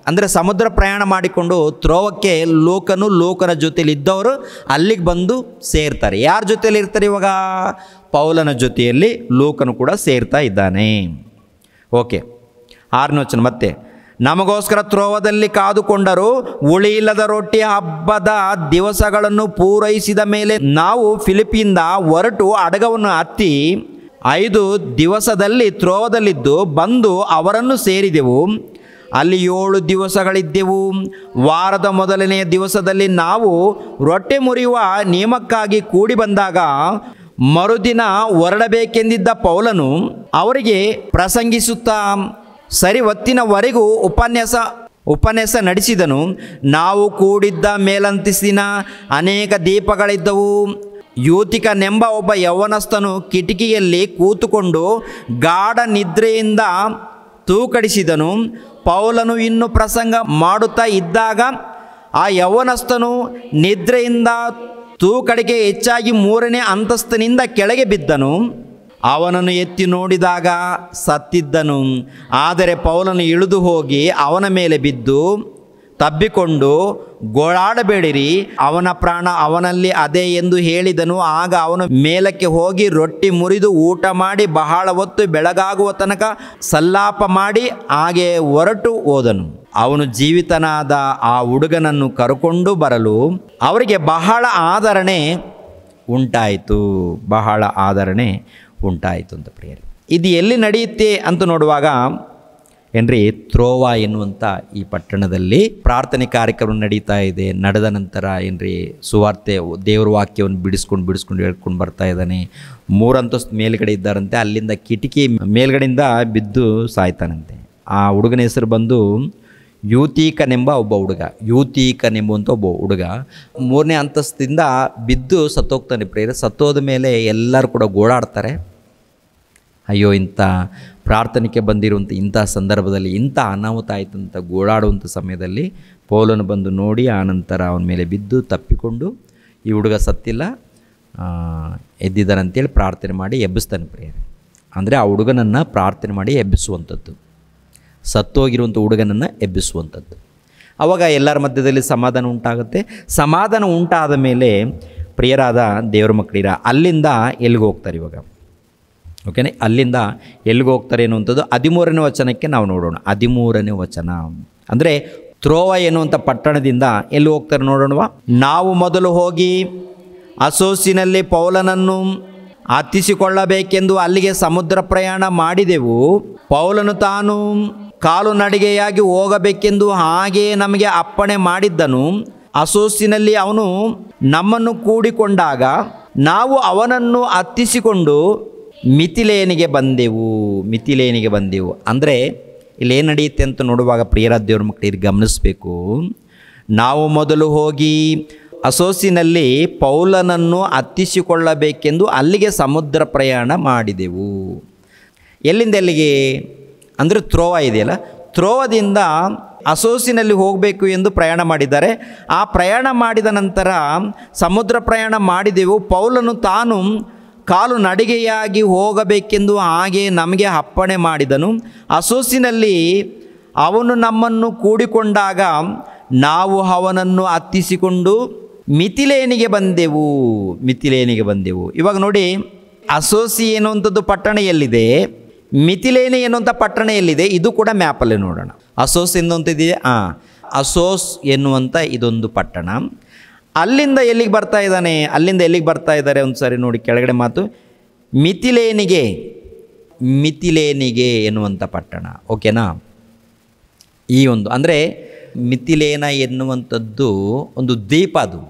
ಅಂದರೆ ಸಮುದ್ರ ಪ್ರಯಾಣ ಮಾಡಿಕೊಂಡು ತ್ರೋವಕ್ಕೆ ಲೂಕನ ಜೊತೆಯಲ್ಲಿ ಇದ್ದವರು ಅಲ್ಲಿಗೆ ಬಂದು ಸೇರ್ತಾರೆ. ಯಾರ ಜೊತೆಯಲ್ಲಿ ಇರ್ತಾರೆ ಇವಾಗ? ಪೌಲನ ಜೊತೆಯಲ್ಲಿ ಲೂಕನು ಕೂಡ ಸೇರ್ತಾ ಇದ್ದಾನೆ. ಓಕೆ, 6ನೇ ವಚನ ಮತ್ತೆ, ನಮಗೋಸ್ಕರ ತ್ರೋವದಲ್ಲಿ ಕಾದುಕೊಂಡರು. ಉಳಿಯಿಲ್ಲದ ರೊಟ್ಟಿಯ ಹಬ್ಬದ ದಿವಸಗಳನ್ನು ಪೂರೈಸಿದ ಮೇಲೆ ನಾವು ಫಿಲಿಪ್ಪಿಯಿಂದ ಹೊರಟು ಹಡಗವನ್ನು ಹತ್ತಿ 5 ದಿವಸದಲ್ಲಿ ತ್ರೋವದಲ್ಲಿದ್ದು ಬಂದು ಅವರನ್ನು ಸೇರಿದೆವು. ಅಲ್ಲಿ 7 ದಿವಸಗಳಿದ್ದೆವು. ವಾರದ ಮೊದಲನೆಯ ದಿವಸದಲ್ಲಿ ನಾವು ರೊಟ್ಟೆ ಮುರಿಯುವ ನಿಯಮಕ್ಕಾಗಿ ಕೂಡಿ ಬಂದಾಗ ಮರುದಿನ ಹೊರಡಬೇಕೆಂದಿದ್ದ ಪೌಲನು ಅವರಿಗೆ ಪ್ರಸಂಗಿಸುತ್ತಾ ಸರಿ ಹೊತ್ತಿನವರೆಗೂ ಉಪನ್ಯಾಸ ನಡೆಸಿದನು. ನಾವು ಕೂಡಿದ್ದ ಮೇಲಂತಸ್ತಿನ ಅನೇಕ ದೀಪಗಳಿದ್ದವು. ಯೂತಿಕನೆಂಬ ಒಬ್ಬ ಯೌವನಸ್ಥನು ಕಿಟಕಿಯಲ್ಲಿ ಕೂತುಕೊಂಡು ಗಾಢ ನಿದ್ರೆಯಿಂದ ತೂಕಡಿಸಿದನು. ಪೌಲನು ಇನ್ನು ಪ್ರಸಂಗ ಮಾಡುತ್ತಾ ಇದ್ದಾಗ ಆ ಯೌವನಸ್ಥನು ನಿದ್ರೆಯಿಂದ ತೂಕಡಿಕೆ ಹೆಚ್ಚಾಗಿ 3ನೇ ಅಂತಸ್ತಿನಿಂದ ಕೆಳಗೆ ಬಿದ್ದನು. ಅವನನ್ನು ಎತ್ತಿ ನೋಡಿದಾಗ ಸತ್ತಿದ್ದನು. ಆದರೆ ಪೌಲನು ಇಳಿದು ಹೋಗಿ ಅವನ ಮೇಲೆ ಬಿದ್ದು ತಬ್ಬಿಕೊಂಡು, ಗೋಳಾಡಬೇಡಿರಿ, ಅವನ ಪ್ರಾಣ ಅವನಲ್ಲಿ ಅದೇ ಎಂದು ಹೇಳಿದನು. ಆಗ ಅವನು ಮೇಲಕ್ಕೆ ಹೋಗಿ ರೊಟ್ಟಿ ಮುರಿದು ಊಟ ಮಾಡಿ ಬಹಳ ಹೊತ್ತು ಬೆಳಗಾಗುವ ತನಕ ಸಲ್ಲಾಪ ಮಾಡಿ ಹಾಗೆ ಹೊರಟು ಹೋದನು. ಅವನು ಜೀವಿತನಾದ ಆ ಹುಡುಗನನ್ನು ಕರ್ಕೊಂಡು ಬರಲು ಅವರಿಗೆ ಬಹಳ ಆದರಣೆ ಉಂಟಾಯಿತು ಅಂತ ಪ್ರಿಯರೇ. ಇದು ಎಲ್ಲಿ ನಡೆಯುತ್ತೆ ಅಂತ ನೋಡುವಾಗ ಏನ್ರಿ ತ್ರೋವ ಎನ್ನುವಂಥ ಈ ಪಟ್ಟಣದಲ್ಲಿ ಪ್ರಾರ್ಥನೆ ಕಾರ್ಯಕ್ರಮ ನಡೀತಾ ಇದೆ. ನಡೆದ ನಂತರ ಏನ್ರಿ ಸುವಾರ್ತೆ ದೇವರ ವಾಕ್ಯವನ್ನು ಬಿಡಿಸ್ಕೊಂಡು ಹೇಳ್ಕೊಂಡು ಬರ್ತಾ ಇದ್ದಾನೆ. 3 ಅಂತಸ್ತು ಮೇಲ್ಗಡೆ ಇದ್ದಾರಂತೆ. ಅಲ್ಲಿಂದ ಕಿಟಕಿ ಮೇಲ್ಗಡೆಯಿಂದ ಬಿದ್ದು ಸಾಯ್ತಾನಂತೆ. ಆ ಹುಡುಗನ ಹೆಸರು ಬಂದು ಯೂತೀಕನೆಂಬ ಒಬ್ಬ ಹುಡುಗ 3ನೇ ಅಂತಸ್ತಿಂದ ಬಿದ್ದು ಸತ್ತೋಗ್ತಾನೆ. ಪ್ರೇಯರ್ ಸತ್ತೋದ ಮೇಲೆ ಎಲ್ಲರೂ ಕೂಡ ಗೋಳಾಡ್ತಾರೆ. ಅಯ್ಯೋ, ಇಂಥ ಪ್ರಾರ್ಥನೆಗೆ ಬಂದಿರುವಂಥ ಇಂಥ ಸಂದರ್ಭದಲ್ಲಿ ಇಂಥ ಅನಾಹುತ ಆಯ್ತಂತ ಗೋಳಾಡುವಂಥ ಸಮಯದಲ್ಲಿ ಪೌಲನು ಬಂದು ನೋಡಿ ಆನಂತರ ಅವನ ಮೇಲೆ ಬಿದ್ದು ತಪ್ಪಿಕೊಂಡು ಈ ಹುಡುಗ ಸತ್ತಿಲ್ಲ, ಎದ್ದಿದ್ದಾನಂತೇಳಿ ಪ್ರಾರ್ಥನೆ ಮಾಡಿ ಎಬ್ಬಿಸ್ತಾನೆ. ಪ್ರೇಯರ್ ಅಂದರೆ ಆ ಹುಡುಗನನ್ನು ಪ್ರಾರ್ಥನೆ ಮಾಡಿ ಎಬ್ಬಿಸುವಂಥದ್ದು, ಸತ್ತೋಗಿರುವಂಥ ಹುಡುಗನನ್ನು ಎಬ್ಬಿಸುವಂಥದ್ದು. ಆವಾಗ ಎಲ್ಲರ ಮಧ್ಯದಲ್ಲಿ ಸಮಾಧಾನ ಉಂಟಾಗುತ್ತೆ. ಸಮಾಧಾನ ಉಂಟಾದ ಮೇಲೆ ಪ್ರಿಯರಾದ ದೇವರ ಮಕ್ಕಳಿರ ಅಲ್ಲಿಂದ ಎಲ್ಲಿಗೆ ಹೋಗ್ತಾರೆ ಇವಾಗ? ಓಕೆನೆ, ಅಲ್ಲಿಂದ ಎಲ್ಲಿಗೆ ಹೋಗ್ತಾರೆ ಅನ್ನುವಂಥದ್ದು 13ನೇ ವಚನಕ್ಕೆ ನಾವು ನೋಡೋಣ. 13ನೇ ವಚನ ಅಂದರೆ ತ್ರೋವ ಎನ್ನುವಂಥ ಪಟ್ಟಣದಿಂದ ಎಲ್ಲಿ ಹೋಗ್ತಾರೆ ನೋಡೋಣವಾ? ನಾವು ಮೊದಲು ಹೋಗಿ ಅಸೋಸಿನಲ್ಲಿ ಪೌಲನನ್ನು ಹತ್ತಿಸಿಕೊಳ್ಳಬೇಕೆಂದು ಅಲ್ಲಿಗೆ ಸಮುದ್ರ ಪ್ರಯಾಣ ಮಾಡಿದೆವು. ಪೌಲನು ತಾನು ಕಾಲು ನಡಿಗೆಯಾಗಿ ಹೋಗಬೇಕೆಂದು ಹಾಗೆಯೇ ನಮಗೆ ಅಪ್ಪಣೆ ಮಾಡಿದ್ದನು. ಅಸೋಸಿನಲ್ಲಿ ಅವನು ನಮ್ಮನ್ನು ಕೂಡಿಕೊಂಡಾಗ ನಾವು ಅವನನ್ನು ಹತ್ತಿಸಿಕೊಂಡು ಮಿತಿಲೇನಿಗೆ ಬಂದೆವು. ಅಂದರೆ ಇಲ್ಲೇನು ನಡೆಯುತ್ತೆ ಅಂತ ನೋಡುವಾಗ ಪ್ರಿಯರಾದ ದೇವ್ರ ಮಕ್ಕಳಿಗೆ ಗಮನಿಸಬೇಕು. ನಾವು ಮೊದಲು ಹೋಗಿ ಅಸೋಸಿನಲ್ಲಿ ಪೌಲನನ್ನು ಹತ್ತಿಸಿಕೊಳ್ಳಬೇಕೆಂದು ಅಲ್ಲಿಗೆ ಸಮುದ್ರ ಪ್ರಯಾಣ ಮಾಡಿದೆವು. ಎಲ್ಲಿಂದ ಎಲ್ಲಿಗೆ ಅಂದರೆ ತ್ರೋವ ಇದೆಯಲ್ಲ, ತ್ರೋವದಿಂದ ಅಸೋಸಿನಲ್ಲಿ ಹೋಗಬೇಕು ಎಂದು ಪ್ರಯಾಣ ಮಾಡಿದ್ದಾರೆ. ಆ ಪ್ರಯಾಣ ಮಾಡಿದ ನಂತರ ಸಮುದ್ರ ಪ್ರಯಾಣ ಮಾಡಿದೆವು. ಪೌಲನು ತಾನು ಕಾಲು ನಡಿಗೆಯಾಗಿ ಹೋಗಬೇಕೆಂದು ಹಾಗೆ ನಮಗೆ ಅಪ್ಪಣೆ ಮಾಡಿದನು. ಅಸೋಸಿನಲ್ಲಿ ಅವನು ನಮ್ಮನ್ನು ಕೂಡಿಕೊಂಡಾಗ ನಾವು ಅವನನ್ನು ಹತ್ತಿಸಿಕೊಂಡು ಮಿತಿಲೇನಿಗೆ ಬಂದೆವು. ಇವಾಗ ನೋಡಿ, ಅಸೋಸಿ ಎನ್ನುವಂಥದ್ದು ಪಟ್ಟಣ ಎಲ್ಲಿದೆ, ಮಿತಿಲೇನಿ ಎನ್ನುವಂಥ ಪಟ್ಟಣ ಎಲ್ಲಿದೆ, ಇದು ಕೂಡ ಮ್ಯಾಪಲ್ಲಿ ನೋಡೋಣ. ಅಸೋಸ್ ಎನ್ನುವಂಥದ್ದಿದೆ. ಅಸೋಸ್ ಎನ್ನುವಂಥ ಇದೊಂದು ಪಟ್ಟಣ. ಅಲ್ಲಿಂದ ಎಲ್ಲಿಗೆ ಬರ್ತಾ ಇದ್ದಾರೆ ಒಂದು ಸಾರಿ ನೋಡಿ ಕೆಳಗಡೆ ಮಾತು. ಮಿತಿಲೇನಿಗೆ ಎನ್ನುವಂಥ ಪಟ್ಟಣ. ಓಕೆನಾ? ಈ ಒಂದು ಅಂದರೆ ಮಿತಿಲೇನ ಎನ್ನುವಂಥದ್ದು ಒಂದು ದ್ವೀಪ, ಅದು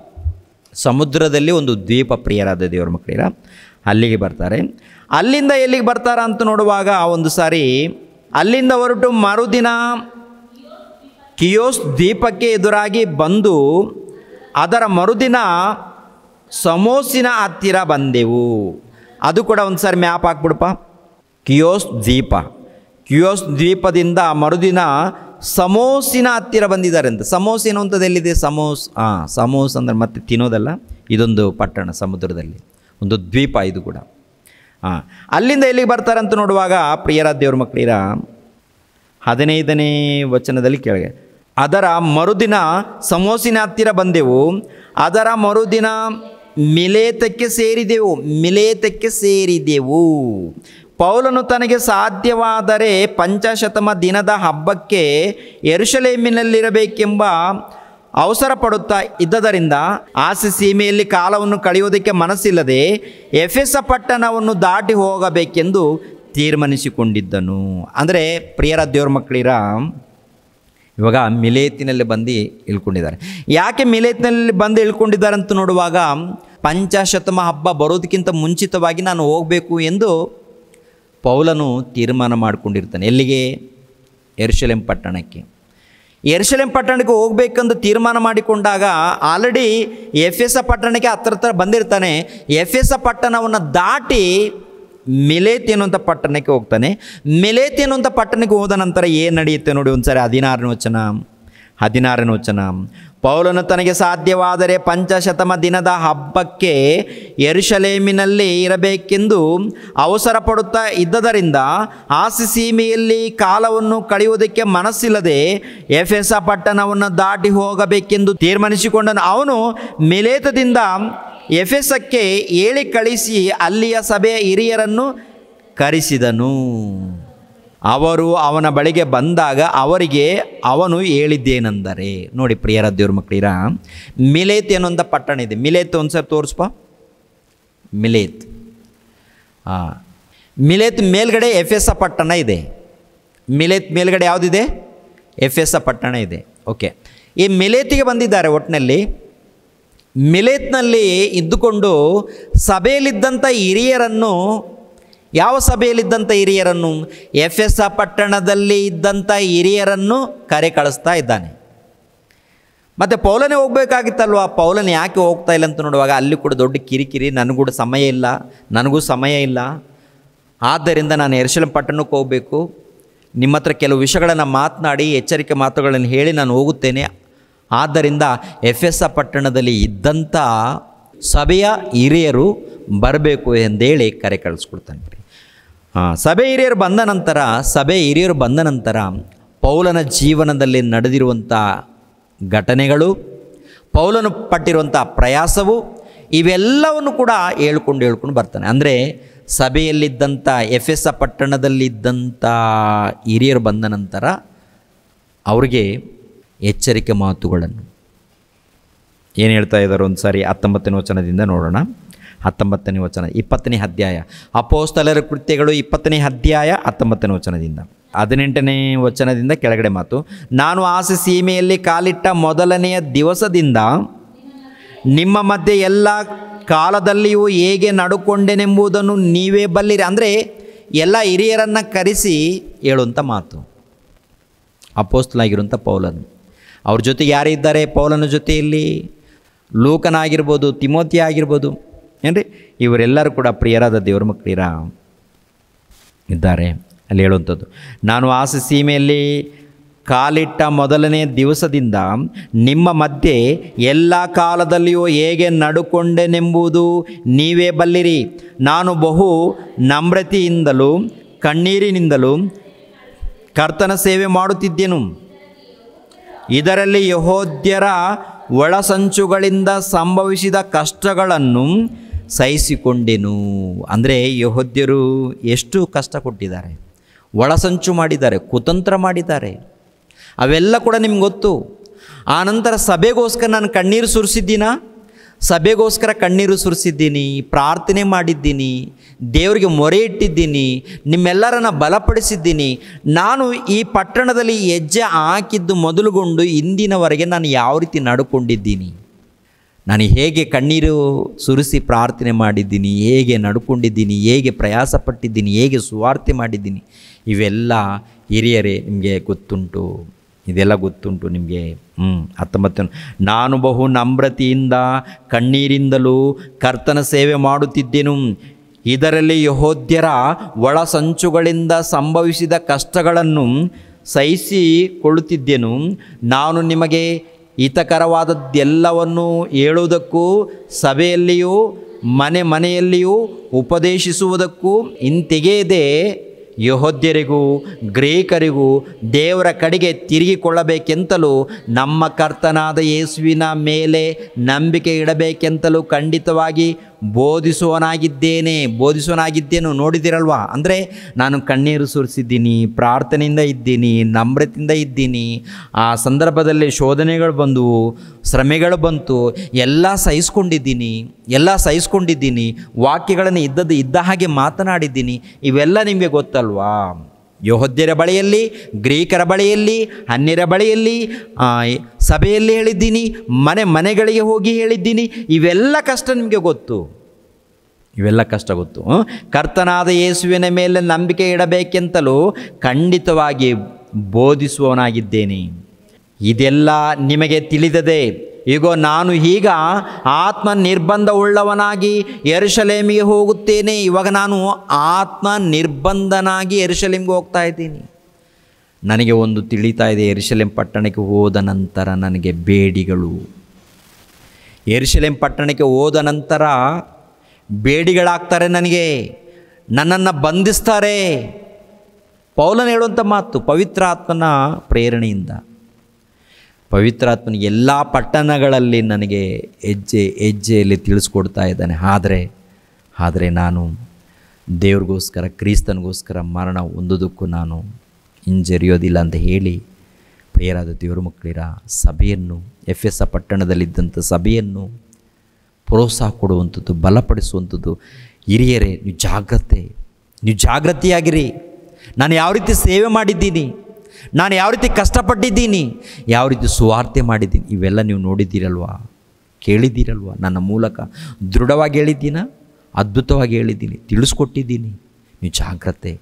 ಸಮುದ್ರದಲ್ಲಿ ಒಂದು ದ್ವೀಪ. ಪ್ರಿಯರಾದ ದೇವರ ಮಕ್ಕಳಿರ ಅಲ್ಲಿಗೆ ಬರ್ತಾರೆ. ಅಲ್ಲಿಂದ ಎಲ್ಲಿಗೆ ಬರ್ತಾರ ಅಂತ ನೋಡುವಾಗ ಒಂದು ಸಾರಿ ಅಲ್ಲಿಂದ ಹೊರಟು ಮರುದಿನ ಕಿಯೋಸ್ ದ್ವೀಪಕ್ಕೆ ಎದುರಾಗಿ ಬಂದು ಅದರ ಮರುದಿನ ಸಮೋಸಿನ ಹತ್ತಿರ ಬಂದೆವು. ಅದು ಕೂಡ ಒಂದು ಸಾರಿ ಮ್ಯಾಪ್ ಹಾಕ್ಬಿಡಪ್ಪ. ಕಿಯೋಸ್ ದ್ವೀಪದಿಂದ ಮರುದಿನ ಸಮೋಸಿನ ಹತ್ತಿರ ಬಂದಿದ್ದಾರೆ ಅಂತ. ಸಮೋಸ್ ಎನ್ನುವಂಥದ್ದು ಎಲ್ಲಿದೆ? ಸಮೋಸ್ ಅಂದರೆ ಮತ್ತೆ ತಿನ್ನೋದಲ್ಲ, ಇದೊಂದು ಪಟ್ಟಣ ಸಮುದ್ರದಲ್ಲಿ ಒಂದು ದ್ವೀಪ, ಇದು ಕೂಡ. ಅಲ್ಲಿಂದ ಎಲ್ಲಿಗೆ ಬರ್ತಾರಂತ ನೋಡುವಾಗ ಪ್ರಿಯರಾದ ದೇವ್ರ ಮಕ್ಕಳಿರ 15ನೇ ವಚನದಲ್ಲಿ ಕೆಳಗೆ, ಅದರ ಮರುದಿನ ಸಮೋಸಿನ ಹತ್ತಿರ ಬಂದೆವು. ಅದರ ಮರುದಿನ ಮಿಲೇತಕ್ಕೆ ಸೇರಿದೆವು. ಪೌಲನು ತನಗೆ ಸಾಧ್ಯವಾದರೆ ಪಂಚಾಶತಮ ದಿನದ ಹಬ್ಬಕ್ಕೆ ಯೆರೂಸಲೇಮಿನಲ್ಲಿರಬೇಕೆಂಬ ಅವಸರ ಪಡುತ್ತಾ ಇದ್ದದರಿಂದ ಆಸೆ ಸೀಮೆಯಲ್ಲಿ ಕಾಲವನ್ನು ಕಳೆಯುವುದಕ್ಕೆ ಮನಸ್ಸಿಲ್ಲದೆ ಎಫೆಸ ಪಟ್ಟಣವನ್ನು ದಾಟಿ ಹೋಗಬೇಕೆಂದು ತೀರ್ಮಾನಿಸಿಕೊಂಡಿದ್ದನು. ಅಂದರೆ ಪ್ರಿಯರ ದೇವ್ರ ಮಕ್ಕಳಿರ ಇವಾಗ ಮಿಲೇತಿನಲ್ಲಿ ಬಂದು ಇಳ್ಕೊಂಡಿದ್ದಾರೆ. ಯಾಕೆ ಮಿಲೇತಿನಲ್ಲಿ ಬಂದು ಇಳ್ಕೊಂಡಿದ್ದಾರೆ ಅಂತ ನೋಡುವಾಗ, ಪಂಚಾಶತಮ ಹಬ್ಬ ಬರೋದಕ್ಕಿಂತ ಮುಂಚಿತವಾಗಿ ನಾನು ಹೋಗಬೇಕು ಎಂದು ಪೌಲನು ತೀರ್ಮಾನ ಮಾಡಿಕೊಂಡಿರ್ತಾನೆ. ಎಲ್ಲಿಗೆ? ಯೆರೂಸಲೇಮ್ ಪಟ್ಟಣಕ್ಕೆ ಹೋಗ್ಬೇಕಂದು ತೀರ್ಮಾನ ಮಾಡಿಕೊಂಡಾಗ ಆಲ್ರೆಡಿ ಎಫೆಸ ಪಟ್ಟಣಕ್ಕೆ ಹತ್ರ ಬಂದಿರ್ತಾನೆ. ಎಫೆಸ ಪಟ್ಟಣವನ್ನು ದಾಟಿ ಮಿಲೇತ್ ಎನ್ನುವಂಥ ಪಟ್ಟಣಕ್ಕೆ ಹೋಗ್ತಾನೆ. ಮಿಲೇತ್ ಎನ್ನುವಂಥ ಪಟ್ಟಣಕ್ಕೆ ಹೋದ ನಂತರ ಏನು ನಡೆಯುತ್ತೆ ನೋಡಿ ಒಂದ್ಸರಿ. 16ನೇ ವಚನ. ಪೌಲನು ತನಗೆ ಸಾಧ್ಯವಾದರೆ ಪಂಚಾಶತಮ ದಿನದ ಹಬ್ಬಕ್ಕೆ ಯೆರೂಸಲೇಮಿನಲ್ಲಿ ಇರಬೇಕೆಂದು ಅವಸರ ಪಡುತ್ತಾ ಇದ್ದದರಿಂದ ಆಸಿ ಸೀಮೆಯಲ್ಲಿ ಕಾಲವನ್ನು ಕಳೆಯುವುದಕ್ಕೆ ಮನಸ್ಸಿಲ್ಲದೆ ಎಫೆಸ ಪಟ್ಟಣವನ್ನು ದಾಟಿ ಹೋಗಬೇಕೆಂದು ತೀರ್ಮಾನಿಸಿಕೊಂಡನು. ಅವನು ಮಿಲೇತದಿಂದ ಎಫೆಸಕ್ಕೆ ಹೇಳಿ ಕಳಿಸಿ ಅಲ್ಲಿಯ ಸಭೆಯ ಹಿರಿಯರನ್ನು ಕರೆಸಿದನು. ಅವರು ಅವನ ಬಳಿಗೆ ಬಂದಾಗ ಅವರಿಗೆ ಅವನು ಹೇಳಿದ್ದೇನೆಂದರೆ, ನೋಡಿ ಪ್ರಿಯರ ದೇವ್ರ ಮಕ್ಕಳಿರ, ಮಿಲೇತ್ ಅನ್ನುವಂಥ ಪಟ್ಟಣ ಇದೆ. ಮಿಲೇತ್ ಒಂದ್ಸರಿ ತೋರಿಸ್ಪ. ಮಿಲೇತ್ ಮೇಲ್ಗಡೆ ಎಫೆಸ ಪಟ್ಟಣ ಇದೆ. ಮಿಲೇತ್ ಮೇಲ್ಗಡೆ ಯಾವುದಿದೆ? ಎಫೆಸ ಪಟ್ಟಣ ಇದೆ. ಓಕೆ, ಈ ಮಿಲೇತಿಗೆ ಬಂದಿದ್ದಾರೆ. ಒಟ್ಟಿನಲ್ಲಿ ಮಿಲೇತ್ನಲ್ಲಿ ಇದ್ದುಕೊಂಡು ಸಭೆಯಲ್ಲಿದ್ದಂಥ ಹಿರಿಯರನ್ನು, ಯಾವ ಸಭೆಯಲ್ಲಿದ್ದಂಥ ಹಿರಿಯರನ್ನು? ಎಫೆಸ ಪಟ್ಟಣದಲ್ಲಿ ಇದ್ದಂಥ ಹಿರಿಯರನ್ನು ಕರೆ ಕಳಿಸ್ತಾ ಇದ್ದಾನೆ. ಮತ್ತು ಪೌಲನೇ ಹೋಗಬೇಕಾಗಿತ್ತಲ್ವ, ಪೌಲನ ಯಾಕೆ ಹೋಗ್ತಾ ಇಲ್ಲ ಅಂತ ನೋಡುವಾಗ ಅಲ್ಲಿ ಕೂಡ ದೊಡ್ಡ ಕಿರಿಕಿರಿ, ನನಗೂ ಸಮಯ ಇಲ್ಲ, ಆದ್ದರಿಂದ ನಾನು ಯೆರೂಸಲೇಮ್ ಪಟ್ಟಣಕ್ಕೆ ಹೋಗಬೇಕು, ನಿಮ್ಮ ಹತ್ರ ಕೆಲವು ವಿಷಯಗಳನ್ನು ಮಾತನಾಡಿ ಎಚ್ಚರಿಕೆ ಮಾತುಗಳನ್ನು ಹೇಳಿ ನಾನು ಹೋಗುತ್ತೇನೆ. ಆದ್ದರಿಂದ ಎಫೆಸ ಪಟ್ಟಣದಲ್ಲಿ ಇದ್ದಂಥ ಸಭೆಯ ಹಿರಿಯರು ಬರಬೇಕು ಎಂದೇಳಿ ಕರೆ ಕಳಿಸ್ಕೊಡ್ತಾನೆ. ಸಭೆ ಹಿರಿಯರು ಬಂದ ನಂತರ ಪೌಲನ ಜೀವನದಲ್ಲಿ ನಡೆದಿರುವಂಥ ಘಟನೆಗಳು, ಪೌಲನು ಪಟ್ಟಿರುವಂಥ ಪ್ರಯಾಸವು, ಇವೆಲ್ಲವನ್ನು ಕೂಡ ಹೇಳ್ಕೊಂಡು ಬರ್ತಾನೆ. ಅಂದರೆ ಸಭೆಯಲ್ಲಿದ್ದಂಥ ಎಫೆಸ ಪಟ್ಟಣದಲ್ಲಿದ್ದಂಥ ಹಿರಿಯರು ಬಂದ ನಂತರ ಅವ್ರಿಗೆ ಎಚ್ಚರಿಕೆ ಮಾತುಗಳನ್ನು ಏನು ಹೇಳ್ತಾ ಇದ್ದಾರೆ ಒಂದು ಸಾರಿ 19ನೇ ವಚನದಿಂದ ನೋಡೋಣ. 19ನೇ ವಚನ, 20ನೇ ಅಧ್ಯಾಯ, ಅಪೊಸ್ತಲರ ಕೃತ್ಯಗಳು 20ನೇ ಅಧ್ಯಾಯ 19ನೇ ವಚನದಿಂದ. 18ನೇ ವಚನದಿಂದ ಕೆಳಗಡೆ ಮಾತು. ನಾನು ಆಸೆ ಸೀಮೆಯಲ್ಲಿ ಕಾಲಿಟ್ಟ ಮೊದಲನೆಯ ದಿವಸದಿಂದ ನಿಮ್ಮ ಮಧ್ಯೆ ಎಲ್ಲ ಕಾಲದಲ್ಲಿಯೂ ಹೇಗೆ ನಡುಕೊಂಡೆನೆಂಬುದನ್ನು ನೀವೇ ಬಲ್ಲಿರಿ. ಅಂದರೆ ಎಲ್ಲ ಹಿರಿಯರನ್ನು ಕರೆಸಿ ಹೇಳುವಂಥ ಮಾತು. ಅಪೊಸ್ತಲನಾಗಿರುವಂಥ ಪೌಲನು, ಅವ್ರ ಜೊತೆಗೆ ಯಾರಿದ್ದಾರೆ? ಪೌಲನ ಜೊತೆಯಲ್ಲಿ ಲೂಕನಾಗಿರ್ಬೋದು, ತಿಮೋತಿ ಆಗಿರ್ಬೋದು, ಏನ್ರಿ, ಇವರೆಲ್ಲರೂ ಕೂಡ ಪ್ರಿಯರಾದ ದೇವರ ಮಕ್ಕಳಿರ ಇದ್ದಾರೆ. ಅಲ್ಲಿ ಹೇಳುವಂಥದ್ದು, ನಾನು ಆಸೆ ಸೀಮೆಯಲ್ಲಿ ಕಾಲಿಟ್ಟ ಮೊದಲನೇ ದಿವಸದಿಂದ ನಿಮ್ಮ ಮಧ್ಯೆ ಎಲ್ಲ ಕಾಲದಲ್ಲಿಯೂ ಹೇಗೆ ನಡುಕೊಂಡೆನೆಂಬುದು ನೀವೇ ಬಲ್ಲಿರಿ. ನಾನು ಬಹು ನಮ್ರತೆಯಿಂದಲೂ ಕಣ್ಣೀರಿನಿಂದಲೂ ಕರ್ತನ ಸೇವೆ ಮಾಡುತ್ತಿದ್ದೆನು. ಇದರಲ್ಲಿ ಯೆಹೂದ್ಯರ ಒಳಸಂಚುಗಳಿಂದ ಸಂಭವಿಸಿದ ಕಷ್ಟಗಳನ್ನು ಸಹಿಸಿಕೊಂಡೆನು. ಅಂದರೆ ಯೆಹೂದ್ಯರು ಎಷ್ಟು ಕಷ್ಟ ಕೊಟ್ಟಿದ್ದಾರೆ, ಒಳಸಂಚು ಮಾಡಿದ್ದಾರೆ, ಕುತಂತ್ರ ಮಾಡಿದ್ದಾರೆ, ಅವೆಲ್ಲ ಕೂಡ ನಿಮ್ಗೆ ಗೊತ್ತು. ಆನಂತರ ಸಭೆಗೋಸ್ಕರ ನಾನು ಕಣ್ಣೀರು ಸುರಿಸಿದ್ದೀನಿ, ಪ್ರಾರ್ಥನೆ ಮಾಡಿದ್ದೀನಿ, ದೇವರಿಗೆ ಮೊರೆ ಇಟ್ಟಿದ್ದೀನಿ, ನಿಮ್ಮೆಲ್ಲರನ್ನ ಬಲಪಡಿಸಿದ್ದೀನಿ. ನಾನು ಈ ಪಟ್ಟಣದಲ್ಲಿ ಹೆಜ್ಜೆ ಹಾಕಿದ್ದು ಮೊದಲುಗೊಂಡು ಇಂದಿನವರೆಗೆ ನಾನು ಯಾವ ರೀತಿ ನಡ್ಕೊಂಡಿದ್ದೀನಿ, ನಾನು ಹೇಗೆ ಕಣ್ಣೀರು ಸುರಿಸಿ ಪ್ರಾರ್ಥನೆ ಮಾಡಿದ್ದೀನಿ, ಹೇಗೆ ನಡ್ಕೊಂಡಿದ್ದೀನಿ, ಹೇಗೆ ಪ್ರಯಾಸಪಟ್ಟಿದ್ದೀನಿ, ಹೇಗೆ ಸುವಾರ್ತೆ ಮಾಡಿದ್ದೀನಿ, ಇವೆಲ್ಲ ಹಿರಿಯರೇ ನಿಮಗೆ ಗೊತ್ತುಂಟು, ಇದೆಲ್ಲ ಗೊತ್ತುಂಟು ನಿಮಗೆ. 19, ನಾನು ಬಹು ನಮ್ರತೆಯಿಂದ ಕಣ್ಣೀರಿಂದಲೂ ಕರ್ತನ ಸೇವೆ ಮಾಡುತ್ತಿದ್ದೆನು. ಇದರಲ್ಲಿ ಯೆಹೂದ್ಯರ ಒಳಸಂಚುಗಳಿಂದ ಸಂಭವಿಸಿದ ಕಷ್ಟಗಳನ್ನು ಸಹಿಸಿಕೊಳ್ಳುತ್ತಿದ್ದೆನು. ನಾನು ನಿಮಗೆ ಹಿತಕರವಾದದ್ದೆಲ್ಲವನ್ನು ಹೇಳುವುದಕ್ಕೂ ಸಭೆಯಲ್ಲಿಯೂ ಮನೆಯಲ್ಲಿಯೂ ಉಪದೇಶಿಸುವುದಕ್ಕೂ ಹಿಂತೆಗೆಯದೆ ಯೆಹೂದ್ಯರಿಗೂ ಗ್ರೀಕರಿಗೂ ದೇವರ ಕಡೆಗೆ ತಿರುಗಿಕೊಳ್ಳಬೇಕೆಂತಲೂ ನಮ್ಮ ಕರ್ತನಾದ ಯೇಸುವಿನ ಮೇಲೆ ನಂಬಿಕೆ ಇಡಬೇಕೆಂತಲೂ ಖಂಡಿತವಾಗಿ ಬೋಧಿಸುವನಾಗಿದ್ದೇನು. ನೋಡಿದಿರಲ್ವಾ? ಅಂದರೆ ನಾನು ಕಣ್ಣೀರು ಸುರಿಸಿದ್ದೀನಿ, ಪ್ರಾರ್ಥನೆಯಿಂದ ಇದ್ದೀನಿ, ನಮ್ರತೆಯಿಂದ ಇದ್ದೀನಿ. ಆ ಸಂದರ್ಭದಲ್ಲಿ ಶೋಧನೆಗಳು ಬಂದವು, ಶ್ರಮೆಗಳು ಬಂತು, ಎಲ್ಲ ಸಹಿಸ್ಕೊಂಡಿದ್ದೀನಿ, ವಾಕ್ಯಗಳನ್ನು ಇದ್ದ ಹಾಗೆ ಮಾತನಾಡಿದ್ದೀನಿ. ಇವೆಲ್ಲ ನಿಮಗೆ ಗೊತ್ತಲ್ವಾ? ಯೆಹೂದ್ಯರ ಬಳಿಯಲ್ಲಿ, ಗ್ರೀಕರ ಬಳಿಯಲ್ಲಿ, ಅನ್ಯರ ಬಳಿಯಲ್ಲಿ, ಸಭೆಯಲ್ಲಿ ಹೇಳಿದ್ದೀನಿ, ಮನೆಗಳಿಗೆ ಹೋಗಿ ಹೇಳಿದ್ದೀನಿ. ಇವೆಲ್ಲ ಕಷ್ಟ ನಿಮಗೆ ಗೊತ್ತು, ಕರ್ತನಾದ ಯೇಸುವಿನ ಮೇಲೆ ನಂಬಿಕೆ ಇಡಬೇಕೆಂತಲೂ ಖಂಡಿತವಾಗಿ ಬೋಧಿಸುವವನಾಗಿದ್ದೇನೆ. ಇದೆಲ್ಲ ನಿಮಗೆ ತಿಳಿದದೆ. ಈಗ ನಾನು ಈಗ ಆತ್ಮ ನಿರ್ಬಂಧವುಳ್ಳವನಾಗಿ ಯೆರೂಸಲೇಮಿಗೆ ಹೋಗುತ್ತೇನೆ. ಇವಾಗ ನಾನು ಆತ್ಮ ನಿರ್ಬಂಧನಾಗಿ ಯೆರೂಸಲೇಮಿಗೆ ಹೋಗ್ತಾ ಇದ್ದೀನಿ. ನನಗೆ ಒಂದು ತಿಳಿತಾ ಇದೆ, ಯೆರೂಸಲೇಮ್ ಪಟ್ಟಣಕ್ಕೆ ಹೋದ ನಂತರ ನನಗೆ ಬೇಡಿಗಳು, ಯೆರೂಸಲೇಮ್ ಪಟ್ಟಣಕ್ಕೆ ಹೋದ ನಂತರ ಬೇಡಿಗಳಾಗ್ತಾರೆ, ನನಗೆ ನನ್ನನ್ನು ಬಂಧಿಸ್ತಾರೆ. ಪೌಲನು ಹೇಳುವಂಥ ಮಾತು ಪವಿತ್ರ ಆತ್ಮನ ಪ್ರೇರಣೆಯಿಂದ. ಪವಿತ್ರಾತ್ಮನ ಎಲ್ಲ ಪಟ್ಟಣಗಳಲ್ಲಿ ನನಗೆ ಹೆಜ್ಜೆಯಲ್ಲಿ ತಿಳಿಸ್ಕೊಡ್ತಾ ಇದ್ದಾನೆ. ಆದರೆ ನಾನು ದೇವ್ರಿಗೋಸ್ಕರ, ಕ್ರಿಸ್ತನಿಗೋಸ್ಕರ ಮರಣ ಹೊಂದೋದಕ್ಕೂ ನಾನು ಹಿಂಜರಿಯೋದಿಲ್ಲ ಅಂತ ಹೇಳಿ, ಪ್ರಿಯರಾದ ದೇವರ ಮಕ್ಕಳಿರ ಸಭೆಯನ್ನು, ಎಫೆಸ ಪಟ್ಟಣದಲ್ಲಿದ್ದಂಥ ಸಭೆಯನ್ನು ಪ್ರೋತ್ಸಾಹ ಕೊಡುವಂಥದ್ದು, ಬಲಪಡಿಸುವಂಥದ್ದು. ಹಿರಿಯರೇ, ನೀವು ಜಾಗೃತಿಯಾಗಿರಿ. ನಾನು ಯಾವ ರೀತಿ ಸೇವೆ ಮಾಡಿದ್ದೀನಿ, ನಾನು ಯಾವ ರೀತಿ ಕಷ್ಟಪಟ್ಟಿದ್ದೀನಿ, ಯಾವ ರೀತಿ ಸುವಾರ್ತೆ ಮಾಡಿದ್ದೀನಿ, ಇವೆಲ್ಲ ನೀವು ನೋಡಿದ್ದೀರಲ್ವಾ, ಕೇಳಿದ್ದೀರಲ್ವಾ? ನನ್ನ ಮೂಲಕ ದೃಢವಾಗಿ ಹೇಳಿದ್ದೀನ, ಅದ್ಭುತವಾಗಿ ಹೇಳಿದ್ದೀನಿ, ತಿಳಿಸ್ಕೊಟ್ಟಿದ್ದೀನಿ. ನೀವು ಜಾಗ್ರತೆ.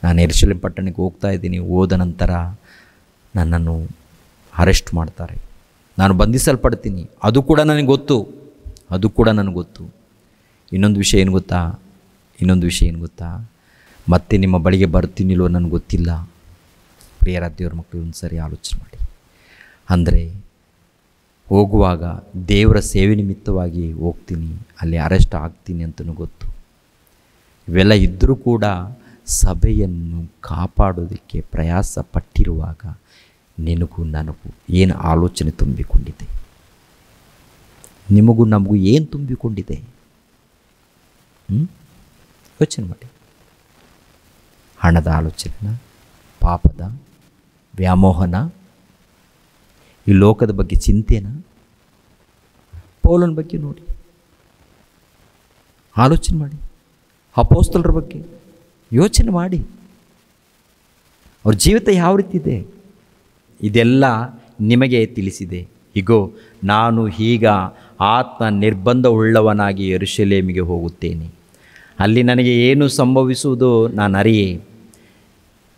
ನಾನು ಯೆರೂಸಲೇಮ್ ಪಟ್ಟಣಕ್ಕೆ ಹೋಗ್ತಾ ಇದ್ದೀನಿ. ಹೋದ ನಂತರ ನನ್ನನ್ನು ಅರೆಸ್ಟ್ ಮಾಡ್ತಾರೆ, ನಾನು ಬಂಧಿಸಲ್ಪಡ್ತೀನಿ. ಅದು ಕೂಡ ನನಗೆ ಗೊತ್ತು. ಇನ್ನೊಂದು ವಿಷಯ ಏನು ಗೊತ್ತಾ? ಮತ್ತೆ ನಿಮ್ಮ ಬಳಿಗೆ ಬರ್ತೀನಿಲ್ವೋ ನನಗೆ ಗೊತ್ತಿಲ್ಲ. ಪ್ರಿಯರ ದೇವ್ರ ಮಕ್ಕಳು, ಒಂದು ಸರಿ ಆಲೋಚನೆ ಮಾಡಿ. ಅಂದರೆ ಹೋಗುವಾಗ ದೇವರ ಸೇವೆ ನಿಮಿತ್ತವಾಗಿ ಹೋಗ್ತೀನಿ, ಅಲ್ಲಿ ಅರೆಸ್ಟ್ ಆಗ್ತೀನಿ ಅಂತಲೂ ಗೊತ್ತು. ಇವೆಲ್ಲ ಇದ್ದರೂ ಕೂಡ ಸಭೆಯನ್ನು ಕಾಪಾಡೋದಕ್ಕೆ ಪ್ರಯಾಸ ಪಟ್ಟಿರುವಾಗ ನಿನಗೂ ನನಗೂ ಏನು ಆಲೋಚನೆ ತುಂಬಿಕೊಂಡಿದೆ? ನಿಮಗೂ ನಮಗೂ ಏನು ತುಂಬಿಕೊಂಡಿದೆ? ಯೋಚನೆ ಮಾಡಿ. ಹಣದ ಆಲೋಚನೆನ, ಪಾಪದ ವ್ಯಾಮೋಹನ, ಈ ಲೋಕದ ಬಗ್ಗೆ ಚಿಂತೆನ? ಪೌಲನ ಬಗ್ಗೆ ನೋಡಿ, ಆಲೋಚನೆ ಮಾಡಿ. ಅಪೊಸ್ತಲರ ಬಗ್ಗೆ ಯೋಚನೆ ಮಾಡಿ, ಅವ್ರ ಜೀವಿತ ಯಾವ ರೀತಿ ಇದೆ? ಇದೆಲ್ಲ ನಿಮಗೆ ತಿಳಿಸಿದೆ. ಇಗೋ, ನಾನು ಈಗ ಆತ್ಮ ನಿರ್ಬಂಧವುಳ್ಳವನಾಗಿ ಯೆರೂಸಲೇಮಿಗೆ ಹೋಗುತ್ತೇನೆ. ಅಲ್ಲಿ ನನಗೆ ಏನು ಸಂಭವಿಸುವುದೋ ನಾನು ಅರಿಯೆ.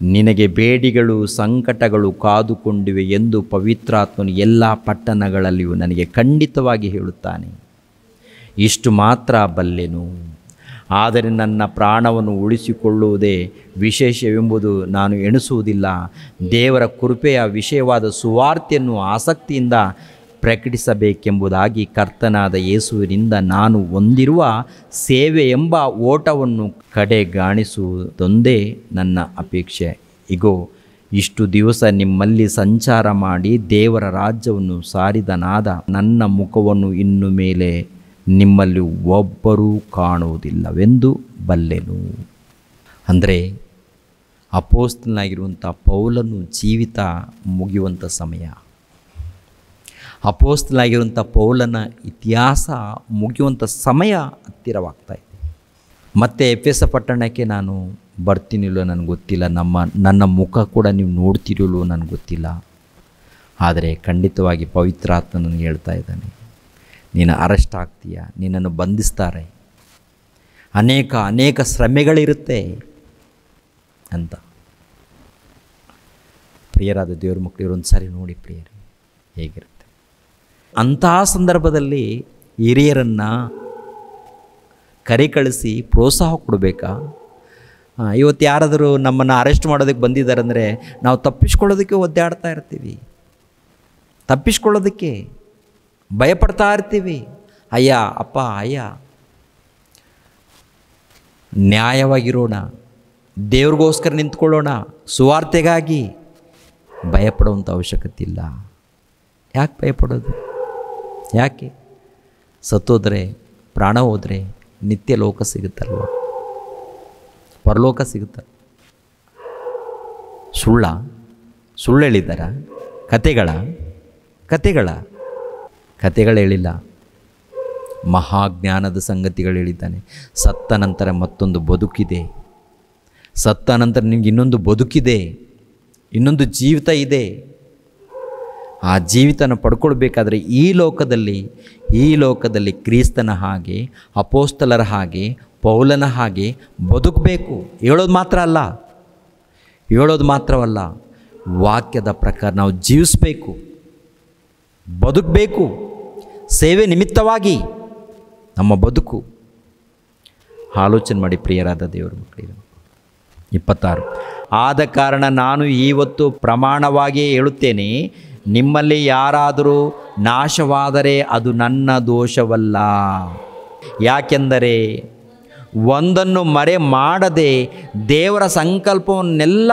ನಿನಗೆ ಬೇಡಿಗಳು, ಸಂಕಟಗಳು ಕಾದುಕೊಂಡಿವೆ ಎಂದು ಪವಿತ್ರಾತ್ಮನು ಎಲ್ಲ ಪಟ್ಟಣಗಳಲ್ಲಿಯೂ ನನಗೆ ಖಂಡಿತವಾಗಿ ಹೇಳುತ್ತಾನೆ. ಇಷ್ಟು ಮಾತ್ರ ಬಲ್ಲೆನು. ಆದರೆ ನನ್ನ ಪ್ರಾಣವನ್ನು ಉಳಿಸಿಕೊಳ್ಳುವುದೇ ವಿಶೇಷವೆಂಬುದು ನಾನು ಎಣಿಸುವುದಿಲ್ಲ. ದೇವರ ಕೃಪೆಯ ವಿಷಯವಾದ ಸುವಾರ್ತೆಯನ್ನು ಆಸಕ್ತಿಯಿಂದ ಪ್ರಕಟಿಸಬೇಕೆಂಬುದಾಗಿ ಕರ್ತನಾದ ಯೇಸುವಿನಿಂದ ನಾನು ಹೊಂದಿರುವ ಸೇವೆ ಎಂಬ ಓಟವನ್ನು ಕಡೆಗಾಣಿಸುವುದೊಂದೇ ನನ್ನ ಅಪೇಕ್ಷೆ. ಇಗೋ, ಇಷ್ಟು ದಿವಸ ನಿಮ್ಮಲ್ಲಿ ಸಂಚಾರ ಮಾಡಿ ದೇವರ ರಾಜ್ಯವನ್ನು ಸಾರಿದನಾದ ನನ್ನ ಮುಖವನ್ನು ಇನ್ನು ಮೇಲೆ ನಿಮ್ಮಲ್ಲಿ ಒಬ್ಬರೂ ಕಾಣುವುದಿಲ್ಲವೆಂದು ಬಲ್ಲೆನು. ಅಂದರೆ ಅಪೊಸ್ತಲನಾಗಿರುವಂಥ ಪೌಲನು ಜೀವಿತ ಮುಗಿಯುವಂಥ ಸಮಯ, ಅಪೊಸ್ತಲನಾಗಿರುವಂಥ ಪೌಲನ ಇತಿಹಾಸ ಮುಗಿಯುವಂಥ ಸಮಯ ಹತ್ತಿರವಾಗ್ತಾ ಇದೆ. ಮತ್ತು ಎಫೆಸ ಪಟ್ಟಣಕ್ಕೆ ನಾನು ಬರ್ತೀನಿಲ್ಲೋ ನನಗೆ ಗೊತ್ತಿಲ್ಲ, ನನ್ನ ಮುಖ ಕೂಡ ನೀವು ನೋಡ್ತಿರಲ್ಲೋ ನನಗೆ ಗೊತ್ತಿಲ್ಲ. ಆದರೆ ಖಂಡಿತವಾಗಿ ಪವಿತ್ರಾತ್ಮ ನನಗೆ ಹೇಳ್ತಾ ಇದ್ದಾನೆ, ನೀನು ಅರೆಸ್ಟ್ ಆಗ್ತೀಯ, ನಿನ್ನನ್ನು ಬಂಧಿಸ್ತಾರೆ, ಅನೇಕ ಶ್ರಮೆಗಳಿರುತ್ತೆ ಅಂತ. ಪ್ರಿಯರಾದ ದೇವ್ರ ಮಕ್ಕಳು, ಒಂದು ಸಾರಿ ನೋಡಿ ಪ್ರಿಯರೇ ಹೇಗಿರುತ್ತೆ. ಅಂತಹ ಸಂದರ್ಭದಲ್ಲಿ ಹಿರಿಯರನ್ನು ಕರೆ ಕಳಿಸಿ ಪ್ರೋತ್ಸಾಹ ಕೊಡಬೇಕಾ? ಇವತ್ತು ಯಾರಾದರೂ ನಮ್ಮನ್ನು ಅರೆಸ್ಟ್ ಮಾಡೋದಕ್ಕೆ ಬಂದಿದ್ದಾರೆ ಅಂದರೆ ನಾವು ತಪ್ಪಿಸ್ಕೊಳ್ಳೋದಕ್ಕೆ ಒದ್ದಾಡ್ತಾ ಇರ್ತೀವಿ, ತಪ್ಪಿಸ್ಕೊಳ್ಳೋದಕ್ಕೆ ಭಯಪಡ್ತಾ ಇರ್ತೀವಿ. ಅಯ್ಯ ಅಪ್ಪ ಅಯ್ಯ, ನ್ಯಾಯವಾಗಿರೋಣ, ದೇವ್ರಿಗೋಸ್ಕರ ನಿಂತ್ಕೊಳ್ಳೋಣ, ಸುವಾರ್ತೆಗಾಗಿ. ಭಯಪಡುವಂಥ ಅವಶ್ಯಕತೆ ಇಲ್ಲ. ಯಾಕೆ ಭಯಪಡೋದು? ಯಾಕೆ? ಸತ್ತೋದ್ರೆ, ಪ್ರಾಣ ಹೋದರೆ ನಿತ್ಯ ಲೋಕ ಸಿಗುತ್ತಲ್ವ, ಪರಲೋಕ ಸಿಗುತ್ತಲ್ಲ. ಸುಳ್ಳು ಹೇಳಿದ್ದಾರ? ಕತೆಗಳು ಹೇಳಿಲ್ಲ, ಮಹಾಜ್ಞಾನದ ಸಂಗತಿಗಳು ಹೇಳಿದ್ದಾನೆ. ಸತ್ತ ನಂತರ ಮತ್ತೊಂದು ಬದುಕಿದೆ, ಸತ್ತ ನಂತರ ನಿಮ್ಗೆ ಇನ್ನೊಂದು ಬದುಕಿದೆ, ಇನ್ನೊಂದು ಜೀವಿತ ಇದೆ. ಆ ಜೀವಿತನ ಪಡ್ಕೊಳ್ಬೇಕಾದ್ರೆ ಈ ಲೋಕದಲ್ಲಿ ಕ್ರಿಸ್ತನ ಹಾಗೆ, ಅಪೊಸ್ತಲರ ಹಾಗೆ, ಪೌಲನ ಹಾಗೆ ಬದುಕಬೇಕು. ಹೇಳೋದು ಮಾತ್ರವಲ್ಲ, ವಾಕ್ಯದ ಪ್ರಕಾರ ನಾವು ಜೀವಿಸಬೇಕು, ಬದುಕಬೇಕು. ಸೇವೆ ನಿಮಿತ್ತವಾಗಿ ನಮ್ಮ ಬದುಕು. ಆಲೋಚನೆ ಮಾಡಿ ಪ್ರಿಯರಾದ ದೇವರ ಮಕ್ಕಳಿಗೆ. 26. ಆದ ಕಾರಣ ನಾನು ಇವತ್ತು ಪ್ರಮಾಣವಾಗಿಯೇ ಹೇಳುತ್ತೇನೆ, ನಿಮ್ಮಲ್ಲಿ ಯಾರಾದರೂ ನಾಶವಾದರೆ ಅದು ನನ್ನ ದೋಷವಲ್ಲ. ಯಾಕೆಂದರೆ ಒಂದನ್ನು ಮರೆ ಮಾಡದೆ ದೇವರ ಸಂಕಲ್ಪವನ್ನೆಲ್ಲ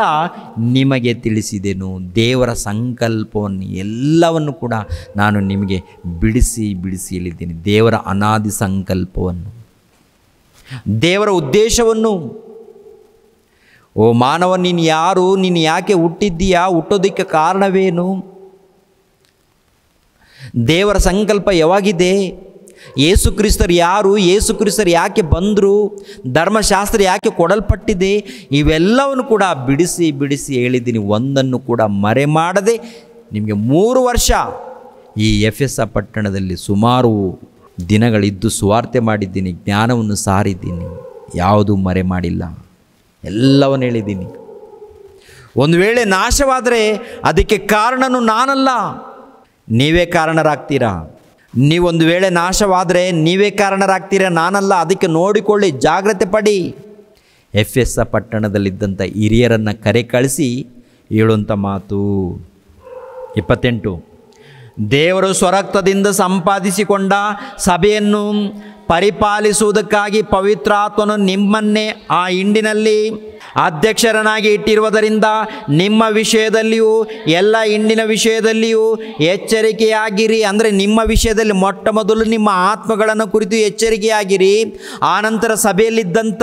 ನಿಮಗೆ ತಿಳಿಸಿದೆನು. ದೇವರ ಸಂಕಲ್ಪವನ್ನು ಎಲ್ಲವನ್ನು ಕೂಡ ನಾನು ನಿಮಗೆ ಬಿಡಿಸಿ ಹೇಳಿದ್ದೇನೆ. ದೇವರ ಅನಾದಿ ಸಂಕಲ್ಪವನ್ನು, ದೇವರ ಉದ್ದೇಶವನ್ನು. ಓ ಮಾನವ, ನೀನು ಯಾರು? ನೀನು ಯಾಕೆ ಹುಟ್ಟಿದ್ದೀಯಾ? ಹುಟ್ಟೋದಕ್ಕೆ ಕಾರಣವೇನು? ದೇವರ ಸಂಕಲ್ಪ ಯಾವಾಗಿದೆ? ಯೇಸು ಕ್ರಿಸ್ತರು ಯಾರು, ಯೇಸು ಕ್ರಿಸ್ತರು ಯಾಕೆ ಬಂದರು, ಧರ್ಮಶಾಸ್ತ್ರ ಯಾಕೆ ಕೊಡಲ್ಪಟ್ಟಿದೆ, ಇವೆಲ್ಲವನ್ನು ಕೂಡ ಬಿಡಿಸಿ ಬಿಡಿಸಿ ಹೇಳಿದ್ದೀನಿ. ಒಂದನ್ನು ಕೂಡ ಮರೆ ಮಾಡದೆ ನಿಮಗೆ 3 ವರ್ಷ ಈ ಎಫೆಸ ಪಟ್ಟಣದಲ್ಲಿ ಸುಮಾರು ದಿನಗಳಿದ್ದು ಸುವಾರ್ತೆ ಮಾಡಿದ್ದೀನಿ, ಜ್ಞಾನವನ್ನು ಸಾರಿದ್ದೀನಿ, ಯಾವುದೂ ಮರೆ ಮಾಡಿಲ್ಲ, ಎಲ್ಲವನ್ನು ಹೇಳಿದ್ದೀನಿ. ಒಂದು ವೇಳೆ ನಾಶವಾದರೆ ಅದಕ್ಕೆ ಕಾರಣನು ನಾನಲ್ಲ, ನೀವೇ ಕಾರಣರಾಗ್ತೀರಾ. ನೀವೊಂದು ವೇಳೆ ನಾಶವಾದರೆ ನೀವೇ ಕಾರಣರಾಗ್ತೀರಾ, ನಾನಲ್ಲ. ಅದಕ್ಕೆ ನೋಡಿಕೊಳ್ಳಿ, ಜಾಗ್ರತೆ ಪಡಿ. ಎಫೆಸ ಪಟ್ಟಣದಲ್ಲಿದ್ದಂಥ ಹಿರಿಯರನ್ನು ಕರೆ ಕಳಿಸಿ ಹೇಳುವಂಥ ಮಾತು 28. ದೇವರು ಸ್ವರಕ್ತದಿಂದ ಸಂಪಾದಿಸಿಕೊಂಡ ಸಭೆಯನ್ನು ಪರಿಪಾಲಿಸುವುದಕ್ಕಾಗಿ ಪವಿತ್ರಾತ್ಮನು ನಿಮ್ಮನ್ನೇ ಆ ಹಿಂಡಿನಲ್ಲಿ ಅಧ್ಯಕ್ಷರನ್ನಾಗಿ ಇಟ್ಟಿರುವುದರಿಂದ ನಿಮ್ಮ ವಿಷಯದಲ್ಲಿಯೂ ಎಲ್ಲ ಹಿಂಡಿನ ವಿಷಯದಲ್ಲಿಯೂ ಎಚ್ಚರಿಕೆಯಾಗಿರಿ. ಅಂದರೆ ನಿಮ್ಮ ವಿಷಯದಲ್ಲಿ ಮೊಟ್ಟ ಮೊದಲು ನಿಮ್ಮ ಆತ್ಮಗಳನ್ನು ಕುರಿತು ಎಚ್ಚರಿಕೆಯಾಗಿರಿ, ಆನಂತರ ಸಭೆಯಲ್ಲಿದ್ದಂಥ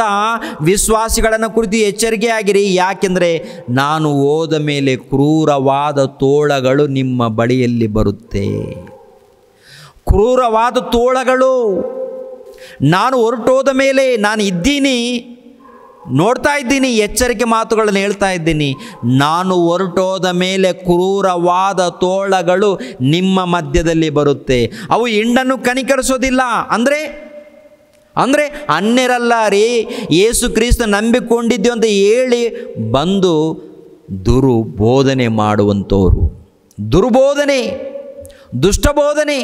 ವಿಶ್ವಾಸಿಗಳನ್ನು ಕುರಿತು ಎಚ್ಚರಿಕೆಯಾಗಿರಿ. ಯಾಕೆಂದರೆ ನಾನು ಹೋದ ಮೇಲೆ ಕ್ರೂರವಾದ ತೋಳಗಳು ನಿಮ್ಮ ಬಳಿಯಲ್ಲಿ ಬರುತ್ತೆ. ಕ್ರೂರವಾದ ತೋಳಗಳು. ನಾನು ಹೊರಟೋದ ಮೇಲೆ ನಾನು ಇದ್ದೀನಿ, ನೋಡ್ತಾ ಇದ್ದೀನಿ, ಎಚ್ಚರಿಕೆ ಮಾತುಗಳನ್ನು ಹೇಳ್ತಾ ಇದ್ದೀನಿ. ನಾನು ಹೊರಟೋದ ಮೇಲೆ ಕ್ರೂರವಾದ ತೋಳಗಳು ನಿಮ್ಮ ಮಧ್ಯದಲ್ಲಿ ಬರುತ್ತೆ. ಅವು ಹಿಂಡನ್ನು ಕನಿಕರಿಸೋದಿಲ್ಲ. ಅಂದರೆ ಅನ್ಯರಲ್ಲ ರೀ, ಯೇಸು ಕ್ರಿಸ್ತ ನಂಬಿಕೊಂಡಿದ್ದೀವಿ ಅಂತ ಹೇಳಿ ಬಂದು ದುರ್ಬೋಧನೆ ಮಾಡುವಂಥವ್ರು. ದುರ್ಬೋಧನೆ, ದುಷ್ಟಬೋಧನೆ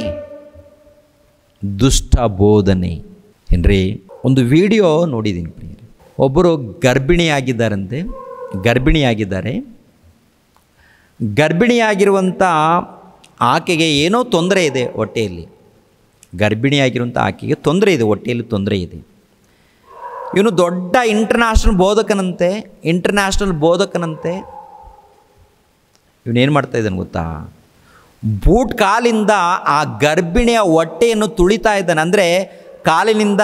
ಏನ್ರಿ. ಒಂದು ವಿಡಿಯೋ ನೋಡಿದ್ದೀನಿ ಪ್ರಿಯರೇ. ಒಬ್ಬರು ಗರ್ಭಿಣಿಯಾಗಿರುವಂಥ ಆಕೆಗೆ ಏನೋ ತೊಂದರೆ ಇದೆ ಹೊಟ್ಟೆಯಲ್ಲಿ. ಗರ್ಭಿಣಿಯಾಗಿರುವಂಥ ಆಕೆಗೆ ತೊಂದರೆ ಇದೆ, ಹೊಟ್ಟೆಯಲ್ಲಿ ತೊಂದರೆ ಇದೆ. ಇವನು ದೊಡ್ಡ ಇಂಟರ್ನ್ಯಾಷನಲ್ ಬೋಧಕನಂತೆ. ಇವನೇನು ಮಾಡ್ತಾ ಇದ್ದಾನೆ ಗೊತ್ತಾ? ಬೂಟ್ ಕಾಲಿಂದ ಆ ಗರ್ಭಿಣಿಯ ಹೊಟ್ಟೆಯನ್ನು ತುಳಿತಾ ಇದ್ದಾನೆ. ಅಂದರೆ ಕಾಲಿನಿಂದ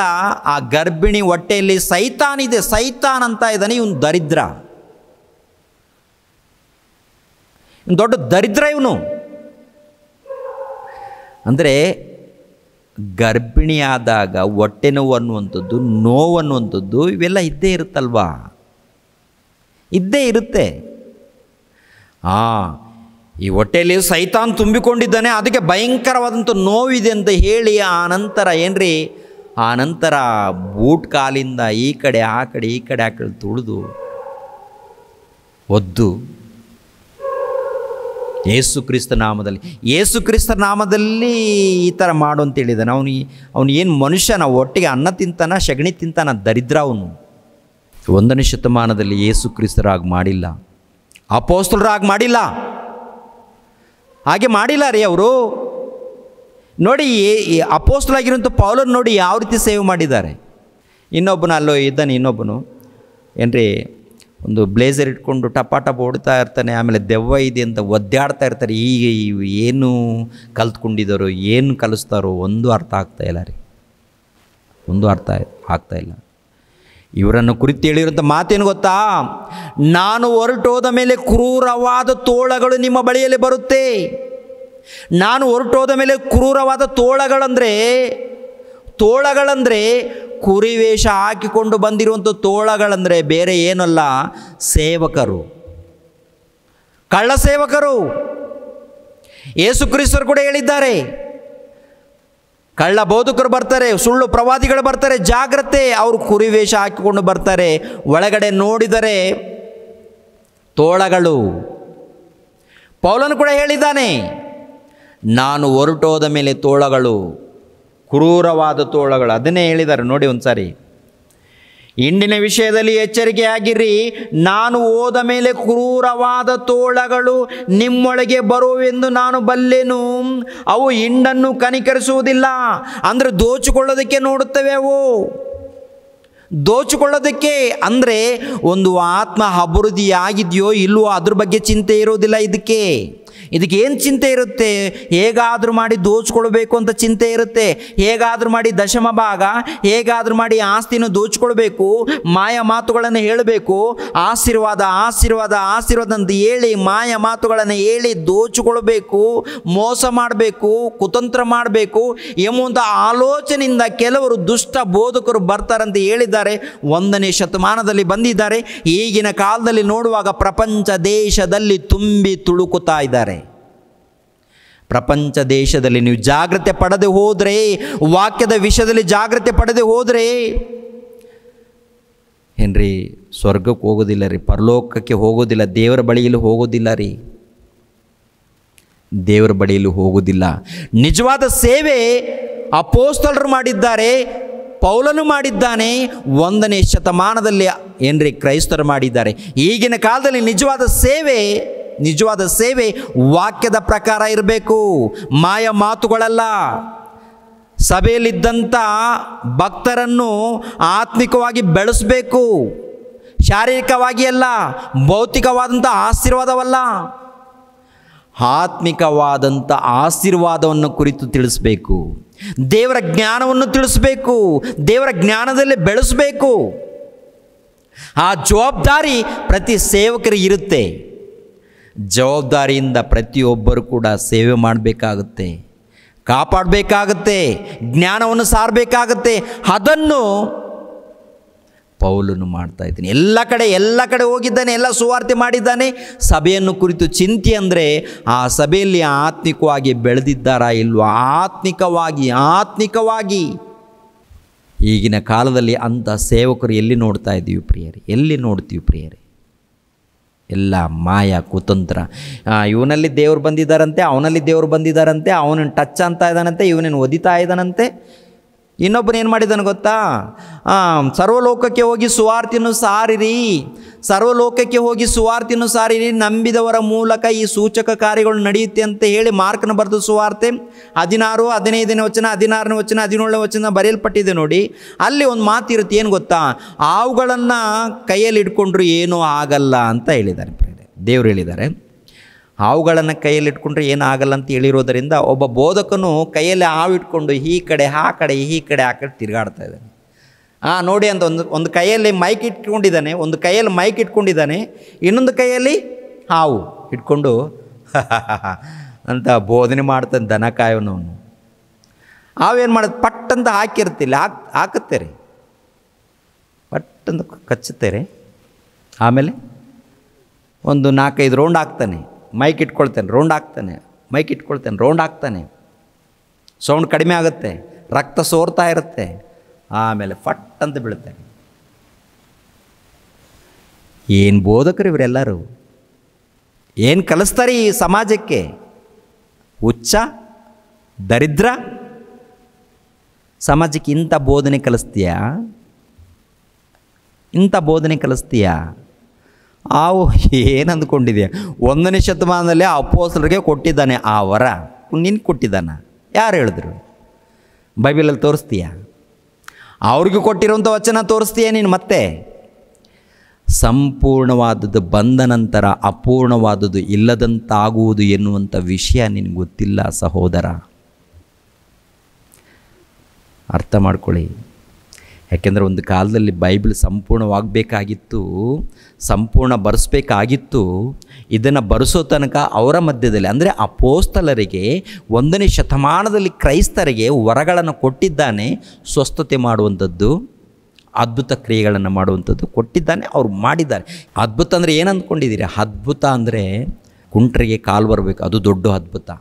ಆ ಗರ್ಭಿಣಿ ಹೊಟ್ಟೆಯಲ್ಲಿ ಸೈತಾನ್ ಇದೆ, ಸೈತಾನ್ ಅಂತ ಇದ್ದಾನೆ. ಇವನು ದರಿದ್ರ, ದೊಡ್ಡ ದರಿದ್ರ ಇವನು. ಅಂದರೆ ಗರ್ಭಿಣಿಯಾದಾಗ ಹೊಟ್ಟೆ ನೋವು ಅನ್ನುವಂಥದ್ದು, ನೋವು ಅನ್ನುವಂಥದ್ದು ಇವೆಲ್ಲ ಇದ್ದೇ ಇರುತ್ತಲ್ವಾ, ಇದ್ದೇ ಇರುತ್ತೆ. ಈ ಹೊಟ್ಟೆಯಲ್ಲಿ ಸೈತಾನ್ ತುಂಬಿಕೊಂಡಿದ್ದಾನೆ, ಅದಕ್ಕೆ ಭಯಂಕರವಾದಂಥ ನೋವಿದೆ ಅಂತ ಹೇಳಿ ಆ ನಂತರ ಬೂಟ್ ಕಾಲಿಂದ ಈ ಕಡೆ ಆ ಕಡೆ ತುಳಿದು ಒದ್ದು ಯೇಸು ಕ್ರಿಸ್ತ ನಾಮದಲ್ಲಿ ಈ ಥರ ಮಾಡು ಅಂತ ಹೇಳಿದ್ದಾನೆ. ಅವನು ಏನು ಮನುಷ್ಯನ? ಒಟ್ಟಿಗೆ ಅನ್ನ ತಿಂತಾನ, ಸಗಣಿ ತಿಂತಾನ, ದರಿದ್ರ ಅವನು. 1ನೇ ಶತಮಾನದಲ್ಲಿ ಯೇಸು ಕ್ರಿಸ್ತರಾಗಿ ಮಾಡಿಲ್ಲ, ಅಪೊಸ್ತಲರಾಗಿ ಮಾಡಿಲ್ಲ, ಹಾಗೆ ಮಾಡಿಲ್ಲ ರೀ ಅವರು. ನೋಡಿ, ಅಪೊಸ್ತಲರಾಗಿರುವಂಥ ಪೌಲನು ನೋಡಿ ಯಾವ ರೀತಿ ಸೇವೆ ಮಾಡಿದ್ದಾರೆ. ಇನ್ನೊಬ್ಬನು ಏನ್ರಿ, ಒಂದು ಬ್ಲೇಸರ್ ಇಟ್ಕೊಂಡು ಟಪ ಓಡ್ತಾ ಇರ್ತಾನೆ, ಆಮೇಲೆ ದೆವ್ವ ಇದೆ ಅಂತ ಒದ್ದಾಡ್ತಾ ಇರ್ತಾರೆ. ಈಗ ಏನು ಕಲ್ತ್ಕೊಂಡಿದ್ದಾರೋ, ಏನು ಕಲಿಸ್ತಾರೋ ಒಂದು ಅರ್ಥ ಆಗ್ತಾಯಿಲ್ಲ. ಇವರನ್ನು ಕುರಿತು ಹೇಳಿರುವಂಥ ಮಾತೇನು ಗೊತ್ತಾ? ನಾನು ಹೊರಟೋದ ಮೇಲೆ ಕ್ರೂರವಾದ ತೋಳಗಳು ನಿಮ್ಮ ಬಳಿಯಲ್ಲಿ ಬರುತ್ತೆ. ನಾನು ಹೊರಟೋದ ಮೇಲೆ ಕ್ರೂರವಾದ ತೋಳಗಳಂದರೆ ಕುರಿವೇಷ ಹಾಕಿಕೊಂಡು ಬಂದಿರುವಂಥ ತೋಳಗಳಂದರೆ ಬೇರೆ ಏನಲ್ಲ, ಸೇವಕರು, ಕಳ್ಳ ಸೇವಕರು. ಯೇಸು ಕ್ರಿಸ್ತರು ಕೂಡ ಹೇಳಿದ್ದಾರೆ, ಕಳ್ಳ ಬೋಧಕರು ಬರ್ತಾರೆ, ಸುಳ್ಳು ಪ್ರವಾದಿಗಳು ಬರ್ತಾರೆ, ಜಾಗ್ರತೆ. ಅವರು ಕುರಿವೇಷ ಹಾಕಿಕೊಂಡು ಬರ್ತಾರೆ, ಒಳಗಡೆ ನೋಡಿದರೆ ತೋಳಗಳು. ಪೌಲನು ಕೂಡ ಹೇಳಿದ್ದಾನೆ, ನಾನು ಹೊರಟೋದ ಮೇಲೆ ತೋಳಗಳು, ಕ್ರೂರವಾದ ತೋಳಗಳು. ಅದನ್ನೇ ಹೇಳಿದ್ದಾರೆ ನೋಡಿ ಒಂದು ಸಾರಿ. ಹಿಂಡಿನ ವಿಷಯದಲ್ಲಿ ಎಚ್ಚರಿಕೆಯಾಗಿರಿ, ನಾನು ಹೋದ ಮೇಲೆ ಕ್ರೂರವಾದ ತೋಳಗಳು ನಿಮ್ಮೊಳಗೆ ಬರುವೆಂದು ನಾನು ಬಲ್ಲೆನು. ಅವು ಹಿಂಡನ್ನು ಕನಿಕರಿಸುವುದಿಲ್ಲ. ಅಂದರೆ ದೋಚಿಕೊಳ್ಳೋದಕ್ಕೆ ನೋಡುತ್ತವೆ ಅವು, ದೋಚಿಕೊಳ್ಳೋದಕ್ಕೆ. ಅಂದರೆ ಒಂದು ಆತ್ಮ ಅಭಿವೃದ್ಧಿ ಆಗಿದೆಯೋ ಇಲ್ವೋ ಅದ್ರ ಬಗ್ಗೆ ಚಿಂತೆ ಇರೋದಿಲ್ಲ ಇದಕ್ಕೆ. ಇದಕ್ಕೆ ಏನು ಚಿಂತೆ ಇರುತ್ತೆ? ಹೇಗಾದರೂ ಮಾಡಿ ದೋಚ್ಕೊಳ್ಬೇಕು ಅಂತ ಚಿಂತೆ ಇರುತ್ತೆ. ಹೇಗಾದರೂ ಮಾಡಿ ದಶಮ ಭಾಗ, ಹೇಗಾದರೂ ಮಾಡಿ ಆಸ್ತಿನ ದೋಚ್ಕೊಳ್ಬೇಕು, ಮಾಯ ಮಾತುಗಳನ್ನು ಹೇಳಬೇಕು, ಆಶೀರ್ವಾದ ಆಶೀರ್ವಾದ ಆಶೀರ್ವಾದ ಅಂತ ಹೇಳಿ ಮಾಯ ಮಾತುಗಳನ್ನು ಹೇಳಿ ದೋಚಿಕೊಳ್ಬೇಕು, ಮೋಸ ಮಾಡಬೇಕು, ಕುತಂತ್ರ ಮಾಡಬೇಕು ಎಂಬುವಂಥ ಆಲೋಚನೆಯಿಂದ ಕೆಲವರು ದುಷ್ಟ ಬೋಧಕರು ಬರ್ತಾರಂತ ಹೇಳಿದ್ದಾರೆ. 1ನೇ ಶತಮಾನದಲ್ಲಿ ಬಂದಿದ್ದಾರೆ. ಈಗಿನ ಕಾಲದಲ್ಲಿ ನೋಡುವಾಗ ಪ್ರಪಂಚ ದೇಶದಲ್ಲಿ ತುಂಬಿ ತುಳುಕುತ್ತಾ ಇದ್ದಾರೆ. ಪ್ರಪಂಚ ದೇಶದಲ್ಲಿ ನೀವು ಜಾಗ್ರತೆ ಪಡೆದೇ ಹೋದರೆ, ವಾಕ್ಯದ ವಿಷಯದಲ್ಲಿ ಜಾಗ್ರತೆ ಪಡೆದೇ ಹೋದರೆ ಏನ್ರಿ ಸ್ವರ್ಗಕ್ಕೆ ಹೋಗೋದಿಲ್ಲ ರೀ, ಪರಲೋಕಕ್ಕೆ ಹೋಗೋದಿಲ್ಲ, ದೇವರ ಬಳಿಯಲ್ಲಿ ಹೋಗೋದಿಲ್ಲ ರೀ, ದೇವರ ಬಳಿಯಲ್ಲಿ ಹೋಗೋದಿಲ್ಲ. ನಿಜವಾದ ಸೇವೆ ಅಪೊಸ್ತಲರು ಮಾಡಿದ್ದಾರೆ, ಪೌಲನು ಮಾಡಿದ್ದಾನೆ. 1ನೇ ಶತಮಾನದಲ್ಲಿ ಏನ್ರಿ ಕ್ರೈಸ್ತರು ಮಾಡಿದ್ದಾರೆ. ಈಗಿನ ಕಾಲದಲ್ಲಿ ನಿಜವಾದ ಸೇವೆ ವಾಕ್ಯದ ಪ್ರಕಾರ ಇರಬೇಕು, ಮಾಯ ಮಾತುಗಳಲ್ಲ. ಸಭೆಯಲ್ಲಿದ್ದಂಥ ಭಕ್ತರನ್ನು ಆತ್ಮಿಕವಾಗಿ ಬೆಳೆಸಬೇಕು, ಶಾರೀರಿಕವಾಗಿ ಅಲ್ಲ, ಭೌತಿಕವಾದಂಥ ಆಶೀರ್ವಾದವಲ್ಲ, ಆತ್ಮಿಕವಾದಂಥ ಆಶೀರ್ವಾದವನ್ನು ಕುರಿತು ತಿಳಿಸಬೇಕು. ದೇವರ ಜ್ಞಾನವನ್ನು ತಿಳಿಸಬೇಕು, ದೇವರ ಜ್ಞಾನದಲ್ಲಿ ಬೆಳೆಸಬೇಕು. ಆ ಜವಾಬ್ದಾರಿ ಪ್ರತಿ ಸೇವಕರಿಗೆ ಇರುತ್ತೆ. ಜವಾಬ್ದಾರಿಯಿಂದ ಪ್ರತಿಯೊಬ್ಬರು ಕೂಡ ಸೇವೆ ಮಾಡಬೇಕಾಗುತ್ತೆ, ಕಾಪಾಡಬೇಕಾಗುತ್ತೆ, ಜ್ಞಾನವನ್ನು ಸಾರಬೇಕಾಗುತ್ತೆ. ಅದನ್ನು ಪೌಲನು ಮಾಡ್ತಾ ಇದ್ದಾನೆ. ಎಲ್ಲ ಕಡೆ ಹೋಗಿದ್ದಾನೆ, ಎಲ್ಲ ಸುವಾರ್ತೆ ಮಾಡಿದ್ದಾನೆ. ಸಭೆಯನ್ನು ಕುರಿತು ಚಿಂತೆ ಅಂದರೆ ಆ ಸಭೆಯಲ್ಲಿ ಆತ್ಮಿಕವಾಗಿ ಬೆಳೆದಿದ್ದಾರಾ ಇಲ್ವಾ? ಆತ್ಮಿಕವಾಗಿ ಈಗಿನ ಕಾಲದಲ್ಲಿ ಅಂಥ ಸೇವಕರು ಎಲ್ಲಿ ನೋಡ್ತಾ ಇದ್ದೀವಿ ಪ್ರಿಯರೇ? ಎಲ್ಲಿ ನೋಡ್ತೀವಿ ಪ್ರಿಯರೇ? ಎಲ್ಲ ಮಾಯ ಕುತಂತ್ರ. ಇವನಲ್ಲಿ ದೇವರು ಬಂದಿದ್ದಾರಂತೆ, ಅವನಲ್ಲಿ ದೇವರು ಬಂದಿದ್ದಾರಂತೆ, ಅವನನ್ನು ಟಚ್ ಅಂತ ಇದ್ದಾನಂತೆ, ಇವನನ್ನು ಒದಿತಾ ಇದ್ದಾನಂತೆ. ಇನ್ನೊಬ್ಬನು ಏನು ಮಾಡಿದ್ದಾನೆ ಗೊತ್ತಾ? ಸರ್ವಲೋಕಕ್ಕೆ ಹೋಗಿ ಸುವಾರ್ತೆಯನ್ನು ಸಾರಿರಿ, ಸರ್ವಲೋಕಕ್ಕೆ ಹೋಗಿ ಸುವಾರ್ತೆಯನ್ನು ಸಾರಿರಿ, ನಂಬಿದವರ ಮೂಲಕ ಈ ಸೂಚಕ ಕಾರ್ಯಗಳು ನಡೆಯುತ್ತೆ ಅಂತ ಹೇಳಿ ಮಾರ್ಕನ ಬರೆದ ಸುವಾರ್ತೆ 16, 15ನೇ ವಚನ, 16ನೇ ವಚನ, 17ನೇ ವಚನ ಬರೆಯಲ್ಪಟ್ಟಿದೆ ನೋಡಿ. ಅಲ್ಲಿ ಒಂದು ಮಾತಿರುತ್ತೆ, ಏನು ಗೊತ್ತಾ? ಹಾವುಗಳನ್ನು ಕೈಯಲ್ಲಿ ಇಟ್ಕೊಂಡ್ರು ಏನೂ ಆಗಲ್ಲ ಅಂತ ಹೇಳಿದ್ದಾರೆ. ದೇವರು ಹೇಳಿದ್ದಾರೆ ಹಾವುಗಳನ್ನು ಕೈಯಲ್ಲಿ ಇಟ್ಕೊಂಡ್ರೆ ಏನೂ ಆಗಲ್ಲ ಅಂತ ಹೇಳಿರೋದರಿಂದ ಒಬ್ಬ ಬೋಧಕನು ಕೈಯಲ್ಲಿ ಹಾವು ಇಟ್ಕೊಂಡು ಈ ಕಡೆ ಆ ಕಡೆ ತಿರುಗಾಡ್ತಾ ಇದ್ದಾನೆ. ನೋಡಿ ಅಂತ ಒಂದು ಕೈಯಲ್ಲಿ ಮೈಕ್ ಇಟ್ಕೊಂಡಿದ್ದಾನೆ, ಒಂದು ಕೈಯಲ್ಲಿ ಮೈಕ್ ಇಟ್ಕೊಂಡಿದ್ದಾನೆ, ಇನ್ನೊಂದು ಕೈಯಲ್ಲಿ ಹಾವು ಇಟ್ಕೊಂಡು ಅಂತ ಬೋಧನೆ ಮಾಡ್ತಾನೆ. ದನ ಕಾಯೋನವನು ಹಾವೇನು ಮಾಡೋದು? ಪಟ್ಟಂತ ಹಾಕಿರ್ತಿಲ್ಲ, ಹಾಕುತ್ತೆ ರೀ, ಪಟ್ಟಂತ ಕಚ್ಚುತ್ತೆ. ಆಮೇಲೆ ಒಂದು 4-5 ರೌಂಡ್ ಹಾಕ್ತಾನೆ, ಮೈಕ್ ಇಟ್ಕೊಳ್ತಾನೆ, ರೌಂಡ್ ಹಾಕ್ತಾನೆ, ಮೈಕ್ ಇಟ್ಕೊಳ್ತಾನೆ, ರೌಂಡ್ ಹಾಕ್ತಾನೆ. ಸೌಂಡ್ ಕಡಿಮೆ ಆಗುತ್ತೆ, ರಕ್ತ ಸೋರ್ತಾ ಇರುತ್ತೆ, ಆಮೇಲೆ ಫಟ್ ಅಂತ ಬೀಳುತ್ತೆ. ಏನು ಬೋಧಕರು ಇವರೆಲ್ಲರೂ? ಏನು ಕಲಿಸ್ತಾರೆ ಈ ಸಮಾಜಕ್ಕೆ? ಹುಚ್ಚ, ದರಿದ್ರ ಸಮಾಜಕ್ಕೆ ಇಂಥ ಬೋಧನೆ ಕಲಿಸ್ತೀಯಾ? ಇಂಥ ಬೋಧನೆ ಕಲಿಸ್ತೀಯಾ? ಏನು ಅಂದ್ಕೊಂಡಿದೆಯಾ? 1ನೇ ಶತಮಾನದಲ್ಲಿ ಅಪೊಸ್ತಲರಿಗೆ ಕೊಟ್ಟಿದ್ದಾನೆ ಆ ವರ, ನಿನ್ಗೆ ಕೊಟ್ಟಿದ್ದಾನ? ಯಾರು ಹೇಳಿದ್ರು? ಬೈಬಲಲ್ಲಿ ತೋರಿಸ್ತೀಯಾ? ಅವ್ರಿಗೆ ಕೊಟ್ಟಿರುವಂಥ ವಚನ ತೋರಿಸ್ತೀಯ ನೀನು? ಮತ್ತೆ ಸಂಪೂರ್ಣವಾದದ್ದು ಬಂದ ನಂತರ ಅಪೂರ್ಣವಾದದ್ದು ಇಲ್ಲದಂತಾಗುವುದು ಎನ್ನುವಂಥ ವಿಷಯ ನಿನಗೆ ಗೊತ್ತಿಲ್ಲ ಸಹೋದರ. ಅರ್ಥ ಮಾಡ್ಕೊಳ್ಳಿ. ಯಾಕೆಂದರೆ ಒಂದು ಕಾಲದಲ್ಲಿ ಬೈಬಲ್ ಸಂಪೂರ್ಣವಾಗಬೇಕಾಗಿತ್ತು, ಸಂಪೂರ್ಣ ಬರೆಸ್ಬೇಕಾಗಿತ್ತು. ಇದನ್ನು ಬರೆಸೋ ತನಕ ಅವರ ಮಧ್ಯದಲ್ಲಿ ಅಂದರೆ ಅಪೊಸ್ತಲರಿಗೆ 1ನೇ ಶತಮಾನದಲ್ಲಿ ಕ್ರೈಸ್ತರಿಗೆ ವರಗಳನ್ನು ಕೊಟ್ಟಿದ್ದಾನೆ. ಸ್ವಸ್ಥತೆ ಮಾಡುವಂಥದ್ದು, ಅದ್ಭುತ ಕ್ರಿಯೆಗಳನ್ನು ಮಾಡುವಂಥದ್ದು ಕೊಟ್ಟಿದ್ದಾನೆ, ಅವ್ರು ಮಾಡಿದ್ದಾರೆ. ಅದ್ಭುತ ಅಂದರೆ ಏನು ಅಂದ್ಕೊಂಡಿದ್ದೀರಿ? ಅದ್ಭುತ ಅಂದರೆ ಕುಂಟರಿಗೆ ಕಾಲು ಬರಬೇಕು, ಅದು ದೊಡ್ಡ ಅದ್ಭುತ.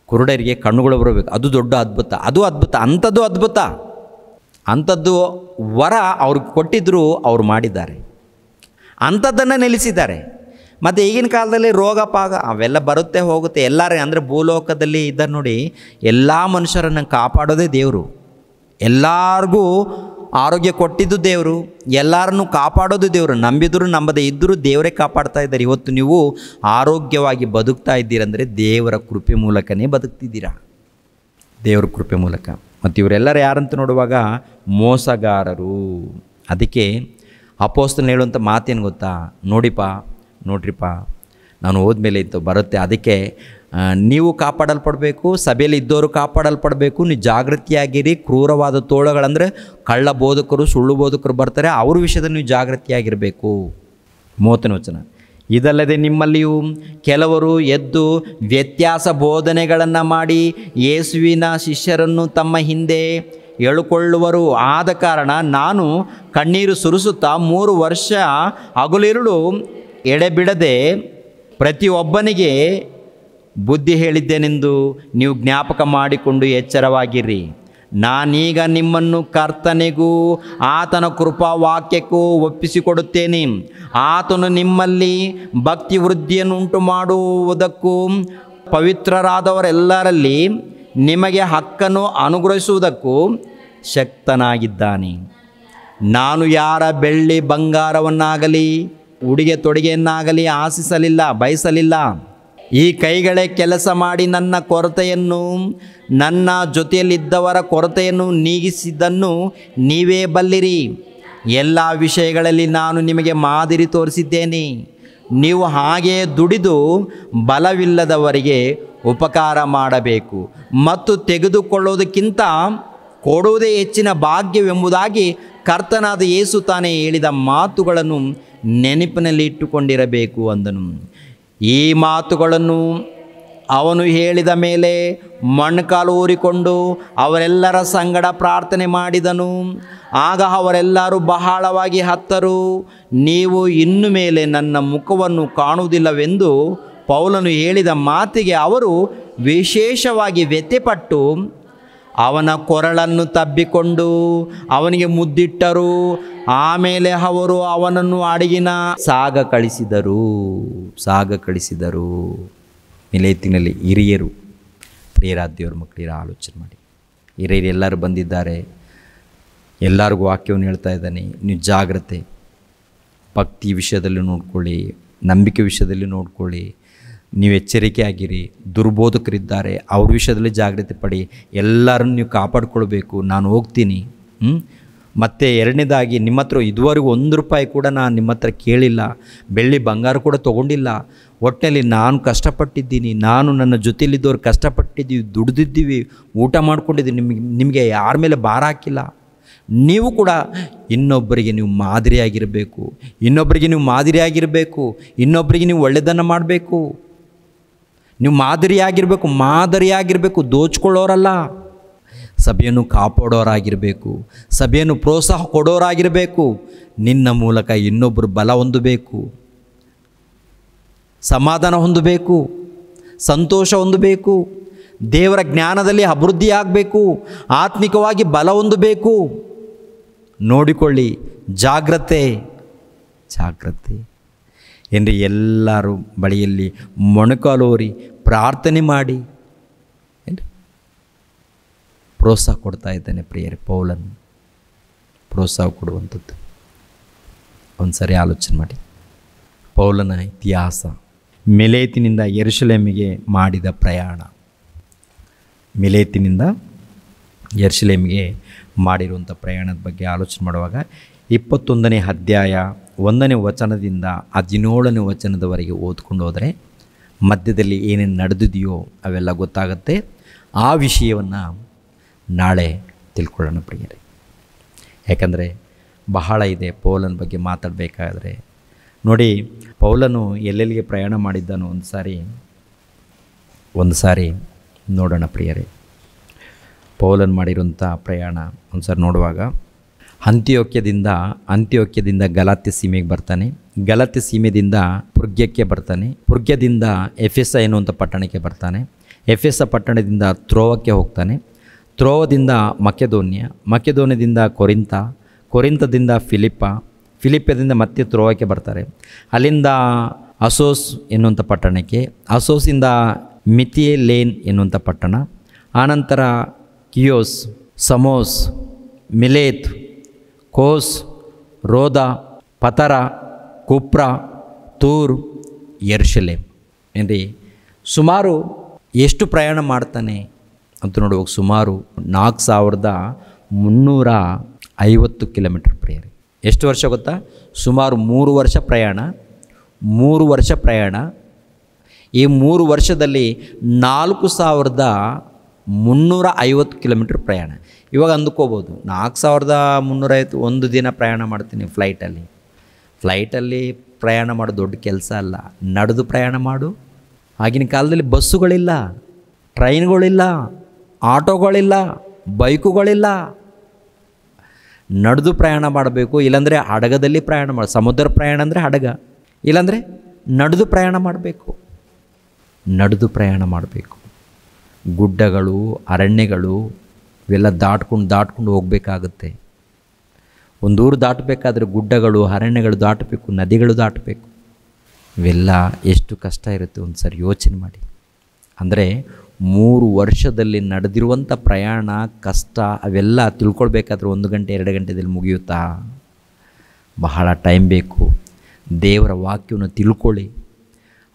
ಕುರುಡರಿಗೆ ಕಣ್ಣುಗಳು ಬರಬೇಕು, ಅದು ದೊಡ್ಡ ಅದ್ಭುತ. ಅದು ಅದ್ಭುತ, ಅಂಥದ್ದು ಅದ್ಭುತ. ಅಂಥದ್ದು ವರ ಅವ್ರಿಗೆ ಕೊಟ್ಟಿದ್ದರು, ಅವ್ರು ಮಾಡಿದ್ದಾರೆ, ಅಂಥದ್ದನ್ನು ನಿಲ್ಲಿಸಿದ್ದಾರೆ. ಮತ್ತು ಈಗಿನ ಕಾಲದಲ್ಲಿ ರೋಗ ಪಾಗ ಅವೆಲ್ಲ ಬರುತ್ತೆ ಹೋಗುತ್ತೆ. ಎಲ್ಲರೂ ಅಂದರೆ ಭೂಲೋಕದಲ್ಲಿ ಇದ್ದಾರೆ ನೋಡಿ, ಎಲ್ಲ ಮನುಷ್ಯರನ್ನು ಕಾಪಾಡೋದೇ ದೇವರು. ಎಲ್ಲರಿಗೂ ಆರೋಗ್ಯ ಕೊಟ್ಟಿದ್ದು ದೇವರು, ಎಲ್ಲರನ್ನೂ ಕಾಪಾಡೋದು ದೇವರು. ನಂಬಿದ್ರು ನಂಬದೇ ಇದ್ದರೂ ದೇವರೇ ಕಾಪಾಡ್ತಾ ಇದ್ದಾರೆ. ಇವತ್ತು ನೀವು ಆರೋಗ್ಯವಾಗಿ ಬದುಕ್ತಾ ಇದ್ದೀರಂದರೆ ದೇವರ ಕೃಪೆ ಮೂಲಕನೇ ಬದುಕ್ತಿದ್ದೀರಾ, ದೇವರ ಕೃಪೆ ಮೂಲಕ. ಮತ್ತು ಇವರೆಲ್ಲರೂ ಯಾರಂತ ನೋಡುವಾಗ ಮೋಸಗಾರರು. ಅದಕ್ಕೆ ಅಪೊಸ್ತಲನು ಹೇಳುವಂಥ ಮಾತೇನು ಗೊತ್ತಾ? ನೋಡ್ರಿಪ್ಪ, ನಾನು ಹೋದ್ಮೇಲೆ ಇತ್ತು ಬರುತ್ತೆ. ಅದಕ್ಕೆ ನೀವು ಕಾಪಾಡಲ್ಪಡಬೇಕು, ಸಭೆಯಲ್ಲಿ ಇದ್ದವರು ಕಾಪಾಡಲ್ಪಡಬೇಕು. ನೀವು ಜಾಗೃತಿಯಾಗಿರಿ. ಕ್ರೂರವಾದ ತೋಳಗಳಂದರೆ ಕಳ್ಳ ಬೋಧಕರು, ಸುಳ್ಳು ಬೋಧಕರು ಬರ್ತಾರೆ, ಅವ್ರ ವಿಷಯದಲ್ಲಿ ನೀವು ಜಾಗೃತಿಯಾಗಿರಬೇಕು. 30ನೇ ವಚನ. ಇದಲ್ಲದೆ ನಿಮ್ಮಲ್ಲಿಯೂ ಕೆಲವರು ಎದ್ದು ವ್ಯತ್ಯಾಸ ಬೋಧನೆಗಳನ್ನು ಮಾಡಿ ಯೇಸುವಿನ ಶಿಷ್ಯರನ್ನು ತಮ್ಮ ಹಿಂದೆ ಎಳುಕೊಳ್ಳುವರು. ಆದ ಕಾರಣ ನಾನು ಕಣ್ಣೀರು ಸುರಿಸುತ್ತಾ 3 ವರ್ಷ ಹಗಲಿರುಳು ಎಡೆಬಿಡದೆ ಪ್ರತಿಯೊಬ್ಬನಿಗೆ ಬುದ್ಧಿ ಹೇಳಿದ್ದೇನೆಂದು ನೀವು ಜ್ಞಾಪಕ ಮಾಡಿಕೊಂಡು ಎಚ್ಚರವಾಗಿರಿ. ನಾನೀಗ ನಿಮ್ಮನ್ನು ಕರ್ತನಿಗೂ ಆತನ ಕೃಪಾ ವಾಕ್ಯಕ್ಕೂ ಒಪ್ಪಿಸಿಕೊಡುತ್ತೇನೆ. ಆತನು ನಿಮ್ಮಲ್ಲಿ ಭಕ್ತಿ ವೃದ್ಧಿಯನ್ನು ಉಂಟು ಮಾಡುವುದಕ್ಕೂ ಪವಿತ್ರರಾದವರೆಲ್ಲರಲ್ಲಿ ನಿಮಗೆ ಹಕ್ಕನ್ನು ಅನುಗ್ರಹಿಸುವುದಕ್ಕೂ ಶಕ್ತನಾಗಿದ್ದಾನೆ. ನಾನು ಯಾರ ಬೆಳ್ಳಿ ಬಂಗಾರವನ್ನಾಗಲಿ ಉಡುಗೆ ತೊಡುಗೆಯನ್ನಾಗಲಿ ಆಶಿಸಲಿಲ್ಲ, ಬಯಸಲಿಲ್ಲ. ಈ ಕೈಗಳೇ ಕೆಲಸ ಮಾಡಿ ನನ್ನ ಕೊರತೆಯನ್ನು, ನನ್ನ ಜೊತೆಯಲ್ಲಿದ್ದವರ ಕೊರತೆಯನ್ನು ನೀಗಿಸಿದ್ದನ್ನು ನೀವೇ ಬಲ್ಲಿರಿ. ಎಲ್ಲ ವಿಷಯಗಳಲ್ಲಿ ನಾನು ನಿಮಗೆ ಮಾದರಿ ತೋರಿಸಿದ್ದೇನೆ. ನೀವು ಹಾಗೆಯೇ ದುಡಿದು ಬಲವಿಲ್ಲದವರಿಗೆ ಉಪಕಾರ ಮಾಡಬೇಕು ಮತ್ತು ತೆಗೆದುಕೊಳ್ಳೋದಕ್ಕಿಂತ ಕೊಡುವುದೇ ಹೆಚ್ಚಿನ ಭಾಗ್ಯವೆಂಬುದಾಗಿ ಕರ್ತನಾದ ಯೇಸು ತಾನೇ ಹೇಳಿದ ಮಾತುಗಳನ್ನು ನೆನಪಿನಲ್ಲಿ ಇಟ್ಟುಕೊಂಡಿರಬೇಕು ಅಂದನು. ಈ ಮಾತುಗಳನ್ನು ಅವನು ಹೇಳಿದ ಮೇಲೆ ಮೊಣಕಾಲು ಊರಿಕೊಂಡು ಅವರೆಲ್ಲರ ಸಂಗಡ ಪ್ರಾರ್ಥನೆ ಮಾಡಿದನು. ಆಗ ಅವರೆಲ್ಲರೂ ಬಹಳವಾಗಿ ಹತ್ತರು. ನೀವು ಇನ್ನು ಮೇಲೆ ನನ್ನ ಮುಖವನ್ನು ಕಾಣುವುದಿಲ್ಲವೆಂದು ಪೌಲನು ಹೇಳಿದ ಮಾತಿಗೆ ಅವರು ವಿಶೇಷವಾಗಿ ವ್ಯಥೆಪಟ್ಟು ಅವನ ಕೊರಳನ್ನು ತಬ್ಬಿಕೊಂಡು ಅವನಿಗೆ ಮುದ್ದಿಟ್ಟರು. ಆಮೇಲೆ ಅವರು ಅವನನ್ನು ಹಡಗಿನ ಸಾಗ ಕಳಿಸಿದರು. ಮಿಲೇತಿನಲ್ಲಿ ಹಿರಿಯರು, ಪ್ರಿಯರಾದ್ಯವ್ರ ಮಕ್ಕಳಿರ ಆಲೋಚನೆ ಮಾಡಿ. ಹಿರಿಯರು ಎಲ್ಲರೂ ಬಂದಿದ್ದಾರೆ, ಎಲ್ಲರಿಗೂ ವಾಕ್ಯವನ್ನು ಹೇಳ್ತಾ ಇದ್ದಾನೆ. ನೀವು ಜಾಗ್ರತೆ, ಭಕ್ತಿ ವಿಷಯದಲ್ಲಿ ನೋಡ್ಕೊಳ್ಳಿ, ನಂಬಿಕೆ ವಿಷಯದಲ್ಲಿ ನೋಡ್ಕೊಳ್ಳಿ, ನೀವು ಎಚ್ಚರಿಕೆ ಆಗಿರಿ. ದುರ್ಬೋಧಕರಿದ್ದಾರೆ, ಅವ್ರ ವಿಷಯದಲ್ಲಿ ಜಾಗ್ರತೆ ಪಡಿ. ಎಲ್ಲರನ್ನು ನೀವು ಕಾಪಾಡ್ಕೊಳ್ಬೇಕು. ನಾನು ಹೋಗ್ತೀನಿ. ಮತ್ತು ಎರಡನೇದಾಗಿ, ನಿಮ್ಮ ಹತ್ರ ಇದುವರೆಗೂ 1 ರೂಪಾಯಿ ಕೂಡ ನಾನು ನಿಮ್ಮ ಹತ್ರ ಕೇಳಿಲ್ಲ, ಬೆಳ್ಳಿ ಬಂಗಾರ ಕೂಡ ತೊಗೊಂಡಿಲ್ಲ. ಒಟ್ಟಿನಲ್ಲಿ ನಾನು ಕಷ್ಟಪಟ್ಟಿದ್ದೀನಿ, ನಾನು ನನ್ನ ಜೊತೆಯಲ್ಲಿದ್ದವ್ರು ಕಷ್ಟಪಟ್ಟಿದ್ದೀವಿ, ದುಡಿದಿದ್ದೀವಿ, ಊಟ ಮಾಡ್ಕೊಂಡಿದ್ದೀವಿ. ನಿಮಗೆ ಯಾರ ಮೇಲೆ ಭಾರ ಹಾಕಿಲ್ಲ. ನೀವು ಕೂಡ ಇನ್ನೊಬ್ಬರಿಗೆ ನೀವು ಮಾದರಿಯಾಗಿರಬೇಕು, ಇನ್ನೊಬ್ಬರಿಗೆ ನೀವು ಒಳ್ಳೆಯದನ್ನು ಮಾಡಬೇಕು. ನೀವು ಮಾದರಿಯಾಗಿರಬೇಕು, ದೋಚ್ಕೊಳ್ಳೋರಲ್ಲ. ಸಭೆಯನ್ನು ಕಾಪಾಡೋರಾಗಿರಬೇಕು, ಸಭೆಯನ್ನು ಪ್ರೋತ್ಸಾಹ ಕೊಡೋರಾಗಿರಬೇಕು. ನಿನ್ನ ಮೂಲಕ ಇನ್ನೊಬ್ಬರು ಬಲ ಹೊಂದಬೇಕು, ಸಮಾಧಾನ ಹೊಂದಬೇಕು, ಸಂತೋಷ ಹೊಂದಬೇಕು, ದೇವರ ಜ್ಞಾನದಲ್ಲಿ ಅಭಿವೃದ್ಧಿ ಆಗಬೇಕು, ಆತ್ಮಿಕವಾಗಿ ಬಲ ಹೊಂದಬೇಕು. ನೋಡಿಕೊಳ್ಳಿ, ಜಾಗ್ರತೆ ಏನ್ರಿ. ಎಲ್ಲರೂ ಬಳಿಯಲ್ಲಿ ಮೊಣಕಾಲೋರಿ ಪ್ರಾರ್ಥನೆ ಮಾಡಿ ಏನ್ರಿ ಪ್ರೋತ್ಸಾಹ ಕೊಡ್ತಾ ಇದ್ದಾನೆ. ಪ್ರಿಯರೇ, ಪೌಲನು ಪ್ರೋತ್ಸಾಹ ಕೊಡುವಂಥದ್ದು. ಒಂದು ಸರಿ ಆಲೋಚನೆ ಮಾಡಿ. ಪೌಲನ ಇತಿಹಾಸ, ಮಿಲೇತಿನಿಂದ ಯೆರೂಸಲೇಮಿಗೆ ಮಾಡಿದ ಪ್ರಯಾಣ, ಮಿಲೇತಿನಿಂದ ಯೆರೂಸಲೇಮಿಗೆ ಮಾಡಿರುವಂಥ ಪ್ರಯಾಣದ ಬಗ್ಗೆ ಆಲೋಚನೆ ಮಾಡುವಾಗ 21ನೇ ಅಧ್ಯಾಯ 1ನೇ ವಚನದಿಂದ 17ನೇ ವಚನದವರೆಗೆ ಓದ್ಕೊಂಡು ಹೋದರೆ ಮಧ್ಯದಲ್ಲಿ ಏನೇನು ನಡೆದಿದೆಯೋ ಅವೆಲ್ಲ ಗೊತ್ತಾಗುತ್ತೆ. ಆ ವಿಷಯವನ್ನು ನಾಳೆ ತಿಳ್ಕೊಳ್ಳೋಣ ಪ್ರಿಯರೇ. ಯಾಕಂದರೆ ಬಹಳ ಇದೆ ಪೌಲನ ಬಗ್ಗೆ ಮಾತಾಡಬೇಕಾದ್ರೆ. ನೋಡಿ, ಪೌಲನು ಎಲ್ಲೆಲ್ಲಿಗೆ ಪ್ರಯಾಣ ಮಾಡಿದ್ದಾನೋ ಒಂದು ಸಾರಿ ನೋಡೋಣ ಪ್ರಿಯರೇ. ಪೌಲನ್ ಮಾಡಿರುವಂಥ ಪ್ರಯಾಣ ಒಂದು ಸಾರಿ ನೋಡುವಾಗ, ಅಂತ್ಯೋಕ್ಯದಿಂದ ಗಲಾತ್ಯ ಸೀಮೆಗೆ ಬರ್ತಾನೆ, ಗಲಾತ್ಯ ಸೀಮೆಯಿಂದ ಪುರ್ಗ್ಯಕ್ಕೆ ಬರ್ತಾನೆ, ಪುರ್ಗ್ಯದಿಂದ ಎಫೆಸ ಎನ್ನುವಂಥ ಪಟ್ಟಣಕ್ಕೆ ಬರ್ತಾನೆ, ಎಫೆಸ ಪಟ್ಟಣದಿಂದ ತ್ರೋವಕ್ಕೆ ಹೋಗ್ತಾನೆ, ತ್ರೋವದಿಂದ ಮಕೆದೋನ್ಯದಿಂದ ಕೊರಿಂತದಿಂದ ಫಿಲಿಪ್ಪದಿಂದ ಮತ್ತೆ ತ್ರೋವಕ್ಕೆ ಬರ್ತಾರೆ. ಅಲ್ಲಿಂದ ಅಸೋಸ್ ಎನ್ನುವಂಥ ಪಟ್ಟಣಕ್ಕೆ, ಅಸೋಸಿಂದ ಮಿಥಿಲೇನ್ ಎನ್ನುವಂಥ ಪಟ್ಟಣ, ಆನಂತರ ಕಿಯೋಸ್, ಸಮೋಸ್, ಮಿಲೇತ್, ಕೋಸ್, ರೋದ, ಪತರ, ಕುಪ್ರ, ತೂರ್, ಯೆರೂಸಲೇಮ್. ಏನ್ರಿ, ಸುಮಾರು ಎಷ್ಟು ಪ್ರಯಾಣ ಮಾಡ್ತಾನೆ ಅಂತ ನೋಡುವಾಗ ಸುಮಾರು 4350 ಕಿಲೋಮೀಟರ್ ಪ್ರಿಯರೇ. ಎಷ್ಟು ವರ್ಷ ಗೊತ್ತಾ? ಸುಮಾರು 3 ವರ್ಷ ಪ್ರಯಾಣ, ಈ 3 ವರ್ಷದಲ್ಲಿ 4350 ಕಿಲೋಮೀಟ್ರ್ ಪ್ರಯಾಣ. ಇವಾಗ ಅಂದ್ಕೋಬೋದು 4350 ಒಂದು ದಿನ ಪ್ರಯಾಣ ಮಾಡ್ತೀನಿ ಫ್ಲೈಟಲ್ಲಿ ಪ್ರಯಾಣ ಮಾಡೋದು ದೊಡ್ಡ ಕೆಲಸ ಅಲ್ಲ. ನಡೆದು ಪ್ರಯಾಣ ಮಾಡು. ಆಗಿನ ಕಾಲದಲ್ಲಿ ಬಸ್ಸುಗಳಿಲ್ಲ, ಟ್ರೈನ್ಗಳಿಲ್ಲ, ಆಟೋಗಳಿಲ್ಲ, ಬೈಕುಗಳಿಲ್ಲ. ನಡೆದು ಪ್ರಯಾಣ ಮಾಡಬೇಕು. ಇಲ್ಲಾಂದರೆ ಹಡಗದಲ್ಲಿ ಪ್ರಯಾಣ ಮಾಡಿ, ಸಮುದ್ರ ಪ್ರಯಾಣ ಅಂದರೆ ಹಡಗ, ಇಲ್ಲಾಂದರೆ ನಡೆದು ಪ್ರಯಾಣ ಮಾಡಬೇಕು. ಗುಡ್ಡಗಳು, ಅರಣ್ಯಗಳು ಇವೆಲ್ಲ ದಾಟ್ಕೊಂಡು ಹೋಗಬೇಕಾಗುತ್ತೆ. ಒಂದೂರು ದಾಟಬೇಕಾದ್ರೆ ಗುಡ್ಡಗಳು, ಅರಣ್ಯಗಳು ದಾಟಬೇಕು, ನದಿಗಳು ದಾಟಬೇಕು. ಇವೆಲ್ಲ ಎಷ್ಟು ಕಷ್ಟ ಇರುತ್ತೆ ಒಂದು ಸರಿ ಯೋಚನೆ ಮಾಡಿ. ಅಂದರೆ 3 ವರ್ಷದಲ್ಲಿ ನಡೆದಿರುವಂಥ ಪ್ರಯಾಣ ಕಷ್ಟ ಅವೆಲ್ಲ ತಿಳ್ಕೊಳ್ಬೇಕಾದ್ರೆ 1 ಗಂಟೆ 2 ಗಂಟೆದಲ್ಲಿ ಮುಗಿಯುತ್ತಾ? ಬಹಳ ಟೈಮ್ ಬೇಕು. ದೇವರ ವಾಕ್ಯವನ್ನು ತಿಳ್ಕೊಳ್ಳಿ.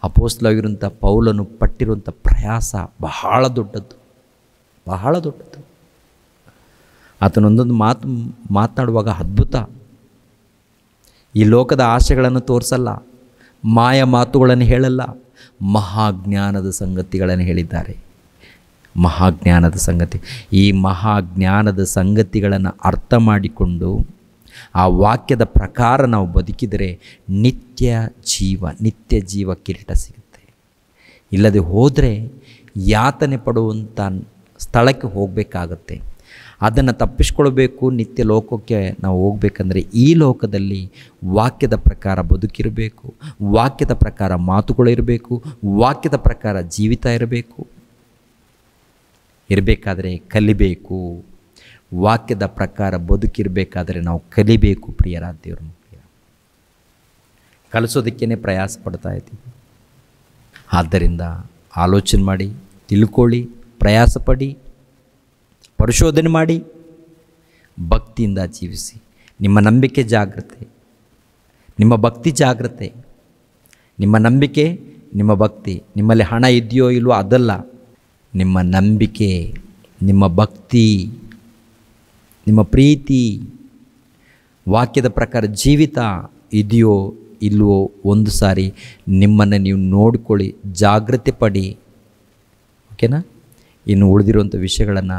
ಅಪೊಸ್ತಲನಾಗಿರುವಂಥ ಪೌಲನು ಪಟ್ಟಿರುವಂಥ ಪ್ರಯಾಸ ಬಹಳ ದೊಡ್ಡದ್ದು. ಆತನೊಂದೊಂದು ಮಾತನಾಡುವಾಗ ಅದ್ಭುತ. ಈ ಲೋಕದ ಆಶೆಗಳನ್ನು ತೋರಿಸಲ್ಲ, ಮಾಯ ಮಾತುಗಳನ್ನು ಹೇಳಲ್ಲ, ಮಹಾಜ್ಞಾನದ ಸಂಗತಿಗಳನ್ನು ಹೇಳಿದ್ದಾರೆ. ಈ ಮಹಾಜ್ಞಾನದ ಸಂಗತಿಗಳನ್ನು ಅರ್ಥ ಮಾಡಿಕೊಂಡು ಆ ವಾಕ್ಯದ ಪ್ರಕಾರ ನಾವು ಬದುಕಿದರೆ ನಿತ್ಯ ಜೀವ ಕಿರೀಟ ಸಿಗುತ್ತೆ. ಇಲ್ಲದೆ ಹೋದರೆ ಯಾತನೆ ಪಡುವಂಥ ಸ್ಥಳಕ್ಕೆ ಹೋಗಬೇಕಾಗತ್ತೆ. ಅದನ್ನು ತಪ್ಪಿಸ್ಕೊಳ್ಬೇಕು. ನಿತ್ಯ ಲೋಕಕ್ಕೆ ನಾವು ಹೋಗ್ಬೇಕಂದ್ರೆ ಈ ಲೋಕದಲ್ಲಿ ವಾಕ್ಯದ ಪ್ರಕಾರ ಬದುಕಿರಬೇಕು, ವಾಕ್ಯದ ಪ್ರಕಾರ ಮಾತುಗಳಿರಬೇಕು, ವಾಕ್ಯದ ಪ್ರಕಾರ ಜೀವಿತ ಇರಬೇಕಾದ್ರೆ ಕಲಿಬೇಕು. ವಾಕ್ಯದ ಪ್ರಕಾರ ಬದುಕಿರಬೇಕಾದ್ರೆ ನಾವು ಕಲಿಬೇಕು. ಪ್ರಿಯರಾದ ದೇವರ ಮಕ್ಕಳೇ, ಕಲಿಸೋದಕ್ಕೇ ಪ್ರಯಾಸ ಪಡ್ತಾ ಇದ್ದೀವಿ. ಆದ್ದರಿಂದ ಆಲೋಚನೆ ಮಾಡಿ, ತಿಳ್ಕೊಳ್ಳಿ, ಪ್ರಯಾಸ ಪಡಿ, ಪರಿಶೋಧನೆ ಮಾಡಿ, ಭಕ್ತಿಯಿಂದ ಜೀವಿಸಿ. ನಿಮ್ಮ ನಂಬಿಕೆ ಜಾಗ್ರತೆ, ನಿಮ್ಮ ಭಕ್ತಿ ಜಾಗ್ರತೆ. ನಿಮ್ಮ ನಂಬಿಕೆ, ನಿಮ್ಮ ಭಕ್ತಿ. ನಿಮ್ಮಲ್ಲಿ ಹಣ ಇದೆಯೋ ಇಲ್ವೋ ಅದಲ್ಲ. ನಿಮ್ಮ ನಂಬಿಕೆ, ನಿಮ್ಮ ಭಕ್ತಿ, ನಿಮ್ಮ ಪ್ರೀತಿ, ವಾಕ್ಯದ ಪ್ರಕಾರ ಜೀವಿತ ಇದೆಯೋ ಇಲ್ವೋ ಒಂದು ಸಾರಿ ನಿಮ್ಮನ್ನು ನೀವು ನೋಡಿಕೊಳ್ಳಿ, ಜಾಗ್ರತೆ ಪಡಿ. ಓಕೆನಾ? ಇನ್ನು ಉಳಿದಿರುವಂಥ ವಿಷಯಗಳನ್ನು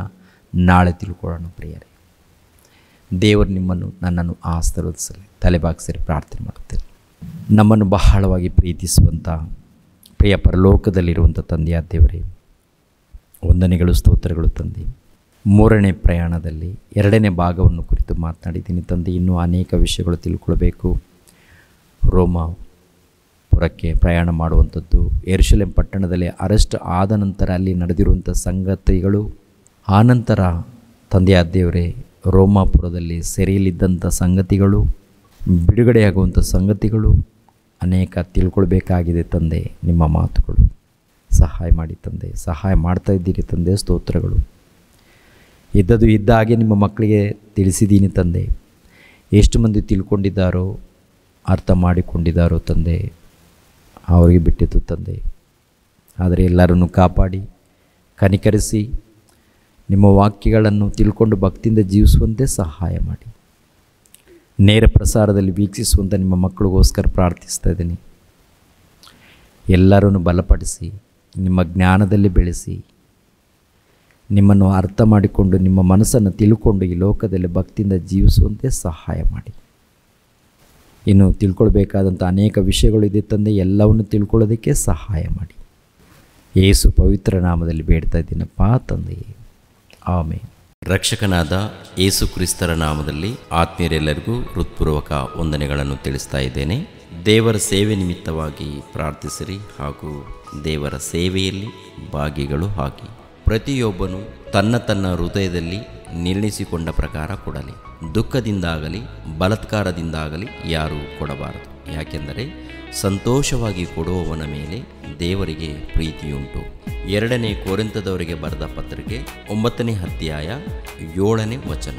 ನಾಳೆ ತಿಳ್ಕೊಳ್ಳೋಣ. ಪ್ರಿಯರೇ, ದೇವರು ನಿಮ್ಮನ್ನು ನನ್ನನ್ನು ಆಶೀರ್ವದಿಸಲಿ. ತಲೆಬಾಗಿಸಿ ಪ್ರಾರ್ಥನೆ ಮಾಡುತ್ತೇನೆ. ನಮ್ಮನ್ನು ಬಹಳವಾಗಿ ಪ್ರೀತಿಸುವಂಥ ಪ್ರಿಯ ಪರಲೋಕದಲ್ಲಿರುವಂಥ ತಂದೆಯಾದ ದೇವರೇ, ವಂದನೆಗಳು, ಸ್ತೋತ್ರಗಳು ತಂದೆ. 3ನೇ ಪ್ರಯಾಣದಲ್ಲಿ 2ನೇ ಭಾಗವನ್ನು ಕುರಿತು ಮಾತನಾಡಿದ್ದೀನಿ ತಂದೆ. ಇನ್ನೂ ಅನೇಕ ವಿಷಯಗಳು ತಿಳ್ಕೊಳ್ಬೇಕು. ರೋಮಾಪುರಕ್ಕೆ ಪ್ರಯಾಣ ಮಾಡುವಂಥದ್ದು, ಯೆರೂಸಲೇಮ್ ಪಟ್ಟಣದಲ್ಲಿ ಅರೆಸ್ಟ್ ಆದ ನಂತರ ಅಲ್ಲಿ ನಡೆದಿರುವಂಥ ಸಂಗತಿಗಳು, ಆನಂತರ ತಂದೆಯಾದ ದೇವರೇ ರೋಮಾಪುರದಲ್ಲಿ ಸೆರೆಯಲ್ಲಿದ್ದಂಥ ಸಂಗತಿಗಳು, ಬಿಡುಗಡೆಯಾಗುವಂಥ ಸಂಗತಿಗಳು ಅನೇಕ ತಿಳ್ಕೊಳ್ಬೇಕಾಗಿದೆ ತಂದೆ. ನಿಮ್ಮ ಮಾತುಗಳು ಸಹಾಯ ಮಾಡಿ ತಂದೆ. ಸಹಾಯ ಮಾಡ್ತಾ ಇದ್ದೀರಿ ತಂದೆ. ಸ್ತೋತ್ರಗಳು. ಇದ್ದದ್ದು ಇದ್ದ ಹಾಗೆ ನಿಮ್ಮ ಮಕ್ಕಳಿಗೆ ತಿಳಿಸಿದ್ದೀನಿ ತಂದೆ. ಎಷ್ಟು ಮಂದಿ ತಿಳ್ಕೊಂಡಿದ್ದಾರೋ, ಅರ್ಥ ಮಾಡಿಕೊಂಡಿದ್ದಾರೋ ತಂದೆ, ಅವರಿಗೆ ಬಿಟ್ಟಿತ್ತು ತಂದೆ. ಆದರೆ ಎಲ್ಲರನ್ನು ಕಾಪಾಡಿ, ಕನಿಕರಿಸಿ, ನಿಮ್ಮ ವಾಕ್ಯಗಳನ್ನು ತಿಳ್ಕೊಂಡು ಭಕ್ತಿಯಿಂದ ಜೀವಿಸುವಂತೆ ಸಹಾಯ ಮಾಡಿ. ನೇರ ಪ್ರಸಾರದಲ್ಲಿ ವೀಕ್ಷಿಸುವಂಥ ನಿಮ್ಮ ಮಕ್ಕಳಿಗೋಸ್ಕರ ಪ್ರಾರ್ಥಿಸ್ತಾ ಇದ್ದೀನಿ. ಎಲ್ಲರನ್ನು ಬಲಪಡಿಸಿ, ನಿಮ್ಮ ಜ್ಞಾನದಲ್ಲಿ ಬೆಳೆಸಿ, ನಿಮ್ಮನ್ನು ಅರ್ಥ ಮಾಡಿಕೊಂಡು, ನಿಮ್ಮ ಮನಸ್ಸನ್ನು ತಿಳ್ಕೊಂಡು ಈ ಲೋಕದಲ್ಲಿ ಭಕ್ತಿಯಿಂದ ಜೀವಿಸುವಂತೆ ಸಹಾಯ ಮಾಡಿ. ಇನ್ನು ತಿಳ್ಕೊಳ್ಬೇಕಾದಂಥ ಅನೇಕ ವಿಷಯಗಳಿದೆ ತಂದೆ. ಎಲ್ಲವನ್ನು ತಿಳ್ಕೊಳ್ಳೋದಕ್ಕೆ ಸಹಾಯ ಮಾಡಿ. ಯೇಸು ಪವಿತ್ರ ನಾಮದಲ್ಲಿ ಬೇಡ್ತಾ ಇದ್ದೀನಪ್ಪ ತಂದೆಯೇ, ಆಮೆನ್. ರಕ್ಷಕನಾದ ಯೇಸು ಕ್ರಿಸ್ತರ ನಾಮದಲ್ಲಿ ಆತ್ಮೀಯರೆಲ್ಲರಿಗೂ ಹೃತ್ಪೂರ್ವಕ ವಂದನೆಗಳನ್ನು ತಿಳಿಸ್ತಾ ಇದ್ದೇನೆ. ದೇವರ ಸೇವೆ ನಿಮಿತ್ತವಾಗಿ ಪ್ರಾರ್ಥಿಸಿರಿ ಹಾಗೂ ದೇವರ ಸೇವೆಯಲ್ಲಿ ಭಾಗಿಗಳು ಆಗಿ. ಪ್ರತಿಯೊಬ್ಬನು ತನ್ನ ಹೃದಯದಲ್ಲಿ ನಿರ್ಣಯಿಸಿಕೊಂಡ ಪ್ರಕಾರ ಕೊಡಲಿ. ದುಃಖದಿಂದಾಗಲಿ ಬಲಾತ್ಕಾರದಿಂದಾಗಲಿ ಯಾರೂ ಕೊಡಬಾರದು. ಯಾಕೆಂದರೆ ಸಂತೋಷವಾಗಿ ಕೊಡುವವನ ಮೇಲೆ ದೇವರಿಗೆ ಪ್ರೀತಿಯುಂಟು. 2ನೇ ಕೊರಿಂಥದವರಿಗೆ ಬರೆದ ಪತ್ರಿಕೆ 9ನೇ ಅಧ್ಯಾಯ 7ನೇ ವಚನ.